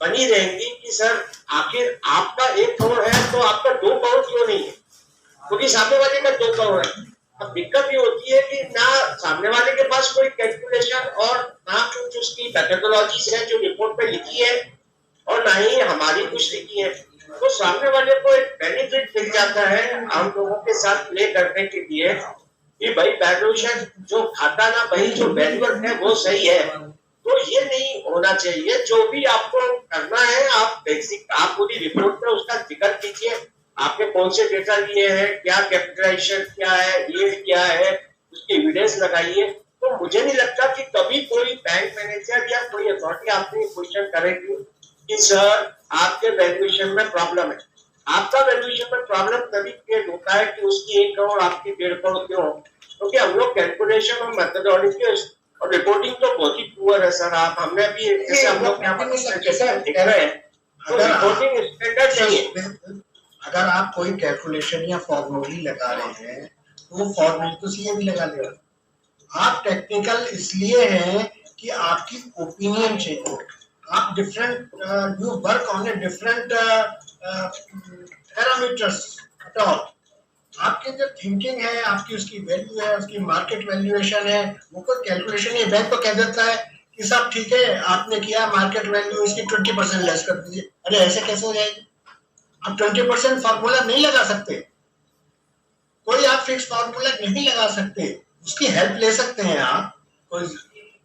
बनी रहेंगी कि सर आखिर आपका 1 करोड़ है तो आपका 2 करोड़ क्यों नहीं है, क्योंकि सामने वाले का 2 करोड़ है। अब दिक्कत ये होती है कि ना सामने वाले के पास कोई कैलकुलेशन और ना कुछ उसकी मेथोडोलॉजीज है जो रिपोर्ट में लिखी है और ना ही हमारी कुछ लिखी है, तो सामने वाले को एक बेनिफिट मिल जाता है हम लोगों के साथ प्ले करने के लिए कि भाई वैल्यूएशन जो खाता ना भाई जो वैल्यूअर है वो सही है। तो ये नहीं होना चाहिए। जो भी आपको करना है आप बेसिक आप पूरी रिपोर्ट में उसका जिक्र कीजिए, आपने कौन से डेटा लिए हैं, क्या कैपिटलाइजेशन क्या है, ये क्या है, उसकी एविडेंस लगाइए। तो मुझे नहीं लगता कि कभी कोई बैंक मैनेजर या कोई अथॉरिटी आपसे क्वेश्चन करेगी कि सर आपके वैल्यूएशन में प्रॉब्लम है। आपका वैल्यूएशन में प्रॉब्लम तभी क्रिएट होता है कि उसकी 1 करोड़ आपकी 1.5 करोड़ क्यों, क्योंकि हम लोग कैलकुलेशन और मेथोडोलॉजी और रिपोर्टिंग तो बहुत ही पुअर है सर। आप हमने भी जैसे हम लोग यहाँ पर कह रहे हैं तो रिपोर्टिंग स्टैंडर्ड चाहिए। अगर आप कोई कैलकुलेशन या फॉर्मूली लगा रहे हैं तो वो फॉर्मूली तो सीए भी लगा लेगा। आप टेक्निकल इसलिए हैं कि आपकी ओपिनियन चाहिए, आप different you work on a different parameters at all. आपकी जो थिंकिंग है, आपकी उसकी वैल्यू है, उसकी मार्केट वैल्यूएशन है, वो कोई कैलकुलेशन नहीं। बैंक तो कह देता है कि सब ठीक है, आपने किया मार्केट वैल्यू इसकी 20% लेस कर दीजिए। अरे ऐसे कैसे हो जाएगी? आप 20% फार्मूला नहीं लगा सकते, कोई आप फिक्स फार्मूला नहीं लगा सकते, उसकी हेल्प ले सकते हैं आप कोई,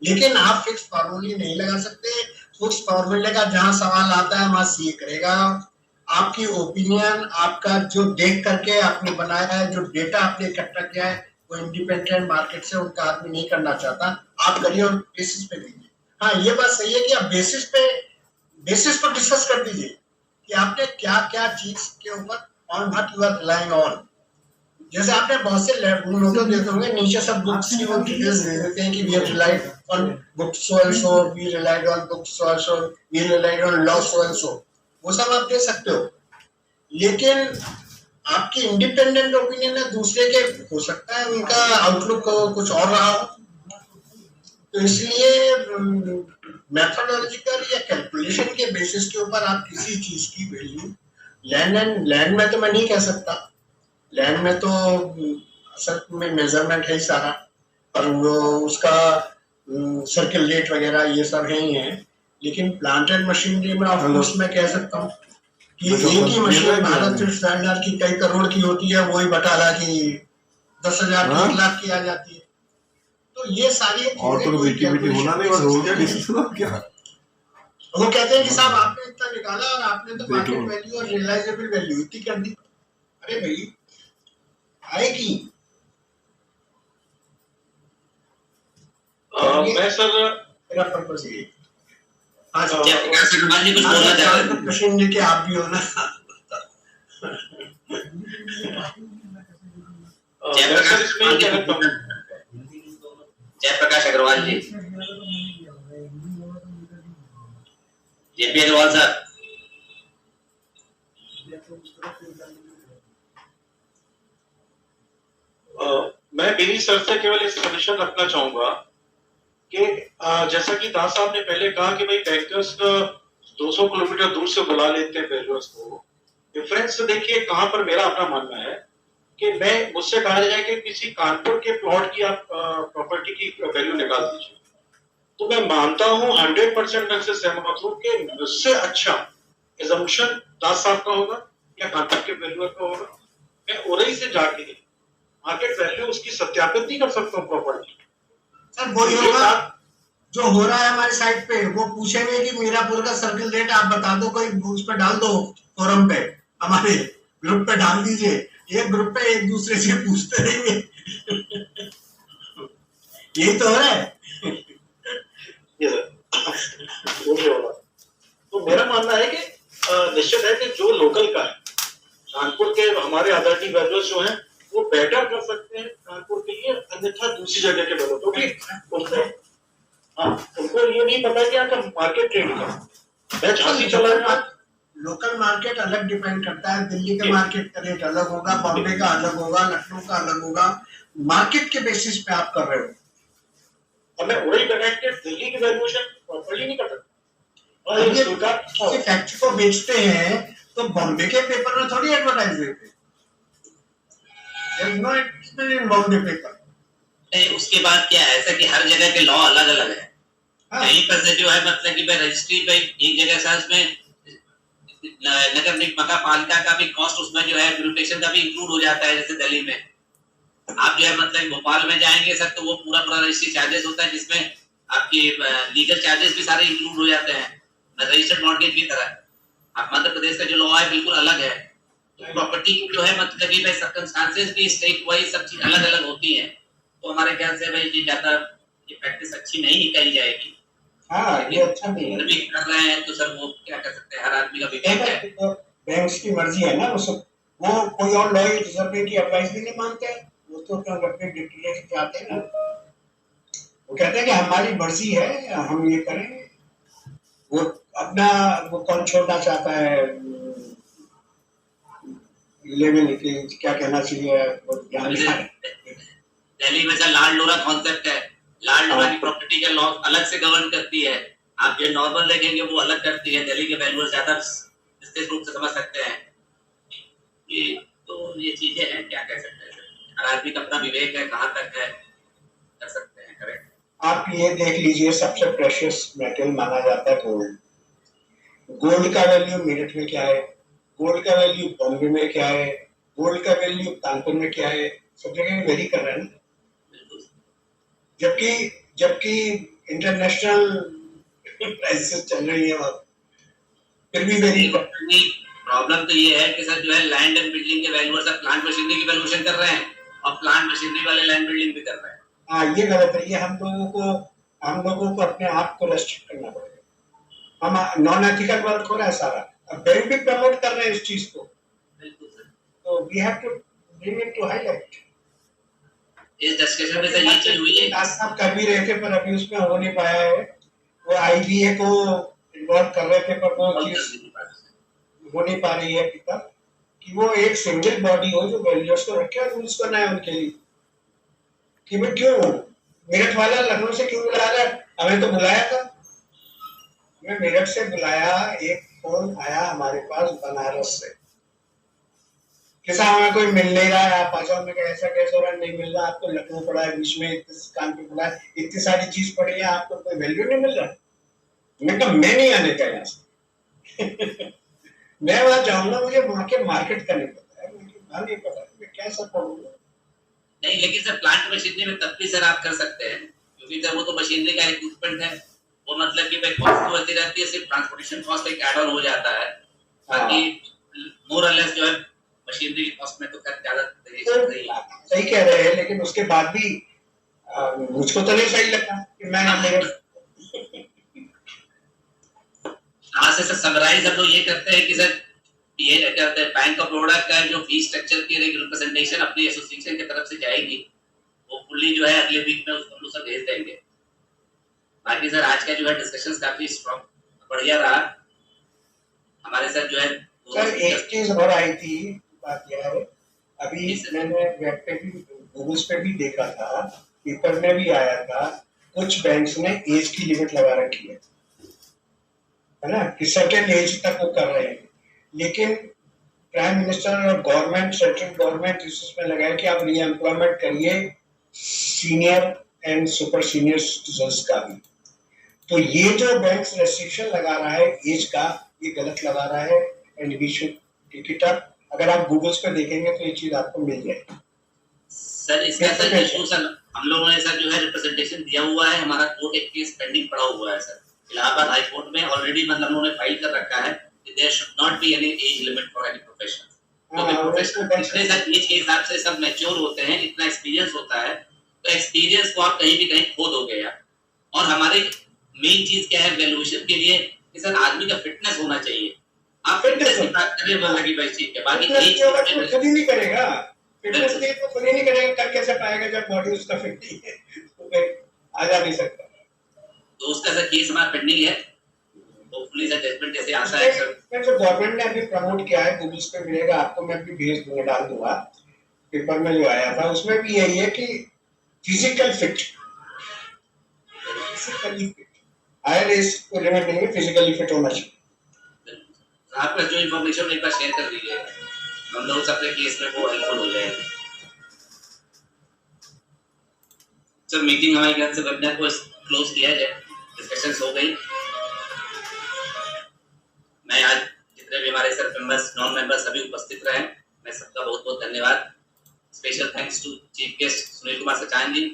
लेकिन आप फिक्स फार्मूले नहीं लगा सकते। फिक्स फार्मूले का जहां सवाल आता है वहां सीए करेगा। आपकी ओपिनियन, आपका जो देख करके आपने बनाया है, जो डेटा आपने इकट्ठा किया है, वो इंडिपेंडेंट मार्केट से उनका आदमी नहीं करना चाहता, आप करिए और बेसिस पे दीजिए। हाँ, ये बात सही है कि आप बेसिस पर डिस्कस कर दीजिए कि आपने क्या क्या चीज के ऊपर on what you are relying on. जैसे आपने बहुत से नोटो देते होंगे नीचे सब बुक्स की वो डिटेल्स दे देते हैं कि we have relied on book so and so, we relied on book so and so, we relied on law so and so, वो सब आप दे सकते हो। लेकिन आपकी इंडिपेंडेंट ओपिनियन है, दूसरे के हो सकता है उनका आउटलुक कुछ और रहा हो, तो इसलिए मैथोडोलॉजिकल या कैलकुलेशन के बेसिस के ऊपर आप किसी चीज की वैल्यू, लैंड में तो मैं नहीं कह सकता, लैंड में तो असल में मेजरमेंट है सारा और वो उसका सर्किल रेट वगैरह ये सब है ही है। लेकिन प्लांटेड मशीनरी में ऑफ कोर्स मैं कह सकता हूँ कि एक ही मशीन भारत स्टैंडर्ड की कई करोड़ की होती है, वही बटाला की 10,000 की 1 लाख की आ जाती है। तो ये सारी और तो बेटी होना नहीं, बस हो गया डिसीजन क्या। वो कहते हैं कि साहब आपने इतना निकाला और आपने तो मार्केट वैल्यू और रियलाइजेबल वैल्यू इतनी कर दी। अरे भाई आएगी। मैं सर मेरा पर्पस ये जयप्रकाश लेके आप भी हो ना। जयप्रकाश अग्रवाल जी, जेपी अग्रवाल सर। मैं बेनी सर से केवल इस सजेशन रखना चाहूंगा कि जैसा कि दास साहब ने पहले कहा कि भाई बैंकर्स का 200 किलोमीटर दूर से बुला लेते हैं वैल्यूअर्स को। डिफरेंस देखिए कहाँ पर मेरा अपना मानना है कि मैं मुझसे कहा जाए कि किसी कानपुर के प्लॉट की आप प्रॉपर्टी की वैल्यू निकाल दीजिए, तो मैं मानता हूँ 100% मैं से सहमत हूँ कि मुझसे अच्छा एजम्पशन दास साहब का होगा या कानपुर के वैल्यूअर का होगा। मैं उरई से जाके मार्केट वैल्यू उसकी सत्यापित नहीं कर सकता हूँ प्रॉपर्टी। सर वही होगा जो हो रहा है हमारे साइड पे, वो पूछेंगे कि मीरापुर का सर्किल रेट आप बता दो, कोई उस पर डाल दो, फोरम पे हमारे ग्रुप पे डाल दीजिए, एक ग्रुप पे एक दूसरे से पूछते रहेंगे। यही तो हो रहा है। ये सर वो भी होगा। तो मेरा मानना है कि निश्चित है कि जो लोकल का है, कानपुर के हमारे अथॉरिटी वैल्यूअर्स जो हैं वो बेटर कर सकते हैं कानपुर के लिए, अन्यथा दूसरी जगह के वैल्यू, क्योंकि उनको ये नहीं पता कि यहाँ का मार्केट रेट क्या है। मैं झांसी चला गया, लोकल मार्केट अलग डिपेंड करता है, दिल्ली का मार्केट का रेट अलग होगा, बॉम्बे का अलग होगा, लखनऊ का अलग होगा, मार्केट के बेसिस पे आप कर रहे हो। और मैं वही बैठ के दिल्ली की वैल्यूएशन प्रॉपर्ली नहीं कर सकता। और ये सरकार फैक्ट्री को बेचते हैं तो बॉम्बे के पेपर में थोड़ी एडवर्टाइज देते हैं। नो एडवर्टाइजमेंट इन बॉम्बे पेपर। नहीं, उसके बाद क्या है, ऐसा कि हर जगह के लॉ अलग अलग है। कहीं पर से जो है मतलब कि भाई रजिस्ट्री भाई एक जगह से उसमें नगर निगम पालिका का भी कॉस्ट उसमें जो है ब्यूरोक्रेशन का भी इंक्लूड हो जाता है। जैसे दिल्ली में आप जो है मतलब भोपाल में जाएंगे सर तो वो पूरा रजिस्ट्री चार्जेस होता है, जिसमें आपकी लीगल चार्जेस भी सारे इंक्लूड हो जाते हैं रजिस्टर्ड मॉर्गेज की तरह। अब मध्य प्रदेश का जो लॉ है बिल्कुल अलग है। तो प्रॉपर्टी जो है मतलब कि भाई सर्कमस्टांसेस भी स्टेट वाइज सब चीज अलग अलग होती है। तो हमारे ख्याल से भाई ये ज्यादा ये प्रैक्टिस अच्छी नहीं कही जाएगी। हाँ, ये अच्छा नहीं है। भी कर रहे हैं तो सर वो क्या कर सकते हैं, हर आदमी का विवेक है। बैंक्स की मर्जी है ना, वो कोई और लॉ रिजर्व की एडवाइस भी नहीं मानते हैं, वो तो अपने डिक्टेटरशिप चाहते हैं ना। वो कहते हैं कि हमारी मर्जी है, हम ये करेंगे। वो अपना वो कौन छोड़ना चाहता है लेवल की, क्या कहना चाहिए वो ध्यान दिल्ली में सर लाल डोरा कॉन्सेप्ट है। लाल डोरा की प्रॉपर्टी का लॉ अलग से गवर्न करती है। आप जो नॉर्मल देखेंगे वो अलग करती है। दिल्ली के वैल्यूअर्स ज्यादा विस्तृत रूप से समझ सकते हैं। ये तो ये चीजें हैं, क्या कह सकते हैं, हर आदमी का अपना विवेक है, कहाँ तक है कर सकते हैं। करेक्ट। आप ये देख लीजिए, सबसे प्रेशियस मेटल माना जाता है गोल्ड। गोल्ड का वैल्यू मेरठ में क्या है, गोल्ड का वैल्यू बॉम्बे में क्या है, गोल्ड का वैल्यू कानपुर में क्या है, सब जगह वेरी कर रहा है ना। जबकि इंटरनेशनल प्राइसेस चल रही है वहाँ, फिर भी वेरी। प्रॉब्लम तो ये है कि सर जो है लैंड एंड बिल्डिंग के वैल्यूअर्स अब प्लांट मशीनरी की वैल्यूएशन कर रहे हैं और प्लांट मशीनरी वाले लैंड बिल्डिंग भी कर रहे हैं। हाँ, ये गलत है। ये हम लोगों को अपने आप को रेस्ट्रिक्ट करना पड़ेगा। हम नॉन एथिकल वर्क हो रहा है सारा, अब बैंक भी प्रमोट कर रहे हैं इस चीज को, तो we have to bring it to highlight. इस डिस्कशन में सर ये चीज हुई है, दास साहब कर भी रहे थे पर अभी उसमें हो नहीं पाया है। वो आईबीए को इन्वॉल्व कर रहे थे पर वो चीज हो नहीं पा रही है अभी तक, कि वो एक सिंगल बॉडी हो जो वैल्यूअर्स को रखे और रूल्स बनाए उनके लिए। कि मैं क्यों मेरठ वाला लखनऊ से क्यों बुला रहा है, हमें तो बुलाया था। मैं मेरठ से बुलाया, एक फोन आया हमारे पास बनारस से कि साहब हमें कोई मिल नहीं रहा है, आप आ जाओ। मैं कहा ऐसा कैसे हो रहा है, नहीं मिल रहा, आपको लखनऊ पड़ा है, बीच में इस काम पे बुला है, इतनी सारी चीज पड़ी है, आपको कोई वैल्यू नहीं मिल रहा। मैं कहा मैं नहीं आने का यहाँ से। मैं वहां जाऊंगा, मुझे वहां के मार्केट का नहीं पता है, मुझे वहां नहीं पता है, मैं कैसा करूंगा। नहीं लेकिन सर प्लांट मशीनरी में तब भी सर आप कर सकते हैं, क्योंकि सर वो तो मशीनरी का इक्विपमेंट है। वो मतलब कि भाई कॉस्ट तो वैसी रहती है, सिर्फ ट्रांसपोर्टेशन कॉस्ट एक ऐड ऑन हो जाता है। बाकी मोर और लेस जो है मशीनरी की कॉस्ट में तो खैर ज्यादा सही कह रहे हैं, लेकिन उसके बाद भी मुझको तो नहीं सही लगा कि मैं यहाँ से सर समराइज हम लोग ये करते हैं कि सर ये कहते हैं बैंक ऑफ बड़ौदा का जो फी स्ट्रक्चर की एक रिप्रेजेंटेशन अपनी एसोसिएशन की तरफ से जाएगी, वो फुल्ली जो है अगले वीक में उसको हम सर भेज देंगे। बाकी सर आज का जो है डिस्कशंस काफी स्ट्रॉन्ग बढ़िया रहा हमारे साथ जो है। सर एक चीज और आई थी, बात यह है, अभी मैंने वेब पे भी गूगल्स पे भी देखा था, पेपर में भी आया था, कुछ बैंक्स ने एज की लिमिट लगा रखी है। है ना, कि सर्टेन एज तक वो कर रहे हैं, लेकिन प्राइम मिनिस्टर और गवर्नमेंट, सेंट्रल गवर्नमेंट इसमें लगाए कि आप री एम्प्लॉयमेंट करिए senior and super senior citizens का भी। तो ये जो बैंक रेस्ट्रिक्शन लगा रहा है एज का, ये गलत लगा रहा है and we should take it up. अगर आप गूगल्स पे देखेंगे तो ये चीज आपको मिल जाएगी। सर इसका सर इशू सर हम लोगों ने सर जो है रिप्रेजेंटेशन दिया हुआ है, हमारा कोर्ट एक केस पेंडिंग पड़ा हुआ है सर इलाहाबाद हाई कोर्ट में, ऑलरेडी मतलब हम लोगों ने फाइल कर रखा है कि there should not be any age limit for any profession. तो प्रोफेशनल जितने सर एज के हिसाब से सब मैच्योर होते हैं, इतना एक्सपीरियंस होता है, तो एक्सपीरियंस को आप कहीं भी कहीं खो दोगे यार। और हमारी मेन चीज क्या है वैल्यूएशन के लिए कि सर आदमी का फिटनेस होना चाहिए। आप फिटनेस की बात कर रहे हो लगी भाई ठीक है, बाकी एज खुद ही नहीं करेगा, फिटनेस के तो खुद ही नहीं करेगा, कर कैसे पाएगा जब बॉडी उसका फिट नहीं है, तो फिर आ जा नहीं सकता। तो उसका सर केस हमारा पेंडिंग है, होपफुली सर जजमेंट जैसे आता है सर। जो गवर्नमेंट ने अभी प्रमोट किया है, गूगल्स पे मिलेगा आपको, मैं भी भेज दूंगा, डाल दूंगा, पेपर में जो आया था उसमें भी यही है कि फिजिकल फिट, हायर एज को लिमिट नहीं है, फिजिकली फिट होना चाहिए। आपका जो इन्फॉर्मेशन एक बार शेयर कर दीजिएगा, हम लोग सबके केस में वो हेल्पफुल हो जाएगा। सर मीटिंग हमारे ख्याल से वेबिनार को क्लोज किया जाए, डिस्कशंस हो गई। मैं आज जितने भी हमारे सर मेंबर्स नॉन मेंबर्स सभी उपस्थित रहे, मैं सबका बहुत बहुत धन्यवाद। Special thanks to chief guest Sunil Kumar Sachan ji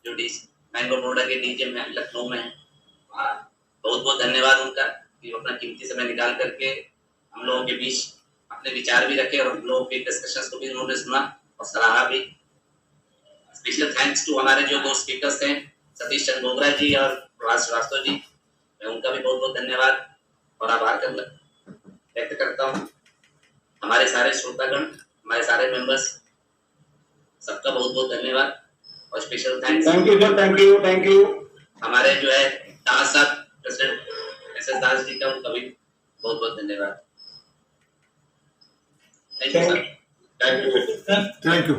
जो बैंक ऑफ बड़ौदा के डीजीएम हैं, लखनऊ में हैं। बहुत बहुत धन्यवाद उनका कि वो अपना कीमती समय निकाल करके हम लोगों के बीच अपने विचार भी रखे और हम लोगों के डिस्कशंस को भी उन्होंने सुना और सराहा भी। स्पेशल थैंक्स टू हमारे जो दो स्पीकर्स थे सतीश चंद्र डोगरा जी और प्रभात श्रीवास्तव जी, मैं उनका भी बहुत बहुत धन्यवाद और आभार व्यक्त करता हूँ। हमारे सारे श्रोतागण, हमारे सारे मेंबर्स, सबका बहुत बहुत धन्यवाद और special thanks. Thank you sir, thank you, thank you. हमारे जो है दास साहब प्रेसिडेंट एस दास जी का उनका भी बहुत बहुत धन्यवाद। Thank you sir. Thank you.